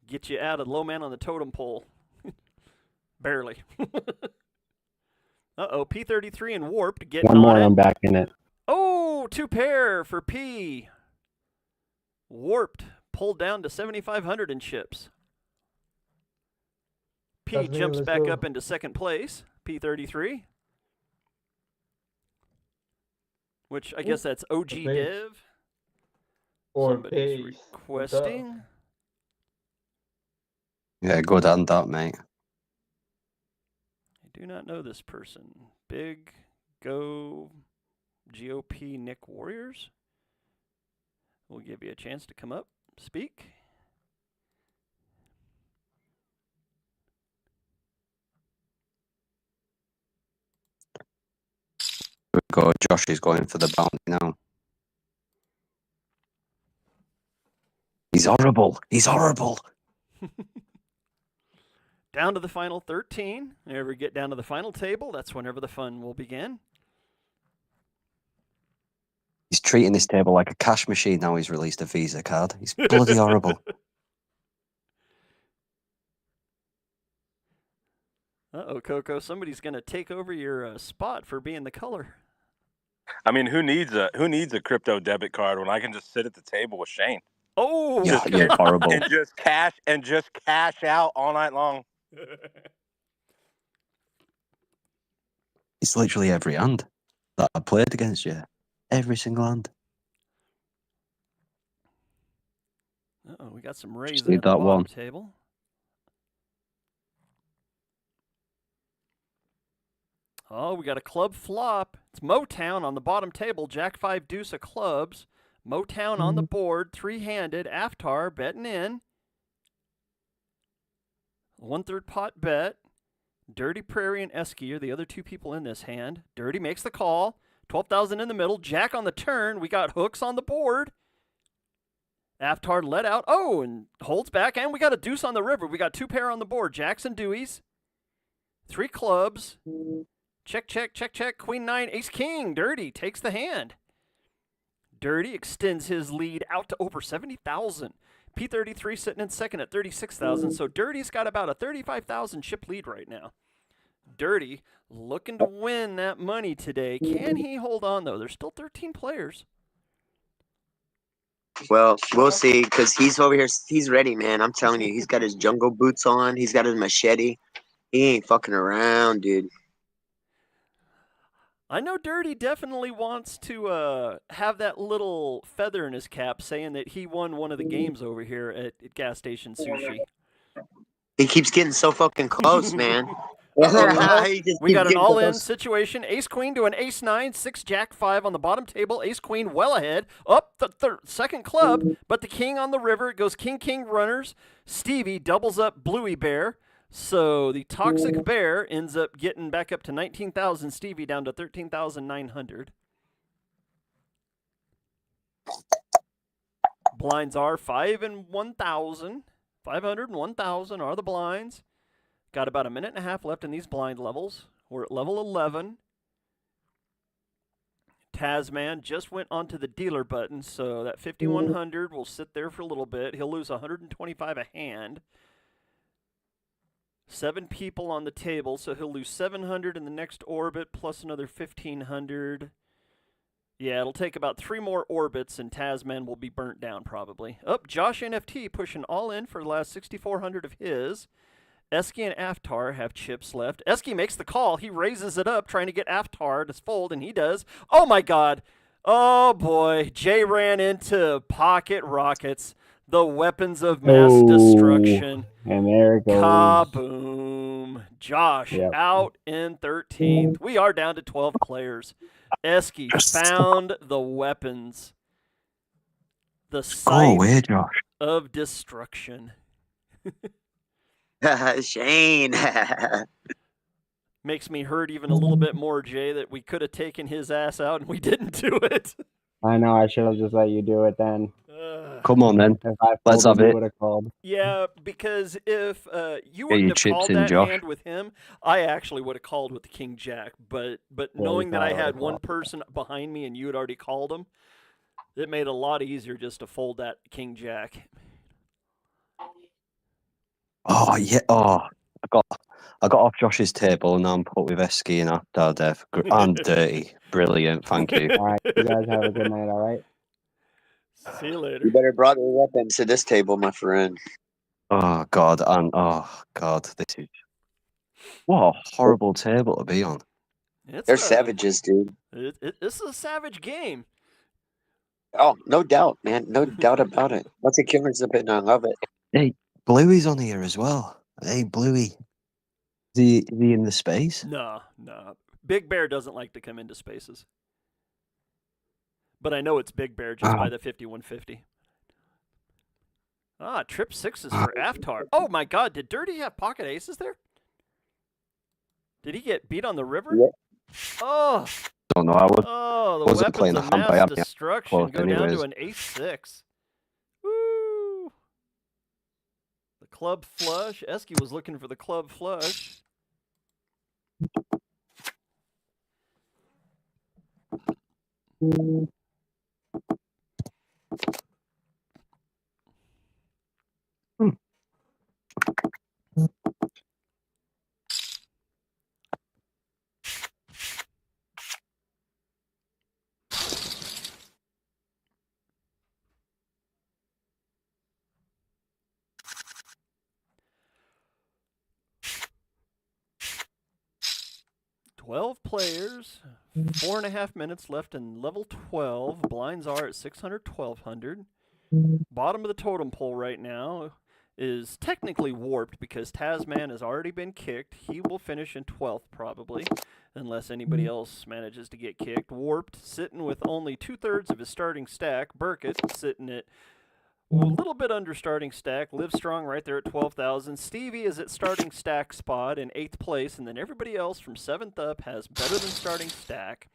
Get you out of low man on the totem pole. Barely. Uh-oh, P33 and Warped getting One more on and it. I'm back in it. Oh, 2 pair for P. Warped pulled down to 7,500 in chips. P That's me, jumps let's back go. up into 2nd place. P33. Which I guess that's OG me. Div. Or Somebody's pace. requesting. Yeah, good hand that, mate. I do not know this person. Big Go GOP Nick Warriors. We'll give you a chance to come up, speak. Go. Josh is going for the bounty now. He's horrible. He's horrible. Down to the final 13. Whenever we get down to the final table, that's whenever the fun will begin. He's treating this table like a cash machine now he's released a Visa card. He's bloody horrible. Uh-oh, Coco. Somebody's going to take over your spot for being the color. I mean, who needs a crypto debit card when I can just sit at the table with Shane? Oh, Yeah, you're horrible. and just cash out all night long. It's literally every hand that I played against you. Every single hand. Uh-oh, we got some raising need at the that bottom one. table. Oh, we got a club flop. It's Motown on the bottom table. Jack 5 deuce of clubs. Motown on the board. 3-handed. Aftar betting in. 1/3 pot bet. Dirty Prairie and ESKI are the other 2 people in this hand. Dirty makes the call. 12,000 in the middle. Jack on the turn. We got hooks on the board. Aftar let out. Oh, and holds back. And we got a deuce on the river. We got 2 pair on the board. Jacks and Deweys. 3 clubs. Check, check, check, check. Queen 9, Ace King. Dirty takes the hand. Dirty extends his lead out to over 70,000. P33 sitting in second at 36,000. So Dirty's got about a 35,000 chip lead right now. Dirty looking to win that money today. Can he hold on, though? There's still 13 players. Well, we'll see, because he's over here. He's ready, man. I'm telling you, he's got his jungle boots on. He's got his machete. He ain't fucking around, dude. I know Dirty definitely wants to have that little feather in his cap saying that he won one of the games over here at Gas Station Sushi. He keeps getting so fucking close, man. Uh-oh. He just We keeps got an getting so all-in close. situation. Ace Queen to an Ace 9, 6 Jack 5 on the bottom table. Ace Queen well ahead. Up the second club, but the King on the river. It goes King King runners. Stevie doubles up Bluey Bear. So the Toxic Bear ends up getting back up to 19,000. Stevie down to 13,900. Blinds are 5 and 1,000. 500 and 1,000 are the blinds. Got about a minute and a half left in these blind levels. We're at level 11. Tasman just went onto the dealer button, so that 5,100 will sit there for a little bit. He'll lose 125 a hand. 7 people on the table, so he'll lose 700 in the next orbit, plus another 1,500. Yeah, it'll take about 3 more orbits, and Tasman will be burnt down probably. Josh NFT pushing all in for the last 6,400 of his. ESKI and Aftar have chips left. ESKI makes the call. He raises it up, trying to get Aftar to fold, and he does. Oh, my God. Oh, boy. Jay ran into pocket rockets, the weapons of mass destruction. And there it goes. Kaboom. Josh Yep. out in 13th. We are down to 12 players. ESKI found the weapons. The Go site away, Josh. of destruction. Shane. Makes me hurt even a little bit more, Jay, that we could have taken his ass out and we didn't do it. I know. I should have just let you do it then. Come on, then. If I Let's folded, have you it. would have called. Yeah, because if you Get your wouldn't have chips called in, that Josh. hand with him, I actually would have called with the King Jack. But Yeah, knowing you that I probably had would've one called. person behind me and you had already called him, it made it a lot easier just to fold that King Jack. Oh yeah. Oh, I got off Josh's table and now I'm put with ESKI and Aftar Dev. I'm dirty. Brilliant. Thank you. All right. You guys have a good night, all right? See you later. You better brought your weapons to this table, my friend. Oh God. And oh God, this is what a horrible table to be on. They're savages, dude. This is a savage game. Oh, no doubt, man. No doubt about it. What's a killer's a bit, and I love it. Hey, Bluey's on here as well. Hey, Bluey. Is he in the space? No. Big Bear doesn't like to come into spaces. But I know it's Big Bear just by the 5150. Trip 6s for Aftar. Oh my God, did Dirty have pocket aces there? Did he get beat on the river? Yep. Oh, Don't know. I was. the wasn't weapons playing of the hand by mass hand yet. destruction Close go down to anyways. an ace 6. Woo! The club flush. ESKI was looking for the club flush. $12 players, 4.5 minutes left in level 12. Blinds are at 600, 1,200. Bottom of the totem pole right now is technically warped because Tasman has already been kicked. He will finish in 12th probably, unless anybody else manages to get kicked. Warped, sitting with only 2/3 of his starting stack. Burkett sitting at a little bit under starting stack. LivStrong right there at 12,000. Stevie is at starting stack spot in 8th place, and then everybody else from 7th up has better than starting stack.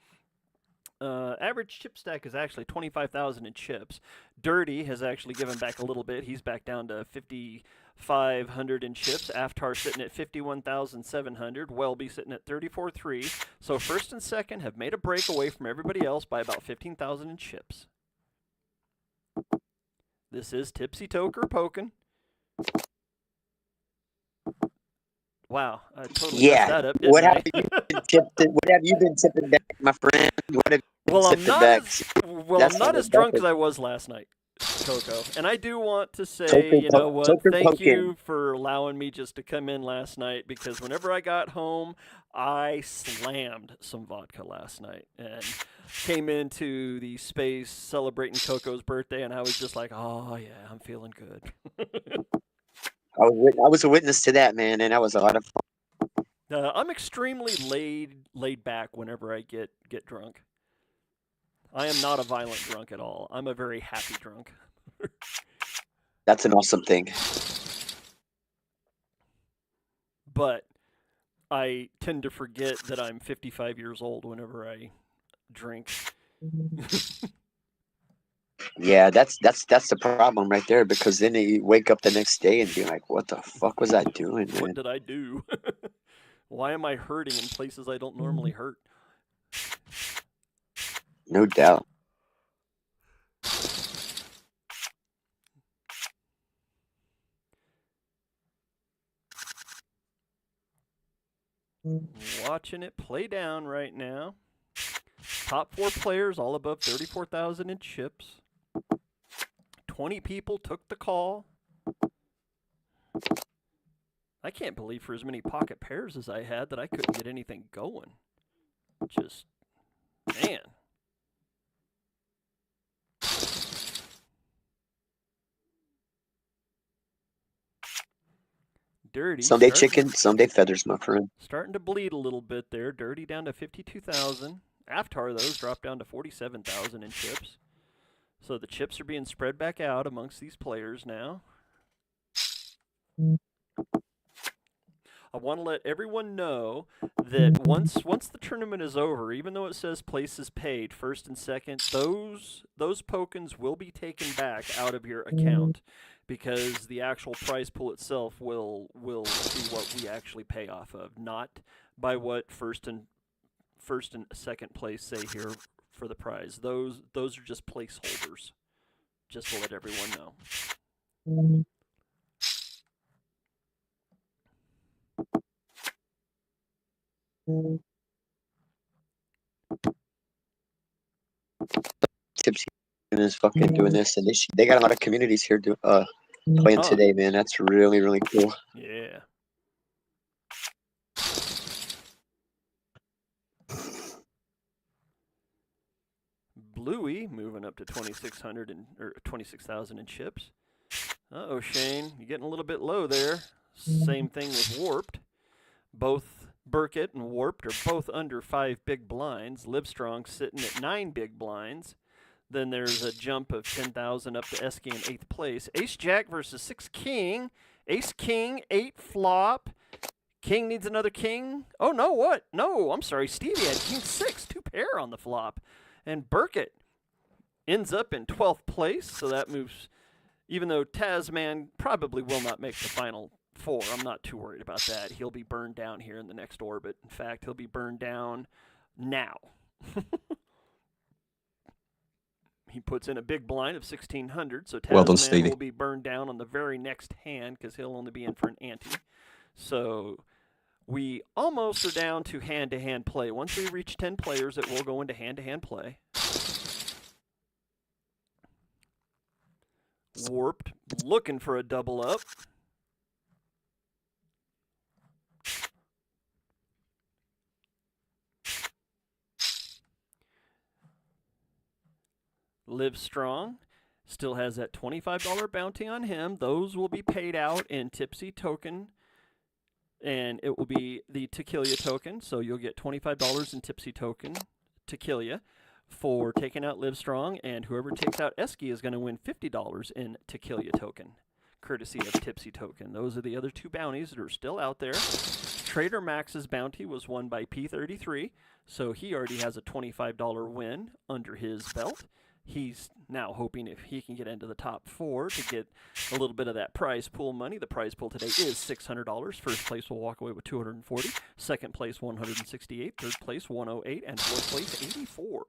Average chip stack is actually 25,000 in chips. Dirty has actually given back a little bit. He's back down to 5,500 in chips. Aftar sitting at 51,700. Welby sitting at 34,300. So first and second have made a break away from everybody else by about 15,000 in chips. This is Tipsy Toker Pokin'. Wow, I totally Yeah. messed that up, didn't What I? have you been what have you been tipping back, my friend? What have you Well, been I'm tipping not back? I'm not as drunk as I was last night, Coco. And I do want to say, Token you know what? token Thank poking. you for allowing me just to come in last night, because whenever I got home, I slammed some vodka last night and came into the space celebrating Coco's birthday, and I was just like, oh yeah, I'm feeling good. I was a witness to that, man, and that was a lot of fun. I'm extremely laid back whenever I get drunk. I am not a violent drunk at all. I'm a very happy drunk. That's an awesome thing. But I tend to forget that I'm 55 years old whenever I drink. Yeah, that's the problem right there, because then you wake up the next day and be like, what the fuck was I doing, man? What did I do? Why am I hurting in places I don't normally hurt? No doubt. Watching it play down right now. Top 4 players, all above 34,000 in chips. 20 people took the call. I can't believe for as many pocket pairs as I had that I couldn't get anything going. Just, man. Dirty. Sunday chicken, Sunday feathers, my friend. Starting to bleed a little bit there. Dirty down to 52,000. Aftar, those dropped down to 47,000 in chips. So the chips are being spread back out amongst these players now. I want to let everyone know that once the tournament is over, even though it says places paid, first and second, those tokens will be taken back out of your account, because the actual prize pool itself will be what we actually pay off of, not by what first and second place say here for the prize. Those are just placeholders, just to let everyone know. Tipsy is fucking doing this, and they got a lot of communities here playing today, man. That's really, really cool. Yeah. Bluey moving up to 2,600 or 26,000 in chips. Uh-oh, Shane, you're getting a little bit low there. Same thing with Warped. Both Burkett and Warped are both under 5 big blinds. LivStrong sitting at 9 big blinds. Then there's a jump of 10,000 up to ESKI in 8th place. Ace Jack versus 6 King. Ace King, 8 flop. King needs another king. Oh, no, what? No, I'm sorry. Stevie had King 6, 2 pair on the flop. And Burkett ends up in 12th place, so that moves, even though Tasman probably will not make the final 4. I'm not too worried about that. He'll be burned down here in the next orbit. In fact, he'll be burned down now. He puts in a big blind of 1,600, so Tasman Well done, Stevie. will be burned down on the very next hand, because he'll only be in for an ante. So we almost are down to hand-to-hand play. Once we reach 10 players, it will go into hand-to-hand play. Warped, looking for a double up. LivStrong still has that $25 bounty on him. Those will be paid out in Tipsy Token, and it will be the Takillya token. So you'll get $25 in Tipsy Token, Takillya, for taking out LivStrong, and whoever takes out ESKI is going to win $50 in Takillya token, courtesy of Tipsy Token. Those are the other 2 bounties that are still out there. TraderMaxx's bounty was won by P33, so he already has a $25 win under his belt. He's now hoping if he can get into the top 4 to get a little bit of that prize pool money. The prize pool today is $600. First place will walk away with $240. Second place, $168. Third place, $108. And fourth place, $84.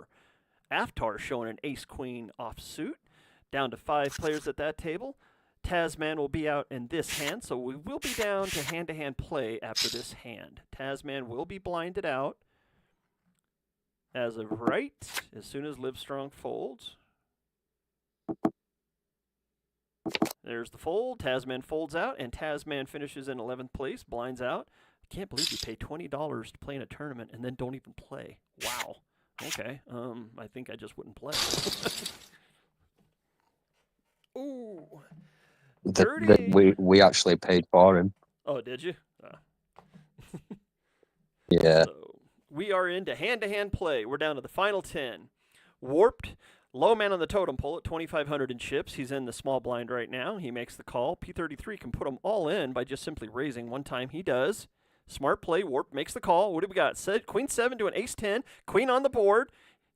Aftar showing an ace-queen offsuit. Down to 5 players at that table. Tasman will be out in this hand, so we will be down to hand-to-hand play after this hand. Tasman will be blinded out as of right, as soon as LivStrong folds. There's the fold. Tasman folds out, and Tasman finishes in 11th place, blinds out. I can't believe you pay $20 to play in a tournament and then don't even play. Wow. Okay. I think I just wouldn't play. Ooh. Dirty. We actually paid for him. Oh, did you? Yeah. So we are into hand-to-hand play. We're down to the final 10. Warped. Low man on the totem pole at 2,500 in chips. He's in the small blind right now. He makes the call. P33 can put them all in by just simply raising one time. He does. Smart play. Warp makes the call. What do we got? Queen 7 to an ace 10. Queen on the board.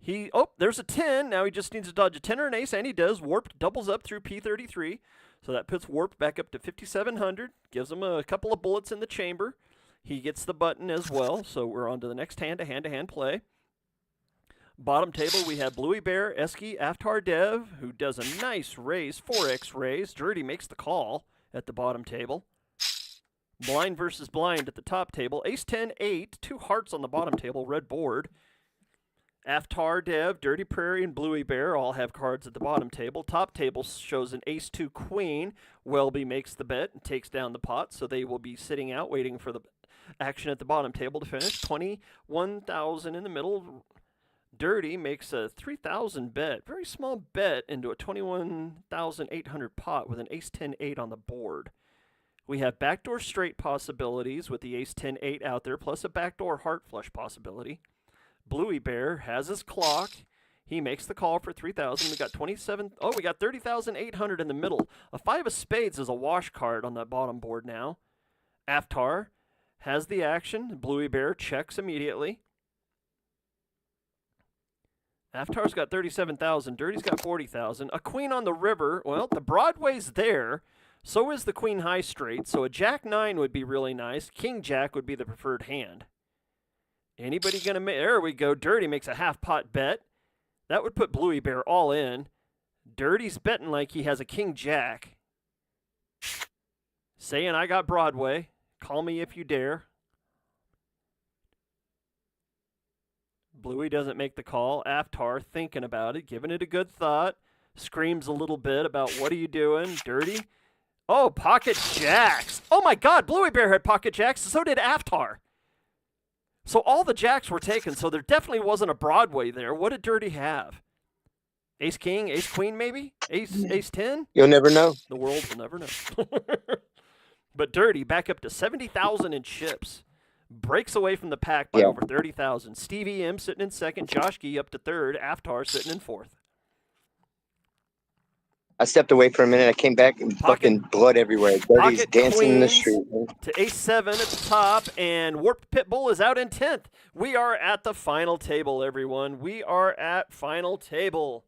There's a 10. Now he just needs to dodge a 10 or an ace, and he does. Warp doubles up through P33. So that puts Warp back up to 5,700. Gives him a couple of bullets in the chamber. He gets the button as well. So we're on to the next hand, a hand-to-hand play. Bottom table, we have Bluey Bear, ESKI, Aftar Dev, who does a nice raise, 4x raise. Dirty makes the call at the bottom table. Blind versus blind at the top table. Ace 10, 8, 2 hearts on the bottom table, red board. Aftar Dev, Dirty Prairie, and Bluey Bear all have cards at the bottom table. Top table shows an ace 2 queen. Welby makes the bet and takes down the pot, so they will be sitting out waiting for the action at the bottom table to finish. 21,000 in the middle. Dirty makes a 3,000 bet, very small bet into a 21,800 pot with an ace 10 8 on the board. We have backdoor straight possibilities with the ace 10 8 out there, plus a backdoor heart flush possibility. Bluey Bear has his clock. He makes the call for 3,000. We got 27. Oh, we got 30,800 in the middle. A 5 of spades is a wash card on that bottom board now. Aftar has the action. Bluey Bear checks immediately. Aftar's got 37,000. Dirty's got 40,000. A queen on the river. Well, the Broadway's there. So is the queen high straight. So a jack 9 would be really nice. King jack would be the preferred hand. Anybody going to make... There we go. Dirty makes a half pot bet. That would put Bluey Bear all in. Dirty's betting like he has a king jack. Saying I got Broadway. Call me if you dare. Bluey doesn't make the call. Aftar thinking about it, giving it a good thought. Screams a little bit about what are you doing, Dirty? Oh, pocket jacks. Oh my God, Bluey Bear had pocket jacks. So did Aftar. So all the jacks were taken, so there definitely wasn't a Broadway there. What did Dirty have? Ace King, Ace Queen maybe? Ace 10? You'll never know. The world will never know. But Dirty back up to 70,000 in chips. Breaks away from the pack by over 30,000. Stevie M sitting in second. Josh Gee up to third. Aftar sitting in fourth. I stepped away for a minute. I came back and fucking blood everywhere. Dirty's dancing in the street. To ace 7 at the top, and Warped Pitbull is out in 10th. We are at the final table, everyone. We are at final table.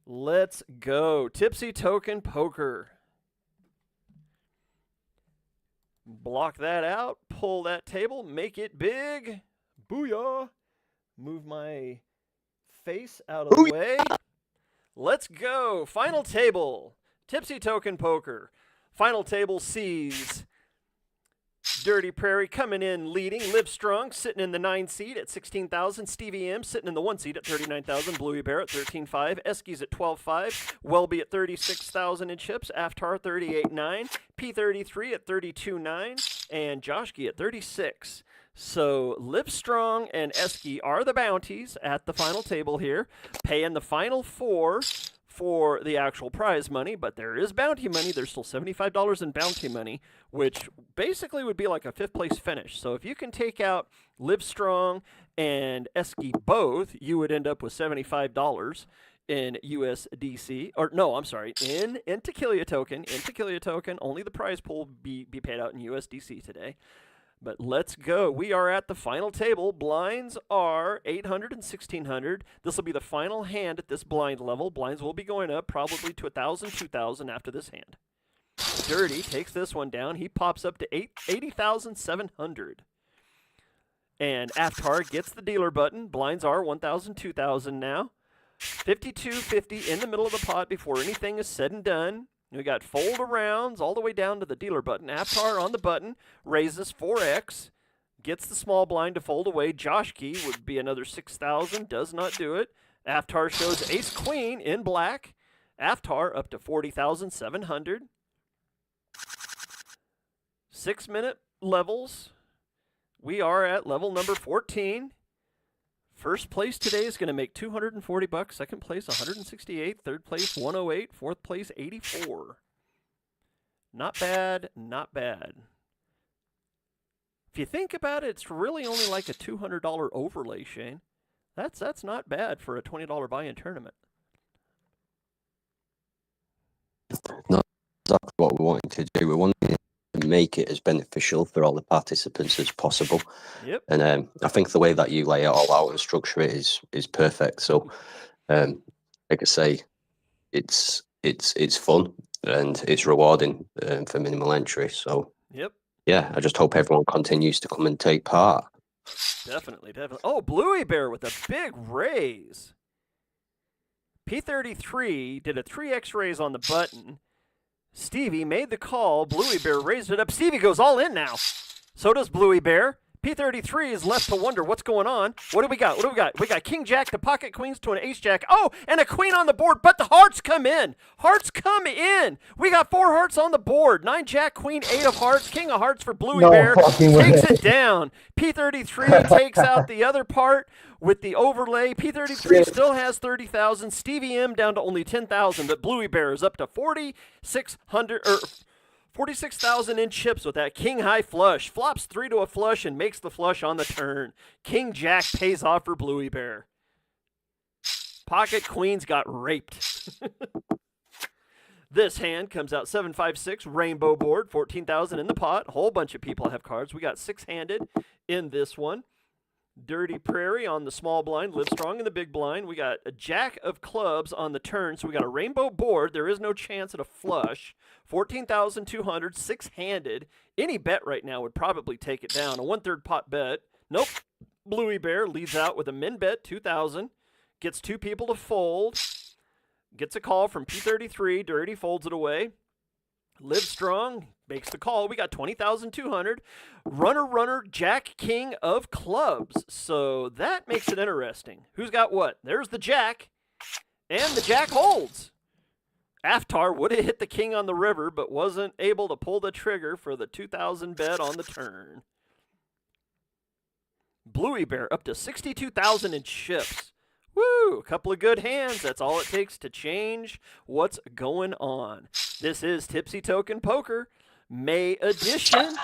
Let's go. Tipsy Token Poker. Block that out, pull that table, make it big. Booyah. Move my face out of the way. Let's go. Final table. Tipsy Token Poker. Final table sees Dirty Prairie coming in leading. LivStrong sitting in the 9 seed at 16,000. Stevie M sitting in the 1 seed at 39,000. Bluey Bear at 13,500. ESKI's at 12,500. Welby at 36,000 in chips. Aftar 38,900. P33 at 32,900. And Josh Gee at 36. So LivStrong and ESKI are the bounties at the final table here, paying the final 4 for the actual prize money, but there is bounty money. There's still $75 in bounty money, which basically would be like a 5th place finish. So if you can take out LivStrong and ESKI both, you would end up with $75 in USDC, or no, I'm sorry, in Takillya token. In Takillya token, only the prize pool be paid out in USDC today. But let's go. We are at the final table. Blinds are 800 and 1,600. This will be the final hand at this blind level. Blinds will be going up probably to 1,000, 2,000 after this hand. Dirty takes this one down. He pops up to 80,700. And Aftar gets the dealer button. Blinds are 1,000, 2,000 now. 52.50 in the middle of the pot before anything is said and done. We got fold arounds all the way down to the dealer button. Avatar on the button, raises 4x, gets the small blind to fold away. Josh Key would be another 6,000, does not do it. Avatar shows ace queen in black. Avatar up to 40,700. 6-minute levels. We are at level number 14. First place today is going to make $240. Second place, 168. Third place, 108. Fourth place, 84. Not bad, not bad. If you think about it, it's really only like a $200 overlay, Shane. That's not bad for a $20 buy-in tournament. No, exactly what we wanted to do. We wanted to make it as beneficial for all the participants as possible. Yep. And I think the way that you lay it all out and structure it is perfect. So, like I say, it's fun and it's rewarding for minimal entry. So, yep. Yeah, I just hope everyone continues to come and take part. Definitely, definitely. Oh, Bluey Bear with a big raise. P33 did a 3x raise on the button. Stevie made the call. Bluey Bear raised it up. Stevie goes all in now. So does Bluey Bear. P33 is left to wonder what's going on. What do we got? What do we got? We got King Jack to pocket queens to an ace jack. Oh, and a queen on the board, but the hearts come in. Hearts come in. We got 4 hearts on the board. 9 jack, queen, 8 of hearts. King of hearts for Bluey Bear. Takes it down. P33 takes out the other part with the overlay. P33 still has 30,000. Stevie M down to only 10,000, but Bluey Bear is up to 46,000 in chips with that king high flush. Flops 3 to a flush and makes the flush on the turn. King Jack pays off for Bluey Bear. Pocket queens got raped. This hand comes out 756 rainbow board, 14,000 in the pot. A whole bunch of people have cards. We got 6-handed in this one. Dirty Prairie on the small blind, LivStrong in the big blind. We got a jack of clubs on the turn, so we got a rainbow board. There is no chance at a flush. 14,200, 6-handed. Any bet right now would probably take it down. A 1/3 pot bet. Nope. Bluey Bear leads out with a min bet, 2,000. Gets 2 people to fold. Gets a call from P33. Dirty folds it away. LivStrong makes the call. We got 20,200. Runner, Jack, King of clubs. So that makes it interesting. Who's got what? There's the Jack. And the Jack holds. Avatar would have hit the king on the river, but wasn't able to pull the trigger for the 2,000 bet on the turn. Bluey Bear up to 62,000 in chips. Woo! A couple of good hands. That's all it takes to change what's going on. This is Tipsy Token Poker, May edition.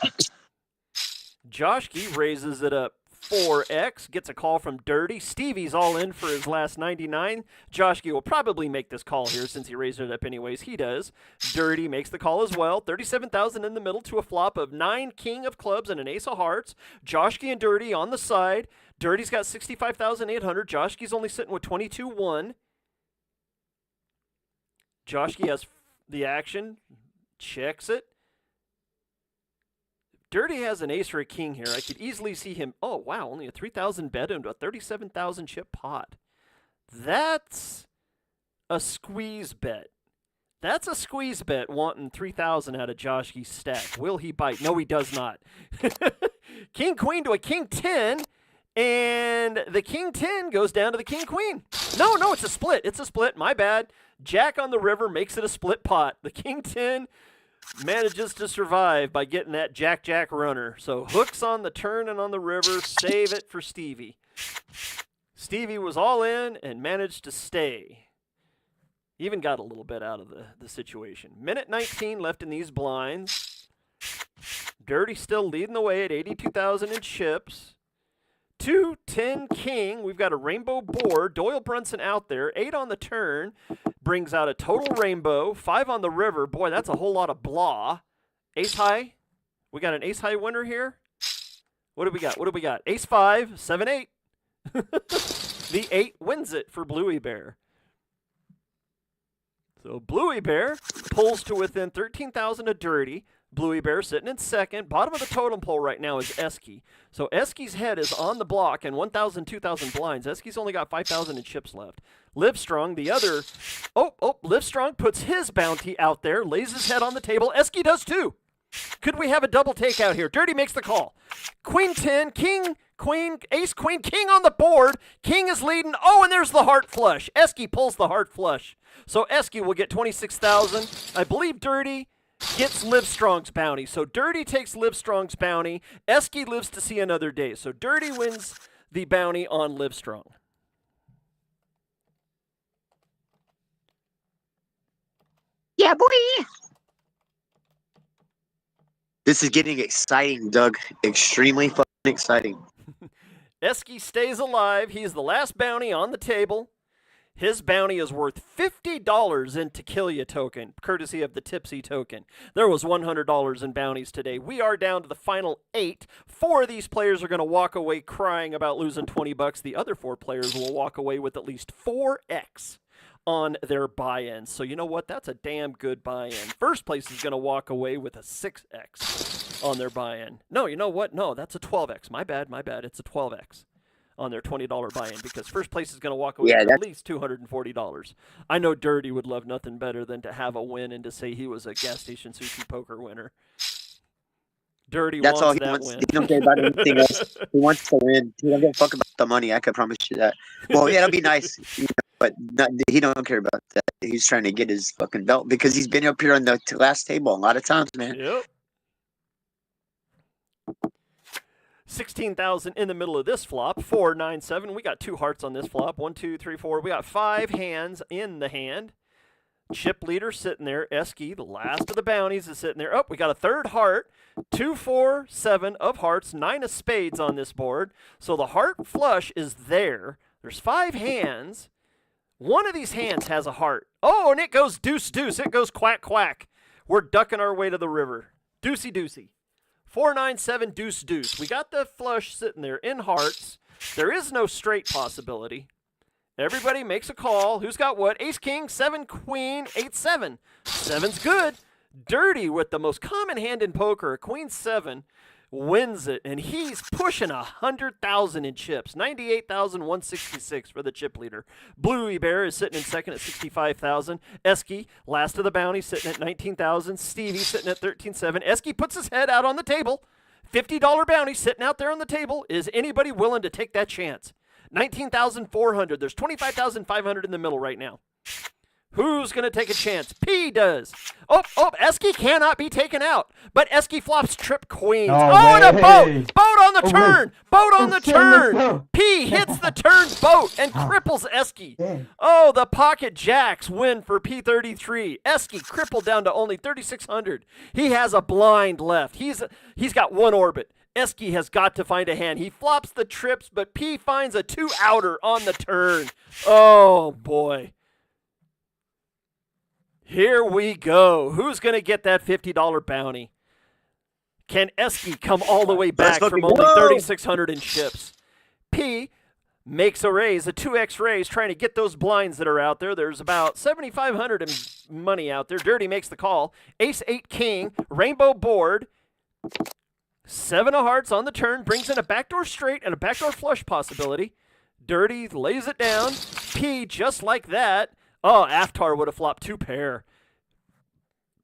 Joshki raises it up 4x, gets a call from Dirty. Stevie's all in for his last 99. Joshki will probably make this call here since he raised it up anyways. He does. Dirty makes the call as well. 37,000 in the middle to a flop of 9 king of clubs and an ace of hearts. Joshki and Dirty on the side. Dirty's got 65,800. Joshki's only sitting with 22-1. Joshki has the action. Checks it. Dirty has an ace or a king here. I could easily see him. Oh, wow, only a 3,000 bet into a 37,000 chip pot. That's a squeeze bet. That's a squeeze bet wanting 3,000 out of Joshki's stack. Will he bite? No, he does not. King queen to a king 10. And the king 10 goes down to the king queen. No, it's a split. It's a split. My bad. Jack on the river makes it a split pot. The king 10 manages to survive by getting that jack runner. So hooks on the turn and on the river. Save it for Stevie. Stevie was all in and managed to stay. Even got a little bit out of the situation. Minute 19 left in these blinds. Dirty still leading the way at 82,000 in chips. 2-10 king. We've got a rainbow board. Doyle Brunson out there. 8 on the turn. Brings out a total rainbow. 5 on the river. Boy, that's a whole lot of blah. Ace high. We got an ace high winner here. What do we got? Ace 5, 7-8. The 8 wins it for Bluey Bear. So Bluey Bear pulls to within 13,000 of Dirty. Bluey Bear sitting in second. Bottom of the totem pole right now is ESKI. So ESKI's head is on the block and 1,000, 2,000 blinds. ESKI's only got 5,000 in chips left. LivStrong, the other. LivStrong puts his bounty out there, lays his head on the table. ESKI does too. Could we have a double takeout here? Dirty makes the call. Queen 10, king, queen, ace, queen, king on the board. King is leading. Oh, and there's the heart flush. ESKI pulls the heart flush. So ESKI will get 26,000. I believe Dirty gets LivStrong's bounty. So Dirty takes LivStrong's bounty. ESKI lives to see another day. So Dirty wins the bounty on LivStrong. Yeah, boy. This is getting exciting, Doug. Extremely fucking exciting. ESKI stays alive. He's the last bounty on the table. His bounty is worth $50 in Takillya token, courtesy of the Tipsy token. There was $100 in bounties today. We are down to the final 8. 4 of these players are going to walk away crying about losing $20. The other 4 players will walk away with at least 4x on their buy-in. So you know what? That's a damn good buy-in. First place is going to walk away with a 6x on their buy-in. No, you know what? No, that's a 12x. My bad. It's a 12x on their $20 buy-in because first place is going to walk away with at least $240. I know Dirty would love nothing better than to have a win and to say he was a gas station sushi poker winner. Dirty That's all wants he that wants. win. He don't care about anything else. He wants to win. He don't give a fuck about the money. I can promise you that. Well, yeah, it'll be nice, but he don't care about that. He's trying to get his fucking belt because he's been up here on the last table a lot of times, man. Yep. 16,000 in the middle of this flop. 4, 9, 7. We got 2 hearts on this flop. 1, 2, 3, 4. We got 5 hands in the hand. Chip leader sitting there. ESKI, the last of the bounties, is sitting there. Oh, we got a third heart. 2, 4, 7 of hearts. 9 of spades on this board. So the heart flush is there. There's 5 hands. One of these hands has a heart. Oh, and it goes deuce, deuce. It goes quack, quack. We're ducking our way to the river. Deucey, deucey. 4, 9, 7, deuce, deuce. We got the flush sitting there in hearts. There is no straight possibility. Everybody makes a call. Who's got what? Ace, king, 7, queen, 8, 7. 7's good. Dirty with the most common hand in poker, a queen 7, wins it. And he's pushing 100,000 in chips. 98,166 for the chip leader. Bluey Bear is sitting in second at 65,000. ESKI, last of the bounty, sitting at 19,000. Stevie sitting at 13,700. ESKI puts his head out on the table. $50 bounty sitting out there on the table. Is anybody willing to take that chance? 19,400. There's 25,500 in the middle right now. Who's going to take a chance? P does. Oh, ESKI cannot be taken out. But ESKI flops trip queens. And a boat. Boat on the turn. Boat on the turn. P hits the turn boat and cripples ESKI. Oh, the pocket jacks win for P33. ESKI crippled down to only 3,600. He has a blind left. He's got one orbit. ESKI has got to find a hand. He flops the trips, but P finds a 2-outer on the turn. Oh, boy. Here we go. Who's going to get that $50 bounty? Can ESKI come all the way back from only 3,600 in chips? P makes a raise, a 2x raise, trying to get those blinds that are out there. There's about 7,500 in money out there. Dirty makes the call. Ace, 8, king, rainbow board. 7 of hearts on the turn, brings in a backdoor straight and a backdoor flush possibility. Dirty lays it down. P just like that. Oh, Aftar would have flopped 2 pair.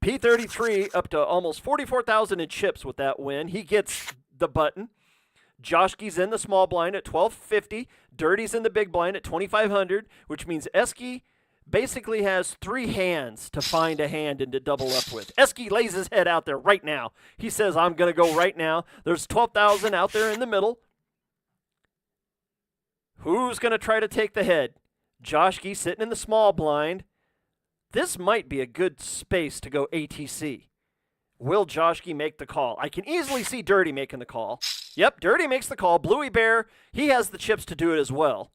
P33 up to almost 44,000 in chips with that win. He gets the button. Joshki's in the small blind at 1,250. Dirty's in the big blind at 2,500, which means ESKI basically has 3 hands to find a hand and to double up with. ESKI lays his head out there right now. He says, I'm going to go right now. There's 12,000 out there in the middle. Who's going to try to take the head? Joshki sitting in the small blind. This might be a good space to go ATC. Will Joshki make the call? I can easily see Dirty making the call. Yep, Dirty makes the call. Bluey Bear, he has the chips to do it as well.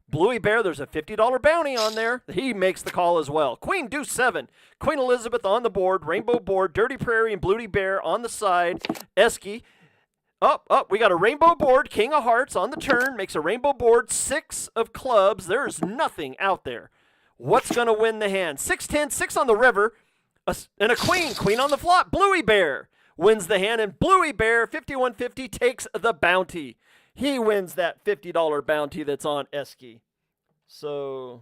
Bluey Bear, there's a $50 bounty on there. He makes the call as well. Queen deuce 7. Queen Elizabeth on the board. Rainbow board. Dirty Prairie and Bluey Bear on the side. ESKI. We got a rainbow board. King of hearts on the turn. Makes a rainbow board. 6 of clubs. There's nothing out there. What's going to win the hand? 6-10, 6 on the river. And a queen. Queen on the flop. Bluey Bear wins the hand, and Bluey Bear, 5150, takes the bounty. He wins that $50 bounty that's on ESKI. So,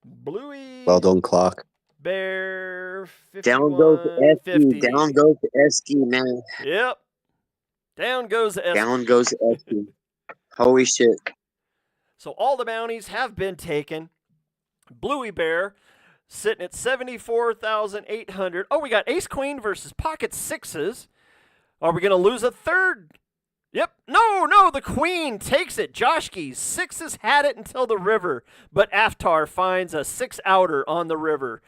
Bluey. Well done, Clark. Bear, Down goes ESKI. 5150. Down goes ESKI, man. Yep. Down goes ESKI. Down goes ESKI. Holy shit. So all the bounties have been taken. Bluey Bear sitting at 74,800. Oh, we got Ace Queen versus Pocket Sixes. Are we going to lose a third? Yep. No, the Queen takes it. Joshki, Sixes had it until the river, but Aftar finds a 6-outer on the river.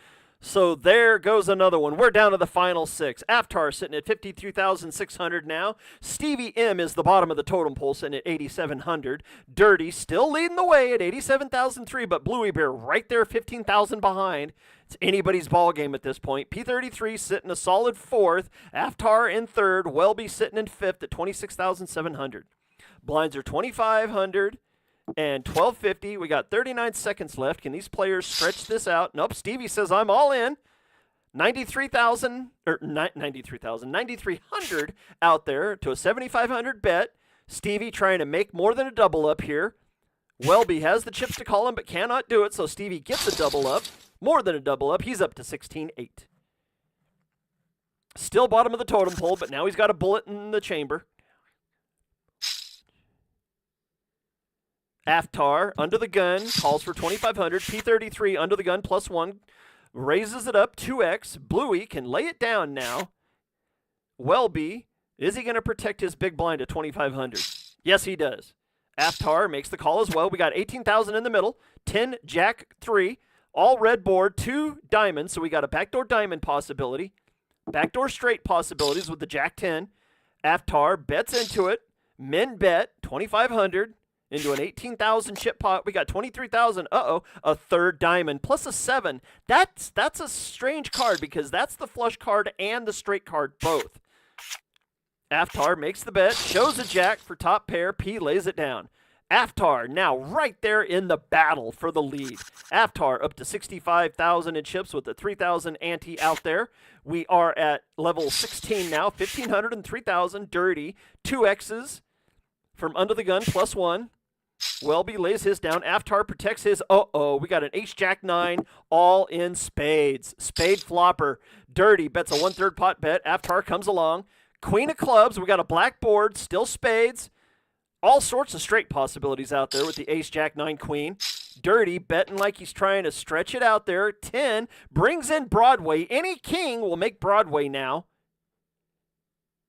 So there goes another one. We're down to the final 6. Aftar sitting at 53,600 now. Stevie M is the bottom of the totem pole sitting at 8,700. Dirty still leading the way at 87,003, but Bluey Bear right there 15,000 behind. It's anybody's ball game at this point. P33 sitting a solid 4th. Aftar in 3rd. Welby sitting in 5th at 26,700. Blinds are 2,500. And 1250, we got 39 seconds left. Can these players stretch this out? Nope, Stevie says I'm all in. 9,300 out there to a 7,500 bet. Stevie trying to make more than a double up here. Welby has the chips to call him, but cannot do it, so Stevie gets a double up. More than a double up. He's up to 16-8. Still bottom of the totem pole, but now he's got a bullet in the chamber. Aftar, under the gun, calls for 2,500. P33, under the gun, +1. Raises it up, 2x. Bluey can lay it down now. Welby, is he going to protect his big blind at 2,500? Yes, he does. Aftar makes the call as well. We got 18,000 in the middle. 10, Jack, 3. All red board, 2 diamonds. So we got a backdoor diamond possibility. Backdoor straight possibilities with the Jack 10. Aftar bets into it. Men bet, 2,500. Into an 18,000 chip pot. We got 23,000. Uh-oh. A 3rd diamond plus a 7. That's a strange card because that's the flush card and the straight card both. Aftar makes the bet. Shows a jack for top pair. P lays it down. Aftar now right there in the battle for the lead. Aftar up to 65,000 in chips with the 3,000 ante out there. We are at level 16 now. 1,500 and 3,000. Dirty. 2 X's from under the gun +1. Welby lays his down. Aftar protects his. We got an Ace-Jack 9, all in spades. Spade flopper. Dirty bets a 1/3 pot bet. Aftar comes along. Queen of clubs. We got a black board. Still spades. All sorts of straight possibilities out there with the Ace-Jack 9 queen. Dirty betting like he's trying to stretch it out there. 10 brings in Broadway. Any king will make Broadway now.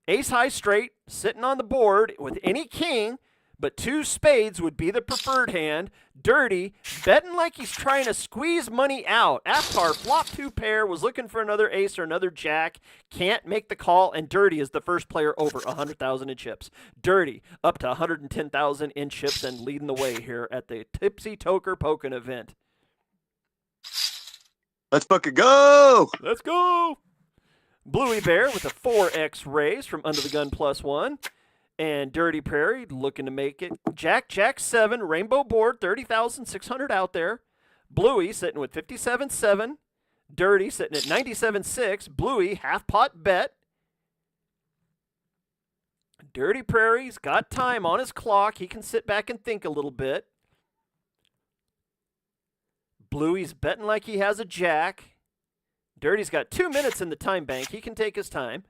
Ace-high straight sitting on the board with any king. But 2 spades would be the preferred hand. Dirty, betting like he's trying to squeeze money out. Aftar, flop 2 pair, was looking for another ace or another jack. Can't make the call, and Dirty is the first player over 100,000 in chips. Dirty, up to 110,000 in chips and leading the way here at the Tipsy Token event. Let's book a go! Let's go! Bluey Bear with a 4x raise from under the gun +1. And Dirty Prairie looking to make it. Jack 7, rainbow board, 30,600 out there. Bluey sitting with 57.7. Dirty sitting at 97.6. Bluey, half pot bet. Dirty Prairie's got time on his clock. He can sit back and think a little bit. Bluey's betting like he has a jack. Dirty's got 2 minutes in the time bank. He can take his time.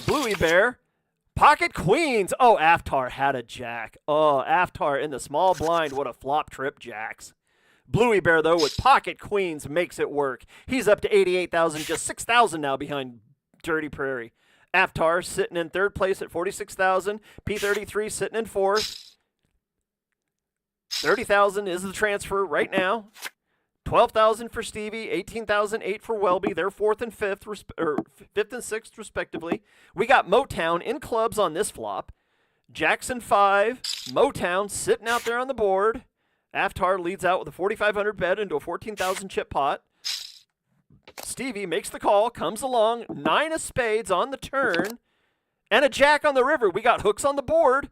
Bluey Bear. Pocket queens. Oh, Aftar had a jack. Oh, Aftar in the small blind. What a flop trip, jacks. Bluey Bear, though, with pocket queens makes it work. He's up to 88,000, just 6,000 now behind Dirty Prairie. Aftar sitting in 3rd place at 46,000. P33 sitting in 4th. 30,000 is the transfer right now. 12,000 for Stevie, 18,008 for Welby. They're 4th and 5th, 5th and 6th, respectively. We got Motown in clubs on this flop. Jackson 5, Motown sitting out there on the board. Aftar leads out with a 4,500 bet into a 14,000 chip pot. Stevie makes the call, comes along, 9 of spades on the turn, and a jack on the river. We got hooks on the board.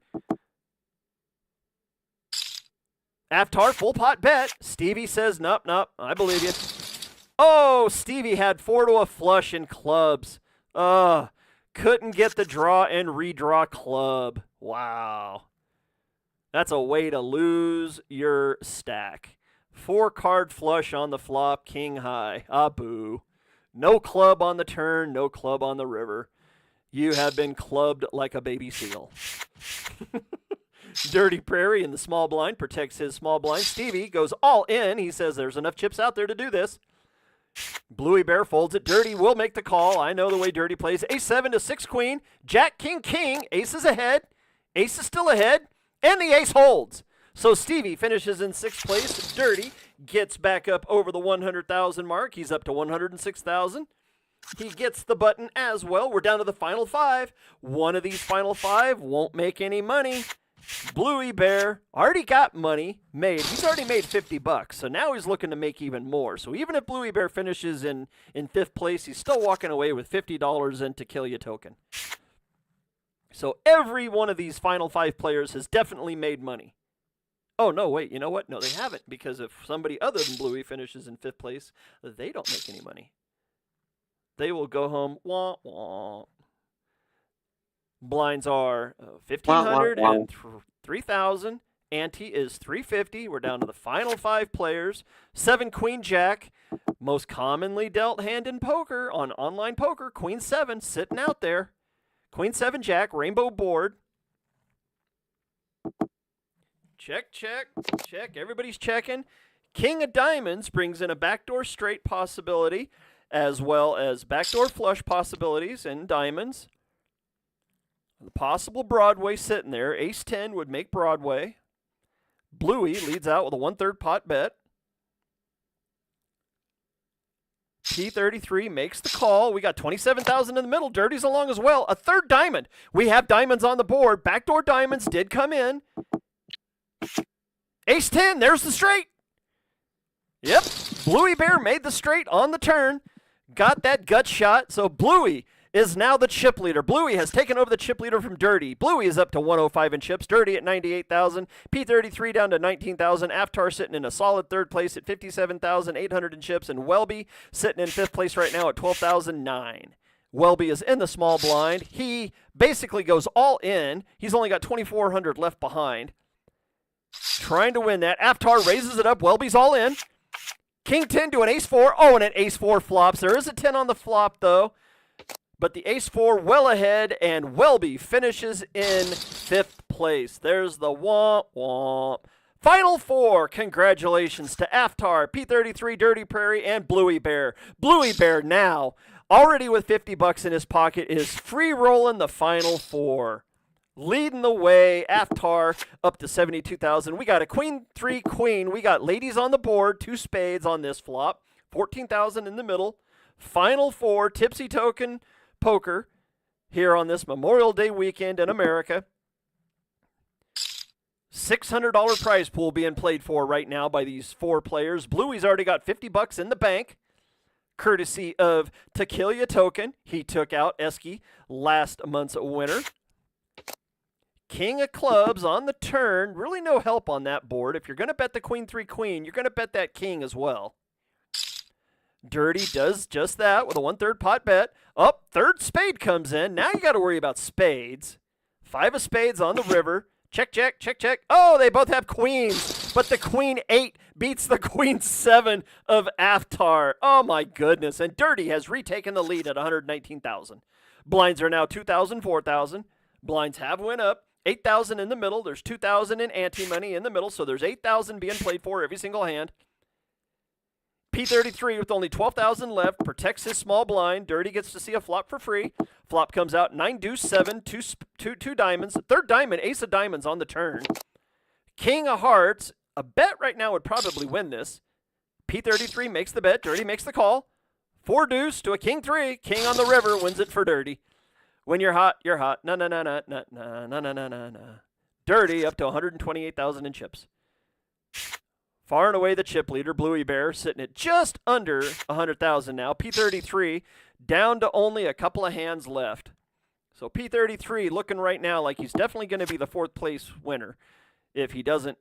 Aftar, full pot bet. Stevie says, nope, I believe you. Oh, Stevie had 4 to a flush in clubs. Couldn't get the draw and redraw club. Wow. That's a way to lose your stack. 4 card flush on the flop, king high. Ah, boo. No club on the turn, no club on the river. You have been clubbed like a baby seal. Dirty Prairie in the small blind protects his small blind. Stevie goes all in. He says there's enough chips out there to do this. Bluey Bear folds it. Dirty will make the call. I know the way Dirty plays. Ace-7 to 6 queen. Jack, king, king. Ace is ahead. Ace is still ahead. And the ace holds. So Stevie finishes in 6th place. Dirty gets back up over the 100,000 mark. He's up to 106,000. He gets the button as well. We're down to the final 5. One of these final 5 won't make any money. Bluey Bear already got money made. He's already made $50, so now he's looking to make even more. So even if Bluey Bear finishes in 5th place, he's still walking away with $50 in Takillya token. So every one of these final 5 players has definitely made money. Oh, no, wait, you know what? No, they haven't, because if somebody other than Bluey finishes in 5th place, they don't make any money. They will go home, wah, wah. Blinds are 1,500 and 3,000. Ante is 350. We're down to the final 5 players. 7 Queen Jack, most commonly dealt hand in poker on online poker. Queen 7 sitting out there. Queen 7 Jack, rainbow board. Check, check, check. Everybody's checking. King of Diamonds brings in a backdoor straight possibility, as well as backdoor flush possibilities in diamonds. The possible Broadway sitting there. Ace-10 would make Broadway. Bluey leads out with a 1/3 pot bet. P33 makes the call. We got 27,000 in the middle. Dirty's along as well. A 3rd diamond. We have diamonds on the board. Backdoor diamonds did come in. Ace-10, there's the straight. Yep, Bluey Bear made the straight on the turn. Got that gut shot. So Bluey is now the chip leader. Bluey has taken over the chip leader from Dirty. Bluey is up to 105 in chips. Dirty at 98,000. P33 down to 19,000. Aftar sitting in a solid 3rd place at 57,800 in chips. And Welby sitting in 5th place right now at 12,009. Welby is in the small blind. He basically goes all in. He's only got 2,400 left behind. Trying to win that. Aftar raises it up. Welby's all in. King 10 to an ace-4. Oh, and an ace-4 flops. There is a 10 on the flop, though. But the ace-4 well ahead, and Welby finishes in 5th place. There's the womp womp. Final 4. Congratulations to Aftar, P33, Dirty Prairie, and Bluey Bear. Bluey Bear now, already with $50 in his pocket, is free rolling the final 4. Leading the way, Aftar up to 72,000. We got a queen, 3 queen. We got ladies on the board, 2 spades on this flop. 14,000 in the middle. Final 4, Tipsy Token poker here on this Memorial Day weekend in America. $600 prize pool being played for right now by these 4 players. Bluey's already got $50 in the bank, courtesy of Takillya token. He took out ESKI, last month's winner. King of clubs on the turn. Really no help on that board. If you're going to bet the queen, 3 queen, you're going to bet that king as well. Dirty does just that with a 1/3 pot bet. Up, 3rd spade comes in. Now you got to worry about spades. 5 of spades on the river. Check, check, check, check. Oh, they both have queens, but the queen 8 beats the queen 7 of Aftar. Oh my goodness. And Dirty has retaken the lead at 119,000. Blinds are now 2,000, 4,000. Blinds have went up. 8,000 in the middle. There's 2,000 in ante money in the middle, so there's 8,000 being played for every single hand. P33 with only 12,000 left protects his small blind. Dirty gets to see a flop for free. Flop comes out 9 deuce 7, two diamonds. 3rd diamond, ace of diamonds on the turn. King of hearts. A bet right now would probably win this. P33 makes the bet. Dirty makes the call. 4 deuce to a king 3. King on the river wins it for Dirty. When you're hot, you're hot. Na na na na na na na na na na. Dirty up to 128,000 in chips. Far and away the chip leader, Bluey Bear, sitting at just under 100,000 now. P33 down to only a couple of hands left. So P33 looking right now like he's definitely going to be the 4th place winner if he doesn't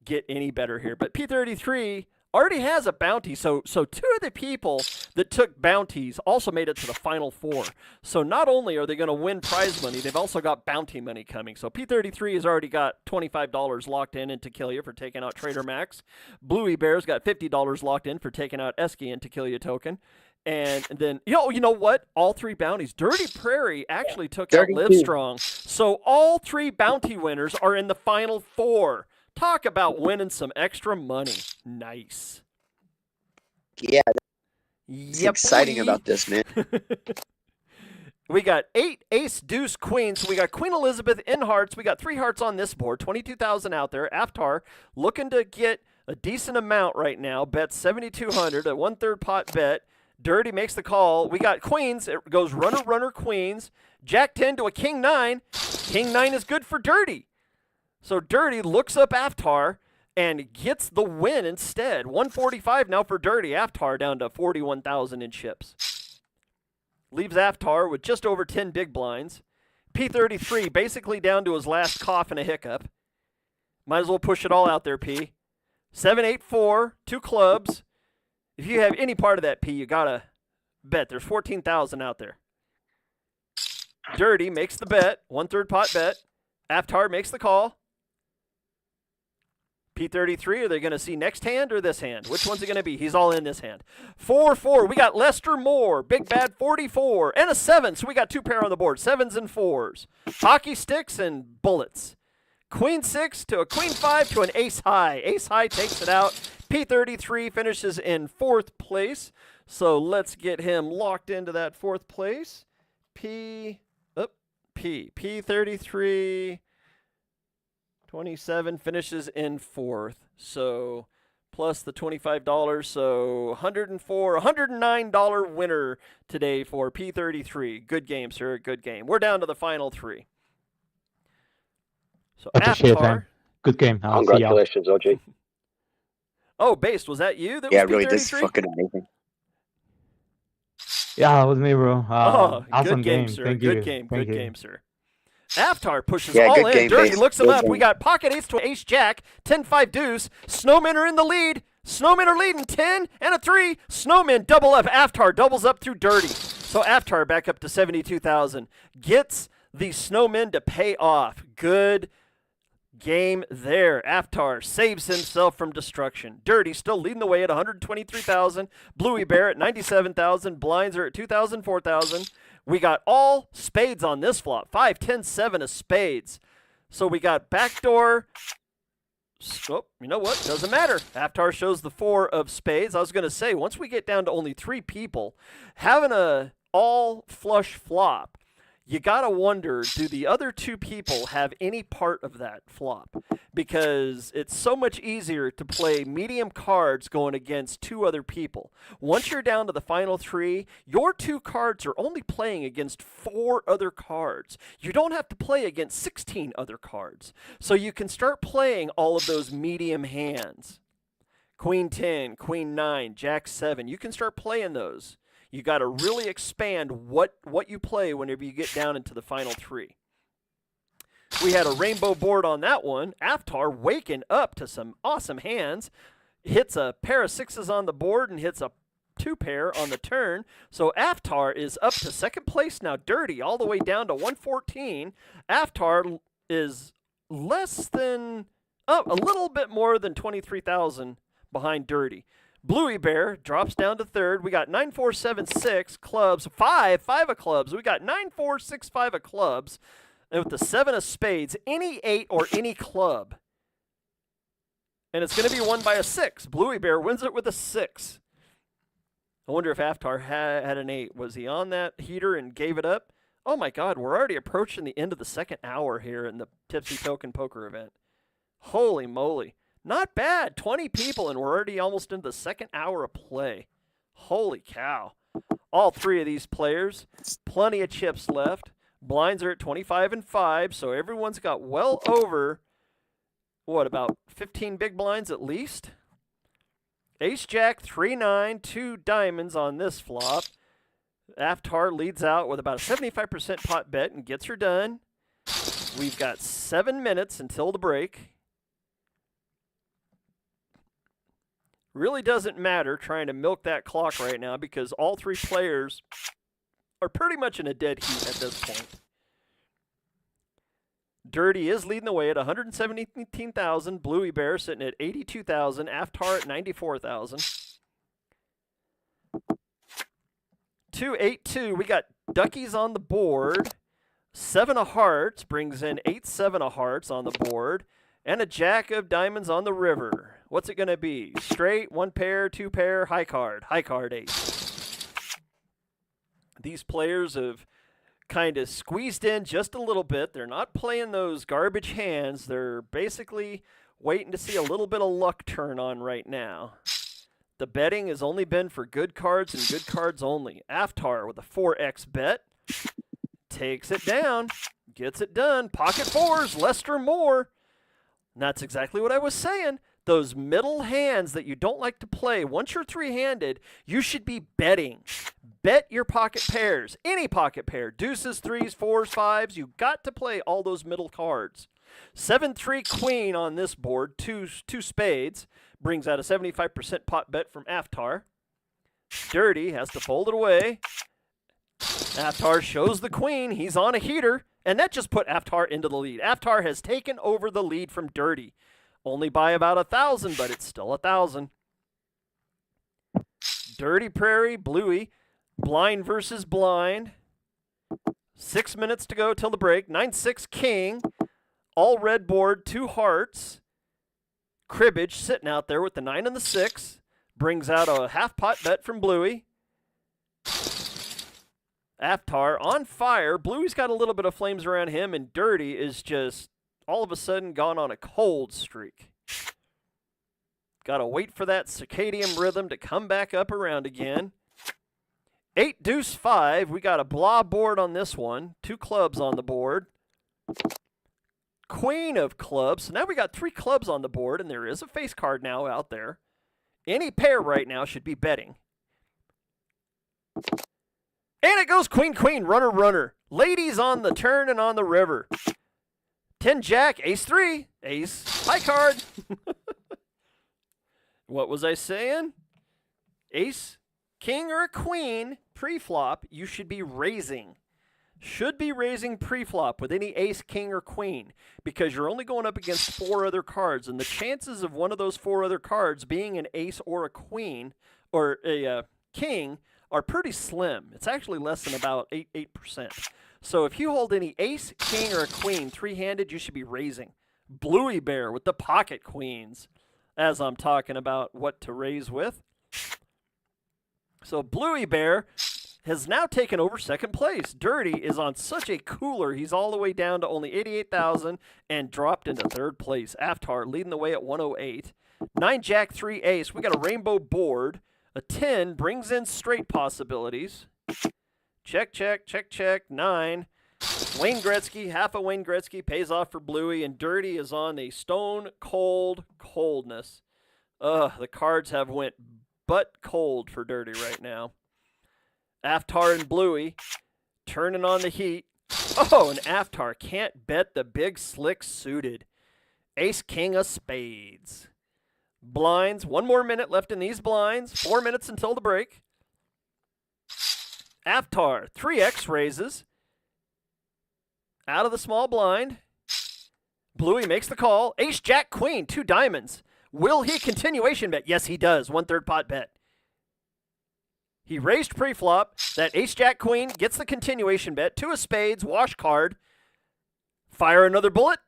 get any better here. But P33 already has a bounty. So two of the people that took bounties also made it to the final four. So not only are they going to win prize money, they've also got bounty money coming. So P33 has already got $25 locked in Takillya for taking out TraderMaxx. Bluey Bear's got $50 locked in for taking out ESKI and Takillya token. And then, you know what? All three bounties. Dirty Prairie actually took out LivStrong. So all three bounty winners are in the final four. Talk about winning some extra money. Nice. Yeah. It's exciting about this, man. We got 8 ace deuce queen. So we got Queen Elizabeth in hearts. We got 3 hearts on this board. 22,000 out there. Aftar looking to get a decent amount right now. Bet 7,200, a 1/3 pot bet. Dirty makes the call. We got queens. It goes runner, runner, queens. Jack 10 to a king 9. King 9 is good for Dirty. So Dirty looks up Aftar and gets the win instead. 145 now for Dirty. Aftar down to 41,000 in chips. Leaves Aftar with just over 10 big blinds. P33 basically down to his last cough and a hiccup. Might as well push it all out there, P. 7-8-4, 2 clubs. If you have any part of that, P, you got to bet. There's 14,000 out there. Dirty makes the bet. 1/3 pot bet. Aftar makes the call. P33, are they going to see next hand or this hand? Which one's it going to be? He's all in this hand. 4-4. We got Lester Moore. Big bad 44. And a 7. So we got 2 pair on the board. 7s and 4s. Hockey sticks and bullets. Queen 6 to a queen 5 to an ace high. Ace high takes it out. P33 finishes in 4th place. So let's get him locked into that 4th place. P33 27 finishes in 4th. So plus the $25, so $109 winner today for P33. Good game, sir. Good game. We're down to the final 3. So Appreciate Aftar. that. Good game. Congratulations, OJ. Oh, Based, was that you? That Yeah, was really, P33? this is fucking amazing. Yeah, it was me, bro. Awesome good game, game. sir. Thank Good you. game. Thank Good you. game, sir. Aftar pushes Yeah, all good in. game, Dirty Based. looks him Good up. game. We got pocket ace to ace jack. 10-5 deuce. Snowmen are in the lead. Snowmen are leading 10 and a 3. Snowmen double up. Aftar doubles up through Dirty. So Aftar back up to 72,000. Gets the Snowmen to pay off. Good game there. Aftar saves himself from destruction. Dirty still leading the way at 123,000. Bluey Bear at 97,000. Blinds are at 2,000, 4,000. We got all spades on this flop. 5, 10, 7 of spades. So we got backdoor. Oh, you know what? Doesn't matter. Aftar shows the 4 of spades. I was going to say, once we get down to only 3 people, having a all flush flop, you got to wonder, do the other 2 people have any part of that flop? Because it's so much easier to play medium cards going against 2 other people. Once you're down to the final 3, your 2 cards are only playing against 4 other cards. You don't have to play against 16 other cards. So you can start playing all of those medium hands. Queen 10, Queen 9, Jack 7. You can start playing those. You got to really expand what you play whenever you get down into the final 3. We had a rainbow board on that one. Aftar waking up to some awesome hands. Hits a pair of 6s on the board and hits a 2 pair on the turn. So Aftar is up to 2nd place now. Dirty all the way down to 114. Aftar is less than, a little bit more than 23,000 behind Dirty. Bluey Bear drops down to 3rd. We got 9, 4, 7, 6 clubs. 5 of clubs. We got 9, 4, 6, 5 of clubs. And with the 7 of spades, any 8 or any club. And it's going to be won by a 6. Bluey Bear wins it with a 6. I wonder if Aftar had an 8. Was he on that heater and gave it up? Oh my God, we're already approaching the end of the 2nd hour here in the Tipsy Token Poker event. Holy moly. Not bad. 20 people, and we're already almost into the 2nd hour of play. Holy cow. All 3 of these players, plenty of chips left. Blinds are at 25 and 5, so everyone's got well over, about 15 big blinds at least? Ace-Jack, 3-9, 2 diamonds on this flop. Aftar leads out with about a 75% pot bet and gets her done. We've got 7 minutes until the break. Really doesn't matter trying to milk that clock right now because all three players are pretty much in a dead heat at this point. Dirty is leading the way at 117,000. Bluey Bear sitting at 82,000. Aftar at 94,000. 2-8-2. We got duckies on the board. 7 of hearts brings in 8-7 of hearts on the board. And a jack of diamonds on the river. What's it going to be? Straight, 1 pair, 2 pair, high card. High card ace. These players have kind of squeezed in just a little bit. They're not playing those garbage hands. They're basically waiting to see a little bit of luck turn on right now. The betting has only been for good cards and good cards only. Aftar with a 4x bet. Takes it down. Gets it done. Pocket fours, Lester more. And that's exactly what I was saying. Those middle hands that you don't like to play, once you're three-handed, you should be betting. Bet your pocket pairs, any pocket pair, deuces, threes, fours, fives. You got to play all those middle cards. 7-3 queen on this board, two spades, brings out a 75% pot bet from Aftar. Dirty has to fold it away. Aftar shows the queen. He's on a heater, and that just put Aftar into the lead. Aftar has taken over the lead from Dirty. Only by about 1,000, but it's still 1,000. Dirty Prairie, Bluey, blind versus blind. 6 minutes to go till the break. 9-6 king. All red board, 2 hearts. Cribbage sitting out there with the 9 and the 6. Brings out a half pot bet from Bluey. Aftar on fire. Bluey's got a little bit of flames around him, and Dirty is just all of a sudden gone on a cold streak. Got to wait for that circadian rhythm to come back up around again. 8-5. We got a blah board on this one. 2 clubs on the board. Queen of clubs. So now we got 3 clubs on the board, and there is a face card now out there. Any pair right now should be betting. And it goes queen, queen, runner, runner. Ladies on the turn and on the river. 10 jack, ace 3, ace, high card. What was I saying? Ace, king, or a queen, pre-flop, you should be raising. Should be raising pre-flop with any ace, king, or queen because you're only going up against 4 other cards, and the chances of one of those 4 other cards being an ace or a queen or a king are pretty slim. It's actually less than about 8%. So if you hold any ace, king, or a queen three-handed, you should be raising. Bluey Bear with the pocket queens as I'm talking about what to raise with. So Bluey Bear has now taken over second place. Dirty is on such a cooler. He's all the way down to only 88,000 and dropped into third place. Aftar leading the way at 108. 9 jack, 3 ace. We got a rainbow board. A 10 brings in straight possibilities. Check, check, check, check. 9. Wayne Gretzky, half of Wayne Gretzky pays off for Bluey, and Dirty is on a stone cold coldness. The cards have went butt cold for Dirty right now. Aftar and Bluey turning on the heat. Oh, and Aftar can't bet the big slick suited. Ace, king of spades. Blinds, 1 more minute left in these blinds. 4 minutes until the break. Aftar, 3x raises. Out of the small blind. Bluey makes the call. Ace, jack, queen, 2 diamonds. Will he continuation bet? Yes, he does. 1/3 pot bet. He raised pre-flop. That ace, jack, queen gets the continuation bet. 2 of spades, wash card. Fire another bullet.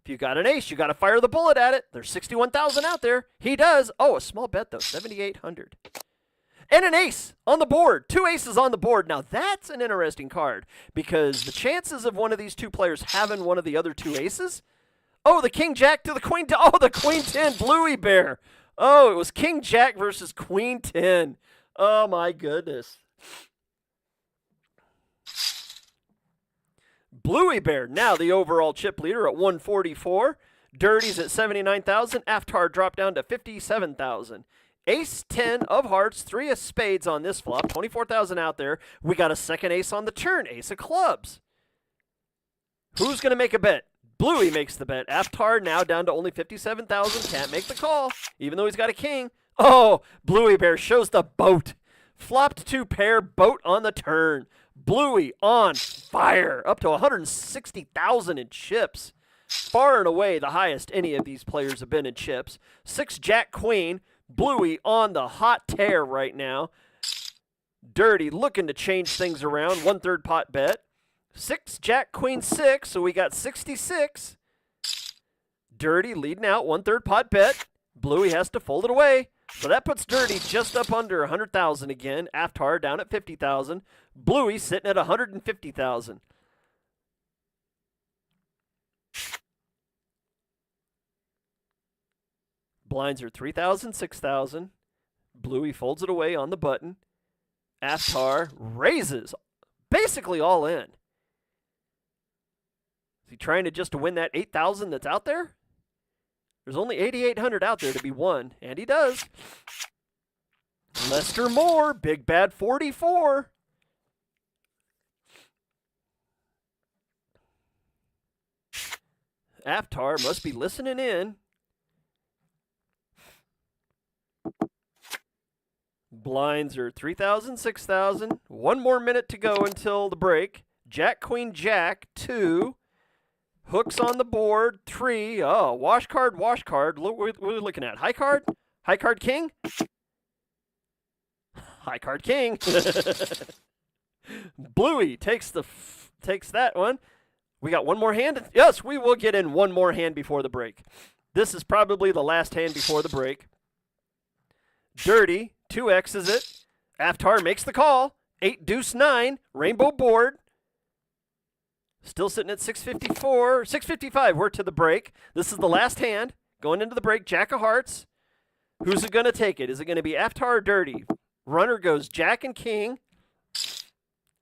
If you got an ace, you got to fire the bullet at it. There's 61,000 out there. He does. Oh, a small bet, though. 7,800. And an ace on the board. 2 aces on the board. Now, that's an interesting card because the chances of one of these 2 players having one of the other 2 aces. Oh, the king jack to the queen. Oh, the queen 10. Bluey Bear. Oh, it was king jack versus queen 10. Oh, my goodness. Bluey Bear, now the overall chip leader at 144. Dirty's at 79,000. Aftar dropped down to 57,000. Ace 10 of hearts, 3 of spades on this flop. 24,000 out there. We got a second ace on the turn. Ace of clubs. Who's going to make a bet? Bluey makes the bet. Aftar now down to only 57,000. Can't make the call, even though he's got a king. Oh, Bluey Bear shows the boat. Flopped 2 pair, boat on the turn. Bluey on fire, up to 160,000 in chips. Far and away the highest any of these players have been in chips. 6 Jack Queen, Bluey on the hot tear right now. Dirty looking to change things around, 1/3 pot bet. 6 Jack Queen 6, so we got 66. Dirty leading out, 1/3 pot bet. Bluey has to fold it away. So that puts Dirty just up under 100,000 again. Aftar down at 50,000. Bluey sitting at 150,000. Blinds are 3,000, 6,000. Bluey folds it away on the button. Aftar raises, basically all in. Is he trying to just win that 8,000 that's out there? There's only 8,800 out there to be won, and he does. Lester Moore, big bad 44. Aftar must be listening in. Blinds are 3,000, 6,000. 1 more minute to go until the break. Jack, Queen, Jack, 2. Hooks on the board, 3. Oh, wash card, wash card. Look, what are we looking at? High card? High card king? High card king. Bluey takes that one. We got 1 more hand. Yes, we will get in 1 more hand before the break. This is probably the last hand before the break. Dirty 2X's it. Aftar makes the call. 8 deuce 9. Rainbow board. Still sitting at 654. 655. We're to the break. This is the last hand. Going into the break. Jack of hearts. Who's it going to take it? Is it going to be Aftar or Dirty? Runner goes Jack and King.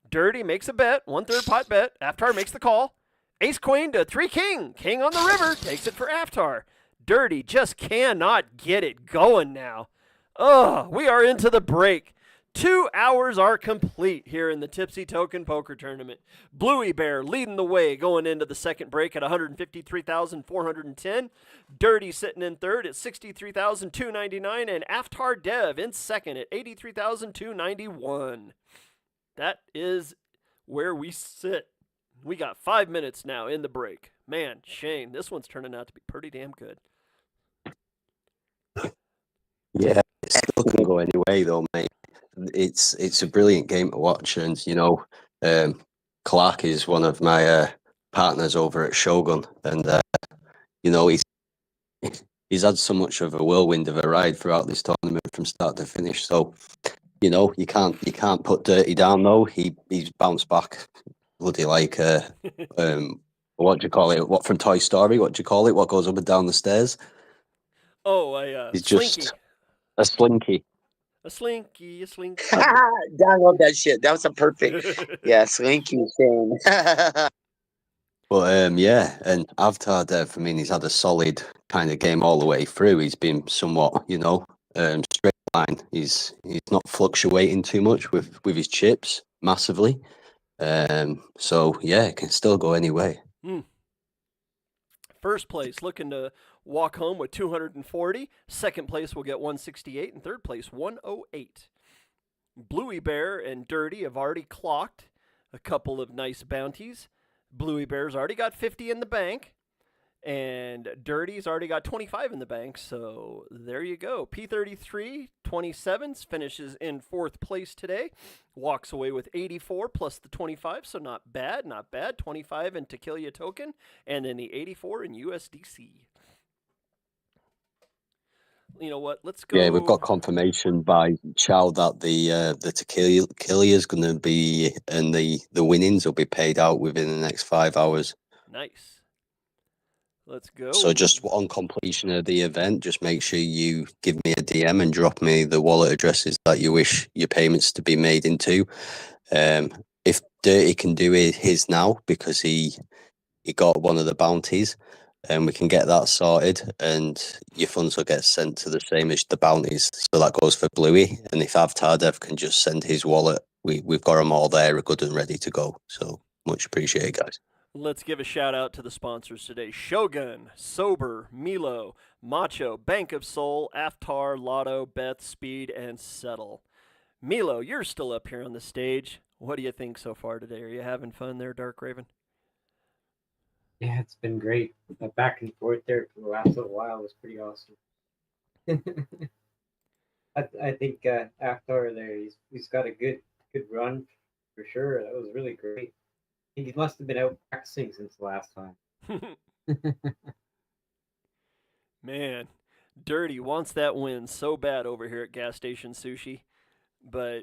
Dirty makes a bet. 1/3 pot bet. Aftar makes the call. Ace Queen to 3 King. King on the river. Takes it for Aftar. Dirty just cannot get it going now. Oh, we are into the break. 2 hours are complete here in the Tipsy Token Poker Tournament. Bluey Bear leading the way going into the second break at 153,410. Dirty sitting in third at 63,299. And Aftar Dev in second at 83,291. That is where we sit. We got 5 minutes now in the break. Man, Shane, this one's turning out to be pretty damn good. Yeah, it still can go any way though, mate. It's a brilliant game to watch, and Clark is one of my partners over at Shogun, and he's had so much of a whirlwind of a ride throughout this tournament from start to finish. So you can't put Dirty down though. He's bounced back bloody like what do you call it? What from Toy Story? What do you call it? What goes up and down the stairs? Oh, he's slinky. just a slinky. A slinky, a slinky. Download that shit. That was a perfect. Yeah, slinky Shane. But yeah, and Avtar Dev, I mean, he's had a solid kind of game all the way through. He's been somewhat, straight line. He's not fluctuating too much with his chips massively. So yeah, it can still go any way. First place looking to walk home with 240. Second place will get 168, and third place 108. Bluey Bear and Dirty have already clocked a couple of nice bounties. Bluey Bear's already got 50 in the bank, and Dirty's already got 25 in the bank, so there you go. P33 27s finishes in 4th place today. Walks away with 84 plus the 25, so not bad, not bad. 25 in Takillya token, and then the 84 in USDC. You know what? Let's go. Yeah, we've got confirmation by Chow that the Takillya is going to be, and the winnings will be paid out within the next 5 hours. Nice. Let's go. So just on completion of the event, just make sure you give me a DM and drop me the wallet addresses that you wish your payments to be made into. If Dirty can do his now because he got one of the bounties, and we can get that sorted, and your funds will get sent to the same as the bounties. So that goes for Bluey. And if Avtar Dev can just send his wallet, we've got them all there, good and ready to go. So much appreciated, guys. Let's give a shout out to the sponsors today. Shogun, Sober, Milo, Macho, Bank of Soul, Aftar, Lotto, Beth, Speed, and Settle. Milo, you're still up here on the stage. What do you think so far today? Are you having fun there, Dark Raven? Yeah, it's been great. The back and forth there for the last little while was pretty awesome. I think Aftar there, he's got a good run for sure. That was really great. I think he must have been out practicing since the last time. Man, Dirty wants that win so bad over here at Gas Station Sushi, but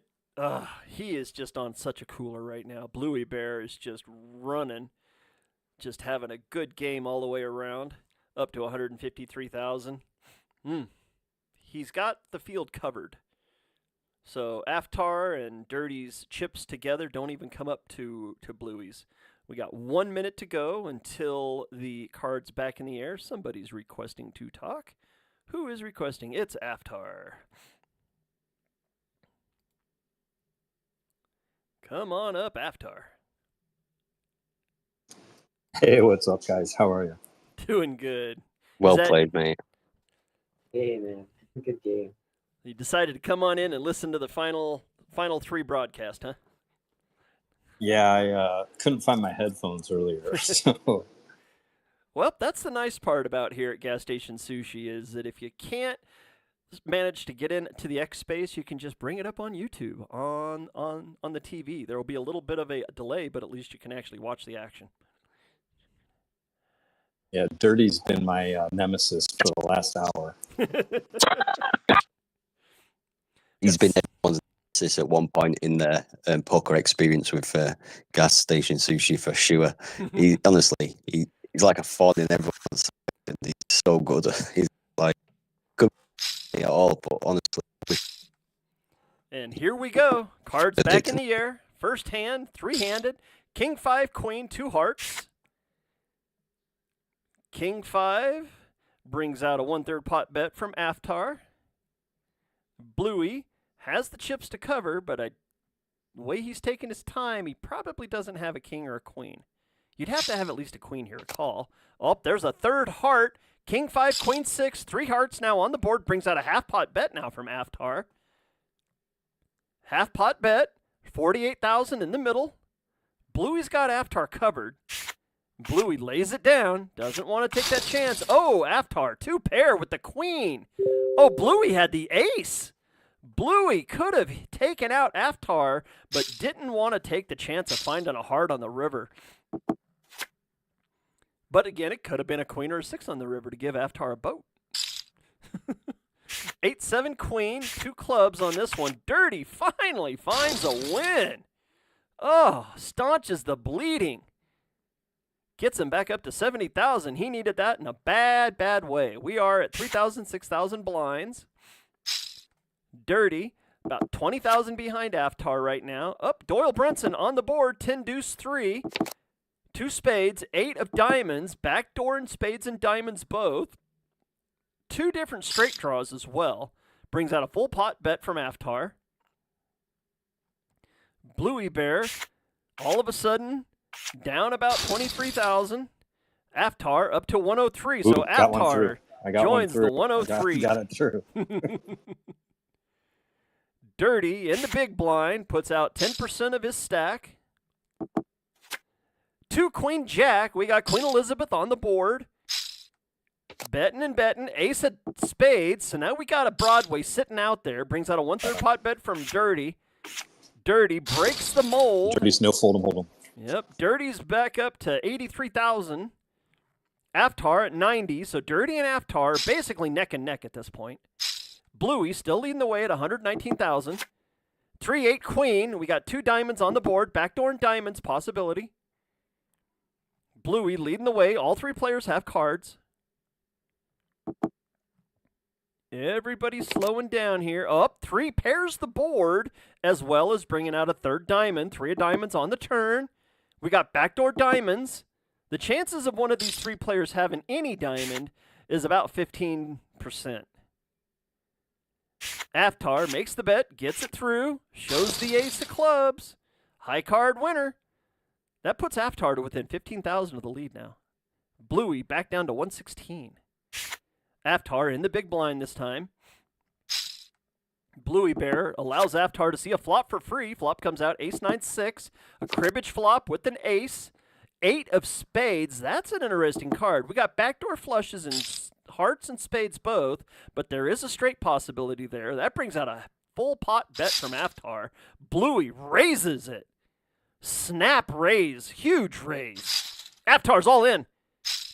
he is just on such a cooler right now. Bluey Bear is just running, just having a good game all the way around, up to 153,000. He's got the field covered. So Aftar and Dirty's chips together don't even come up to Bluey's. We got 1 minute to go until the card's back in the air. Somebody's requesting to talk. Who is requesting? It's Aftar. Come on up, Aftar. Hey, what's up, guys? How are you? Doing good. Well played, mate. Hey, man. Good game. You decided to come on in and listen to the final three broadcast, huh? Yeah, I couldn't find my headphones earlier, so. Well, that's the nice part about here at Gas Station Sushi is that if you can't manage to get into the X space, you can just bring it up on YouTube on the TV. There will be a little bit of a delay, but at least you can actually watch the action. Yeah, Dirty's been my nemesis for the last hour. He's been everyone's nemesis at one point in their poker experience with Gas Station Sushi for sure. He honestly, he's like a fawn in everyone's side. He's so good. He's like good at all, but honestly. And here we go. Cards back in the air. First hand, three-handed. King 5, Queen, 2 hearts. King 5 brings out a 1/3 pot bet from Aftar. Bluey has the chips to cover, but the way he's taking his time, he probably doesn't have a king or a queen. You'd have to have at least a queen here to call. Oh, there's a third heart. King 5, Queen 6, 3 hearts now on the board. Brings out a half-pot bet now from Aftar. Half-pot bet, 48,000 in the middle. Bluey's got Aftar covered. Bluey lays it down. Doesn't want to take that chance. Oh, Aftar, 2 pair with the queen. Oh, Bluey had the ace. Bluey could have taken out Aftar, but didn't want to take the chance of finding a heart on the river. But again, it could have been a queen or a 6 on the river to give Aftar a boat. 8-7 Queen, 2 clubs on this one. Dirty finally finds a win. Oh, staunches the bleeding. Gets him back up to 70,000. He needed that in a bad, bad way. We are at 3,000, 6,000 blinds. Dirty, about 20,000 behind Aftar right now. Up, Doyle Brunson on the board, 10 deuce 3. 2 spades, 8 of diamonds, backdoor and spades and diamonds both. 2 different straight draws as well. Brings out a full pot bet from Aftar. Bluey Bear, all of a sudden, down about 23,000. Aftar up to 103. Ooh, so Aftar joins the 103. Got it through. Dirty in the big blind puts out 10% of his stack. 2 Queen Jack. We got Queen Elizabeth on the board. Betting and betting. Ace of spades. So now we got a Broadway sitting out there. Brings out a 1/3 pot bet from Dirty. Dirty breaks the mold. Dirty's no fold 'em, hold 'em. Yep, Dirty's back up to 83,000. Aftar at 90, so Dirty and Aftar are basically neck and neck at this point. Bluey still leading the way at 119,000. 3-8 Queen, we got 2 diamonds on the board, backdoor and diamonds possibility. Bluey leading the way, all 3 players have cards. Everybody's slowing down here. Up, 3 pairs the board, as well as bringing out a 3rd diamond. 3 of diamonds on the turn. We got backdoor diamonds. The chances of one of these 3 players having any diamond is about 15%. Aftar makes the bet, gets it through, shows the ace of clubs. High card winner. That puts Aftar to within 15,000 of the lead now. Bluey back down to 116. Aftar in the big blind this time. Bluey Bear allows Aftar to see a flop for free. Flop comes out ace 9-6. A cribbage flop with an ace. 8 of spades. That's an interesting card. We got backdoor flushes and hearts and spades both, but there is a straight possibility there. That brings out a full pot bet from Aftar. Bluey raises it. Snap raise. Huge raise. Aftar's all in.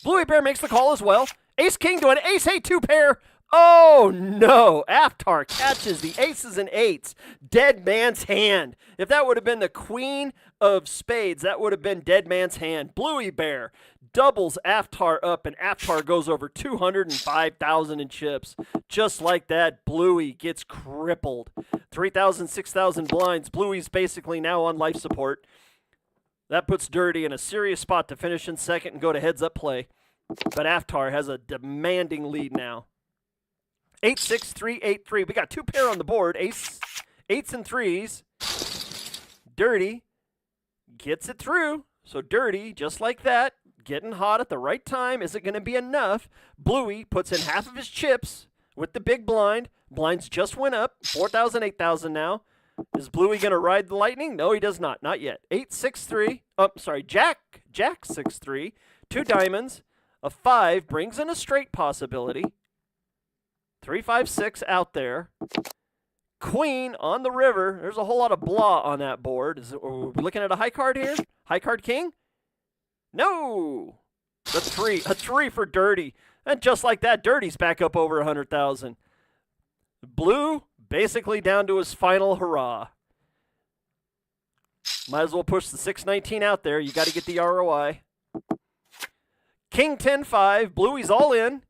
Bluey Bear makes the call as well. Ace King to an ace 8-2 pair. Oh no! Aftar catches the aces and eights. Dead man's hand. If that would have been the queen of spades, that would have been dead man's hand. Bluey Bear doubles Aftar up, and Aftar goes over 205,000 in chips. Just like that, Bluey gets crippled. 3,000, 6,000 blinds. Bluey's basically now on life support. That puts Dirty in a serious spot to finish in second and go to heads-up play. But Aftar has a demanding lead now. 8-6, 3-8-3. We got 2 pair on the board. Ace, 8s and 3s. Dirty gets it through. So Dirty, just like that, getting hot at the right time. Is it going to be enough? Bluey puts in half of his chips with the big blind. Blinds just went up. 4,000, 8,000 now. Is Bluey going to ride the lightning? No, he does not. Not yet. 8-6-3. Oh, sorry. Jack 6-3. 2 diamonds. A 5 brings in a straight possibility. 3-5-6 out there. Queen on the river. There's a whole lot of blah on that board. Are we looking at a high card here? High card king? No. The 3. A 3 for Dirty. And just like that, Dirty's back up over 100,000. Blue basically down to his final hurrah. Might as well push the 619 out there. You got to get the ROI. King 10-5. Bluey's all in.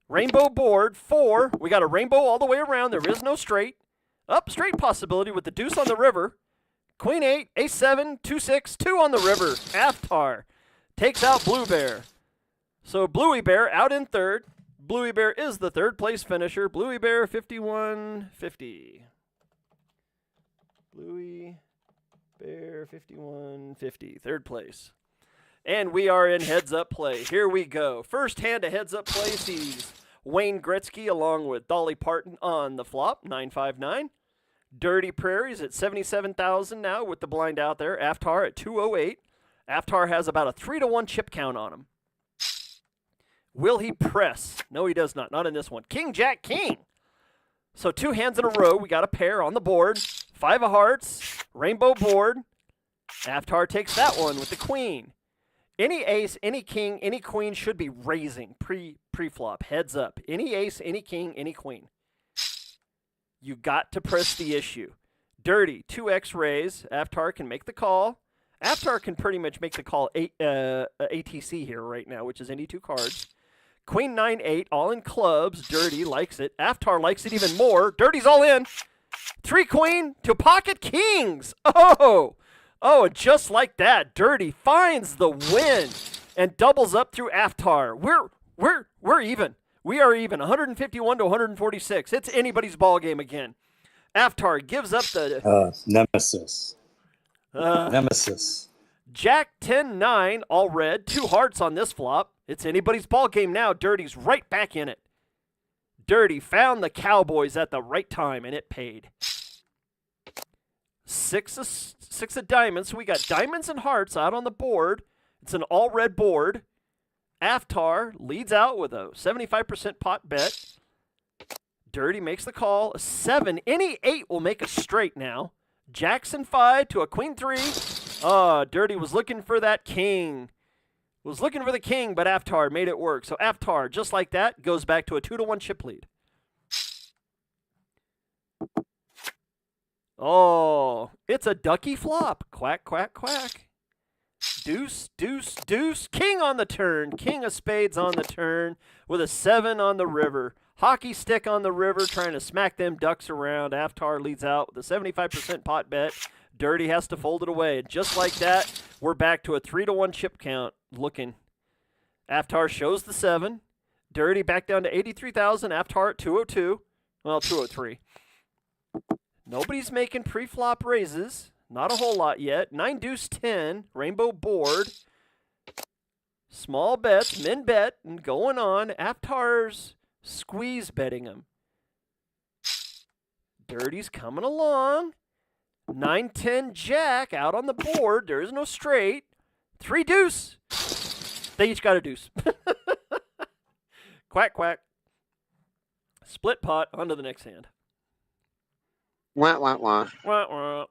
Rainbow board, 4. We got a rainbow all the way around. There is no straight. Up straight possibility with the deuce on the river. Queen 8, ace 7, 2-6, 2 on the river. Aftar takes out Blue Bear. So Bluey Bear out in third. Bluey Bear is the third place finisher. Bluey Bear 51.50. Bluey Bear 51.50. Third place. And we are in heads-up play. Here we go. First hand of heads-up play sees Wayne Gretzky along with Dolly Parton on the flop, 959. Dirty Prairie's at 77,000 now with the blind out there. Aftar at 208. Aftar has about a 3-1 chip count on him. Will he press? No, he does not. Not in this one. King, Jack, King. So 2 hands in a row. We got a pair on the board. 5 of hearts. Rainbow board. Aftar takes that one with the queen. Any ace, any king, any queen should be raising pre-flop. Heads up. Any ace, any king, any queen. You got to press the issue. Dirty, 2x raise. Aftar can make the call. Aftar can pretty much make the call ATC here right now, which is any 2 cards. Queen 9-8, all in clubs. Dirty likes it. Aftar likes it even more. Dirty's all in. 3 queen to pocket kings. Oh, just like that, Dirty finds the win and doubles up through Aftar. We're even. We are even. 151 to 146. It's anybody's ball game again. Aftar gives up the Nemesis. Nemesis. Jack 10-9, all red. 2 hearts on this flop. It's anybody's ball game now. Dirty's right back in it. Dirty found the Cowboys at the right time, and it paid. 6 of diamonds. So we got diamonds and hearts out on the board. It's an all-red board. Aftar leads out with a 75% pot bet. Dirty makes the call. A 7. Any 8 will make a straight now. Jackson 5 to a queen 3. Dirty was looking for that king. Was looking for the king, but Aftar made it work. So Aftar, just like that, goes back to a 2-1 chip lead. Oh, it's a ducky flop. Quack, quack, quack. Deuce, deuce, deuce. King on the turn. King of spades on the turn with a 7 on the river. Hockey stick on the river trying to smack them ducks around. Aftar leads out with a 75% pot bet. Dirty has to fold it away. And just like that, we're back to a 3-1 chip count looking. Aftar shows the 7. Dirty back down to 83,000. Aftar at 202. Well, 203. Nobody's making pre-flop raises. Not a whole lot yet. 9 deuce 10, rainbow board. Small bets, min bet, and going on. Aftar's squeeze betting him. Dirty's coming along. 9-10 jack out on the board. There is no straight. 3 deuce. They each got a deuce. Quack, quack. Split pot, on to the next hand. Wah, wah, wah. Wah, wah.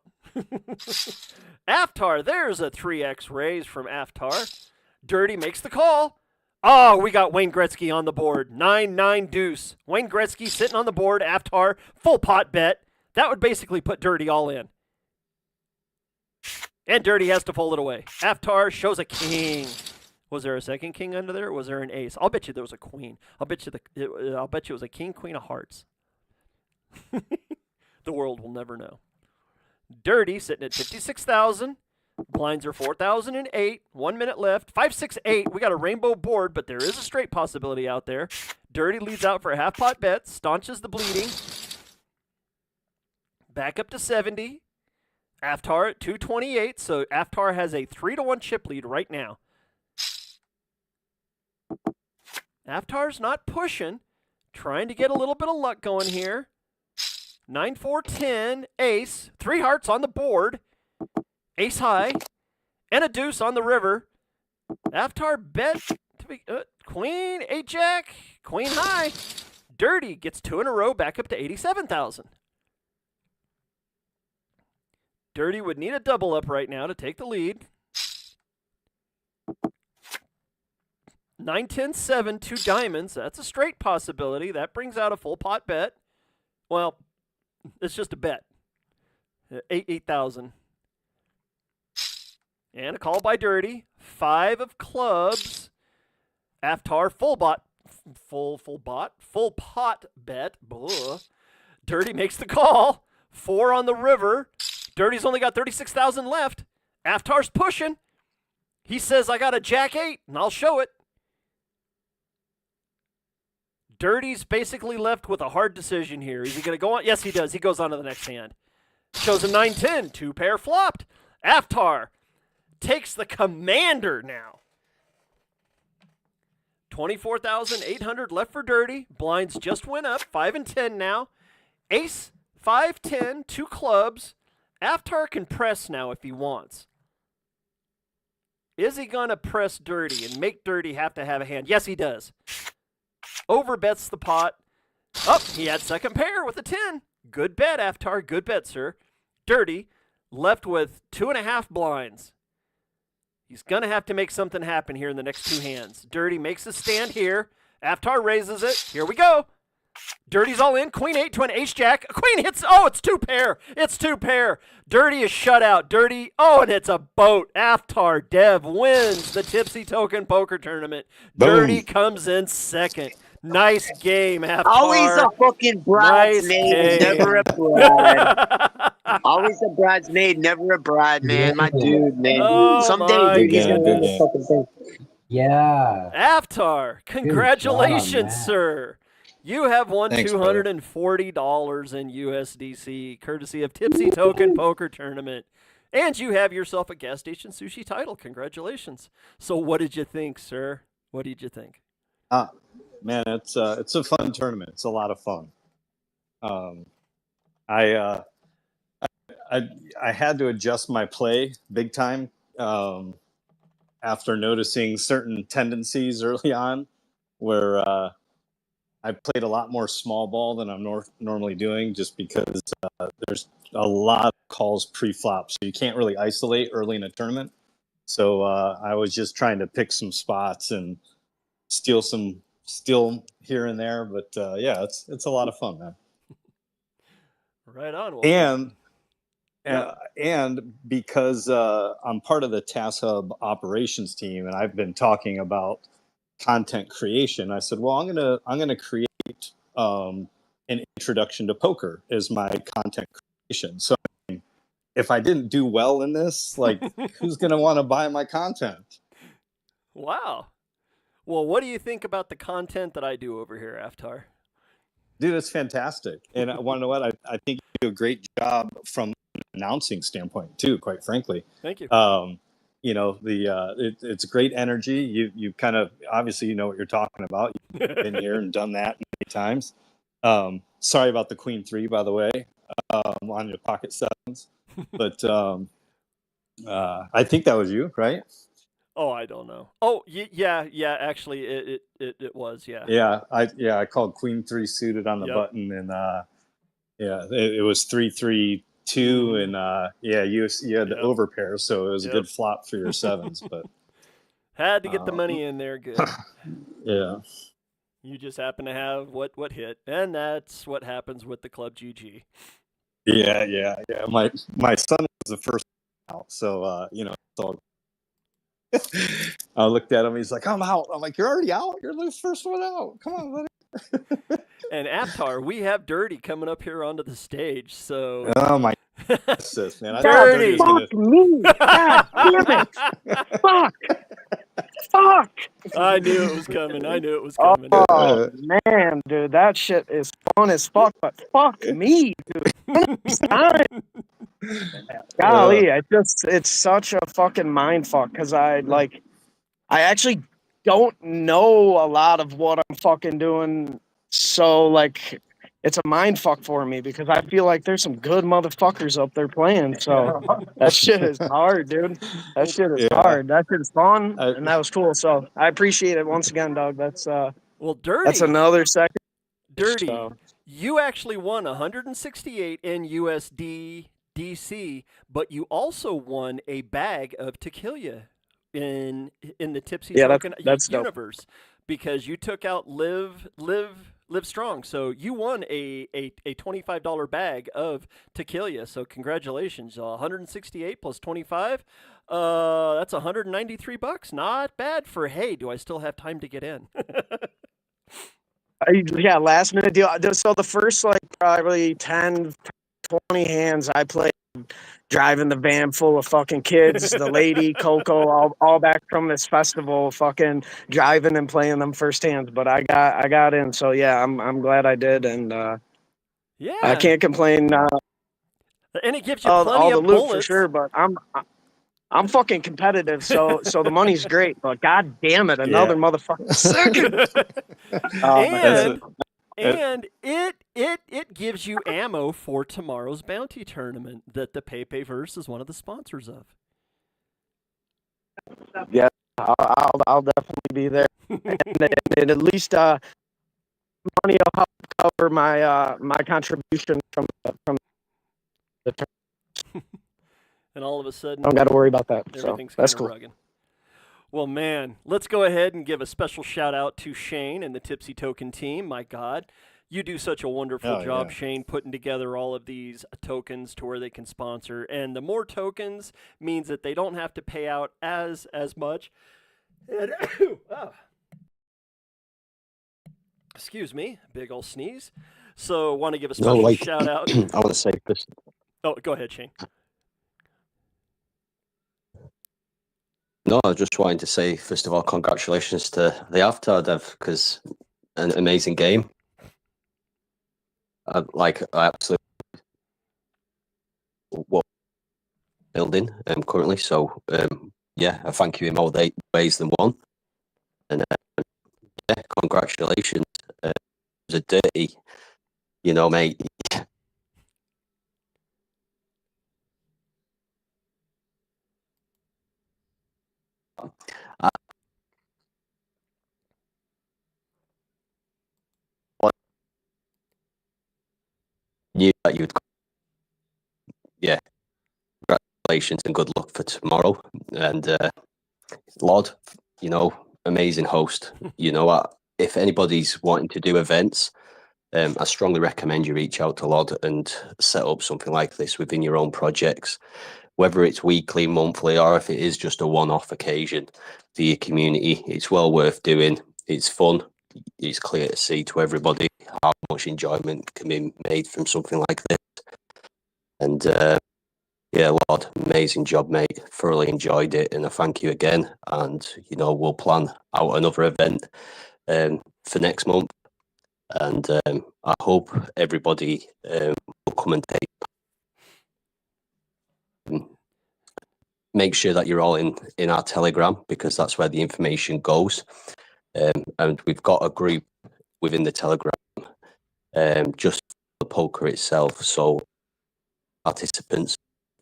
Aftar, there's a 3x raise from Aftar. Dirty makes the call. Oh, we got Wayne Gretzky on the board. 9-9 deuce. Wayne Gretzky sitting on the board. Aftar, full pot bet. That would basically put Dirty all in. And Dirty has to fold it away. Aftar shows a king. Was there a second king under there, or was there an ace? I'll bet you there was a queen. I'll bet you it was a king, queen of hearts. The world will never know. Dirty sitting at 56,000. Blinds are 4,008. 1 minute left. 5-6-8. We got a rainbow board, but there is a straight possibility out there. Dirty leads out for a half pot bet. Staunches the bleeding. Back up to 70. Aftar at 228. So Aftar has a 3-1 chip lead right now. Aftar's not pushing. Trying to get a little bit of luck going here. 9-4-10. Ace. 3 hearts on the board. Ace high, and a deuce on the river. Aftar bet to be queen, 8 jack, queen high. Dirty gets 2 in a row, back up to 87,000. Dirty would need a double up right now to take the lead. 9-10-7, 2 diamonds. That's a straight possibility. That brings out a full pot bet. Well, it's just a bet. 8,000. And a call by Dirty. 5 of clubs. Aftar full pot bet. Blah. Dirty makes the call. 4 on the river. Dirty's only got 36,000 left. Aftar's pushing. He says, I got a jack 8, and I'll show it. Dirty's basically left with a hard decision here. Is he going to go on? Yes, he does. He goes on to the next hand. Shows him 9-10. 2 pair flopped. Aftar takes the commander now. 24,800 left for Dirty. Blinds just went up. 5 and 10 now. Ace, 5-10, 2 clubs. Aftar can press now if he wants. Is he going to press Dirty and make Dirty have to have a hand? Yes, he does. Overbets the pot. Oh, he had second pair with a 10. Good bet, Aftar. Good bet, sir. Dirty left with 2.5 blinds. He's going to have to make something happen here in the next 2 hands. Dirty makes a stand here. Aftar raises it. Here we go. Dirty's all in. Queen 8 to an ace jack. A queen hits. Oh, it's 2 pair. It's 2 pair. Dirty is shut out. Dirty. Oh, and it's a boat. Aftar Dev wins the Tipsy Token Poker Tournament. Boom. Dirty comes in second. Nice game, Aftar. Always a fucking bridesmaid, never a bride. Always a bridesmaid, never a bride, man. My dude, man. Oh, Someday, dude, he's gonna win the fucking thing. Yeah. Aftar, congratulations, man. sir. You have won Thanks, brother. $240 in USDC, courtesy of Tipsy Token Poker Tournament. And you have yourself a gas station sushi title. Congratulations. So what did you think, sir? What did you think? Man, it's a fun tournament. It's a lot of fun. I had to adjust my play big time after noticing certain tendencies early on, where I played a lot more small ball than I'm normally doing, just because there's a lot of calls pre-flop, so you can't really isolate early in a tournament. So I was just trying to pick some spots and steal here and there, but yeah, it's a lot of fun, man. Right on. Well, and because I'm part of the Task Hub operations team, and I've been talking about content creation, I said, well, I'm gonna create an introduction to poker as my content creation. So if I didn't do well in this, like, who's gonna want to buy my content? Wow. Well, what do you think about the content that I do over here, Aftar? Dude, it's fantastic. And I want to know what? I think you do a great job from announcing standpoint too, quite frankly. Thank you. You know, it's great energy. You kind of, obviously, you know what you're talking about. You've been here and done that many times. Sorry about the Queen 3, by the way, on your pocket sevens. But I think that was you, right? Oh, I don't know. Oh, yeah. Actually, it was. Yeah. Yeah, I called Queen 3 suited on the Yep. button, and it was 3-3-2, and you had the overpair, so it was a good flop for your sevens, but had to get the money in there good. Yeah. You just happen to have what hit, and that's what happens with the Club GG. Yeah. My son was the first out, so you know, so I looked at him. He's like, "I'm out." I'm like, "You're already out. You're the first one out. Come on, buddy." And Aptar, we have Dirty coming up here onto the stage. So. Oh my goodness, man! Dirty. Fuck me! God damn it! Fuck! I knew it was coming. Oh man, dude, that shit is fun as fuck. But fuck me, dude. Golly, it's such a fucking mind fuck because I actually don't know a lot of what I'm fucking doing. So like, it's a mind fuck for me because I feel like there's some good motherfuckers up there playing. So that shit is hard, dude. That shit is hard. That shit is fun, and that was cool. So I appreciate it once again, dog. That's well, Dirty. That's another second. Dirty. So. You actually won 168 in USD DC, but you also won a bag of Takillya in the Tipsy Token that's universe because you took out LivStrong. So you won a $25 bag of Takillya. So congratulations. 168 plus 25. That's $193. Not bad for, hey, do I still have time to get in? Yeah, last minute deal. So the first probably 10, 20 hands I played driving the van full of fucking kids, the lady, Coco, all back from this festival, fucking driving and playing them first hands. But I got in, so yeah, I'm glad I did, and I can't complain. And it gives you all plenty the of loot bullets for sure, but I'm fucking competitive, so the money's great, but god damn it, another motherfucking second. And it gives you ammo for tomorrow's bounty tournament that the Pepeverse is one of the sponsors of. Yeah, I'll definitely be there, and at least money will help cover my my contribution from the tournament. And all of a sudden, don't got to worry about that. Everything's so that's kind of cool. rugged. Well, man, let's go ahead and give a special shout out to Shane and the Tipsy Token team. My God, you do such a wonderful job, Shane, putting together all of these tokens to where they can sponsor. And the more tokens means that they don't have to pay out as much. And, excuse me, big old sneeze. So, want to give a special shout out. I want to say this. Oh, go ahead, Shane. No, I was just wanting to say, first of all, congratulations to the Avatar dev, because an amazing game. I absolutely what building currently. So yeah, I thank you in more ways than one. And yeah, congratulations. It was a dirty, mate. Knew that you'd. Yeah, congratulations and good luck for tomorrow. And Lord, amazing host. If anybody's wanting to do events, I strongly recommend you reach out to Lord and set up something like this within your own projects, whether it's weekly, monthly, or if it is just a one-off occasion for your community. It's well worth doing. It's fun. It's clear to see to everybody how much enjoyment can be made from something like this. And yeah, Lord, amazing job, mate. Thoroughly enjoyed it, and I thank you again. And we'll plan out another event for next month. And I hope everybody will come and take. make sure that you're all in our Telegram, because that's where the information goes. And we've got a group within the Telegram just for the poker itself. So participants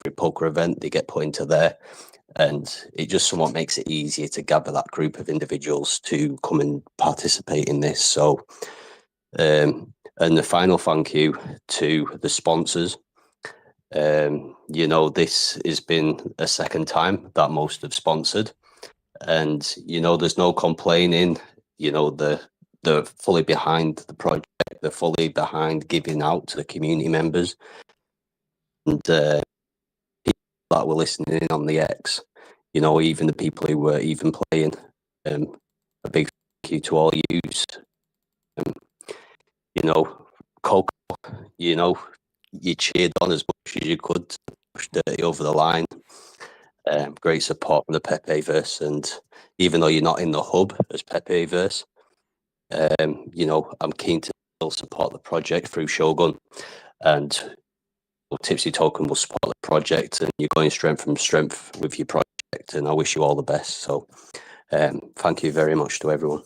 for a poker event, they get put into there, and it just somewhat makes it easier to gather that group of individuals to come and participate in this. So, and the final thank you to the sponsors. You know, this has been a second time that most have sponsored, and you know, there's no complaining. You know, they're fully behind the project. They're fully behind giving out to the community members, and people that were listening in on the X. You know, even the people who were even playing. A big thank you to all yous. You know, Coco. You know, you cheered on as much as you could to push Dirty over the line. Great support from the Pepeverse, and even though you're not in the hub as Pepeverse, you know, I'm keen to still support the project through Shogun, and Tipsy Token will support the project, and you're going strength from strength with your project, and I wish you all the best. So thank you very much to everyone.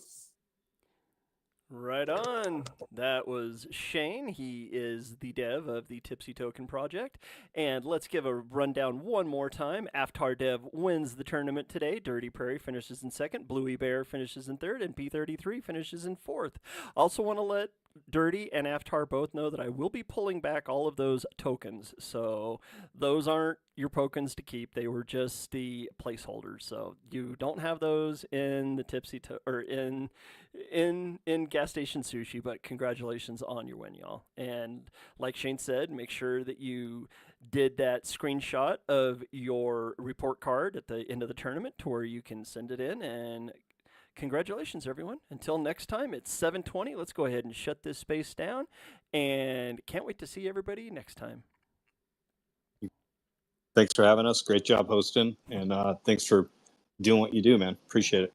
Right on. That was Shane. He is the dev of the Tipsy Token project. And let's give a rundown one more time. Aftar Dev wins the tournament today. Dirty Prairie finishes in second. Bluey Bear finishes in third. And P33 finishes in fourth. Also want to let Dirty and Aftar both know that I will be pulling back all of those tokens. So those aren't your tokens to keep. They were just the placeholders. So you don't have those in the Tipsy or in gas station sushi, but congratulations on your win, y'all. And like Shane said, make sure that you did that screenshot of your report card at the end of the tournament to where you can send it in. And congratulations, everyone. Until next time, it's 7:20. Let's go ahead and shut this space down, and can't wait to see everybody next time. Thanks for having us. Great job hosting, and thanks for doing what you do, man. Appreciate it.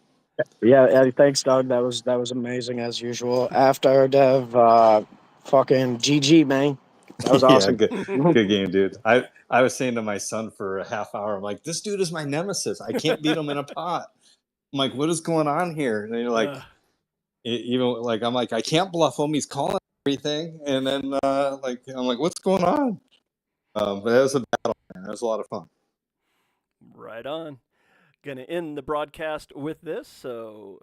Yeah, thanks, Doug. That was amazing as usual. After Dev, fucking GG, man. That was awesome. Yeah, good game, dude. I was saying to my son for a half hour, I'm like, this dude is my nemesis. I can't beat him in a pot. I'm like, what is going on here? And you're like, even like, I'm like, I can't bluff him. He's calling everything, and then I'm like, what's going on? But that was a battle, man. That was a lot of fun. Right on. Gonna end the broadcast with this, so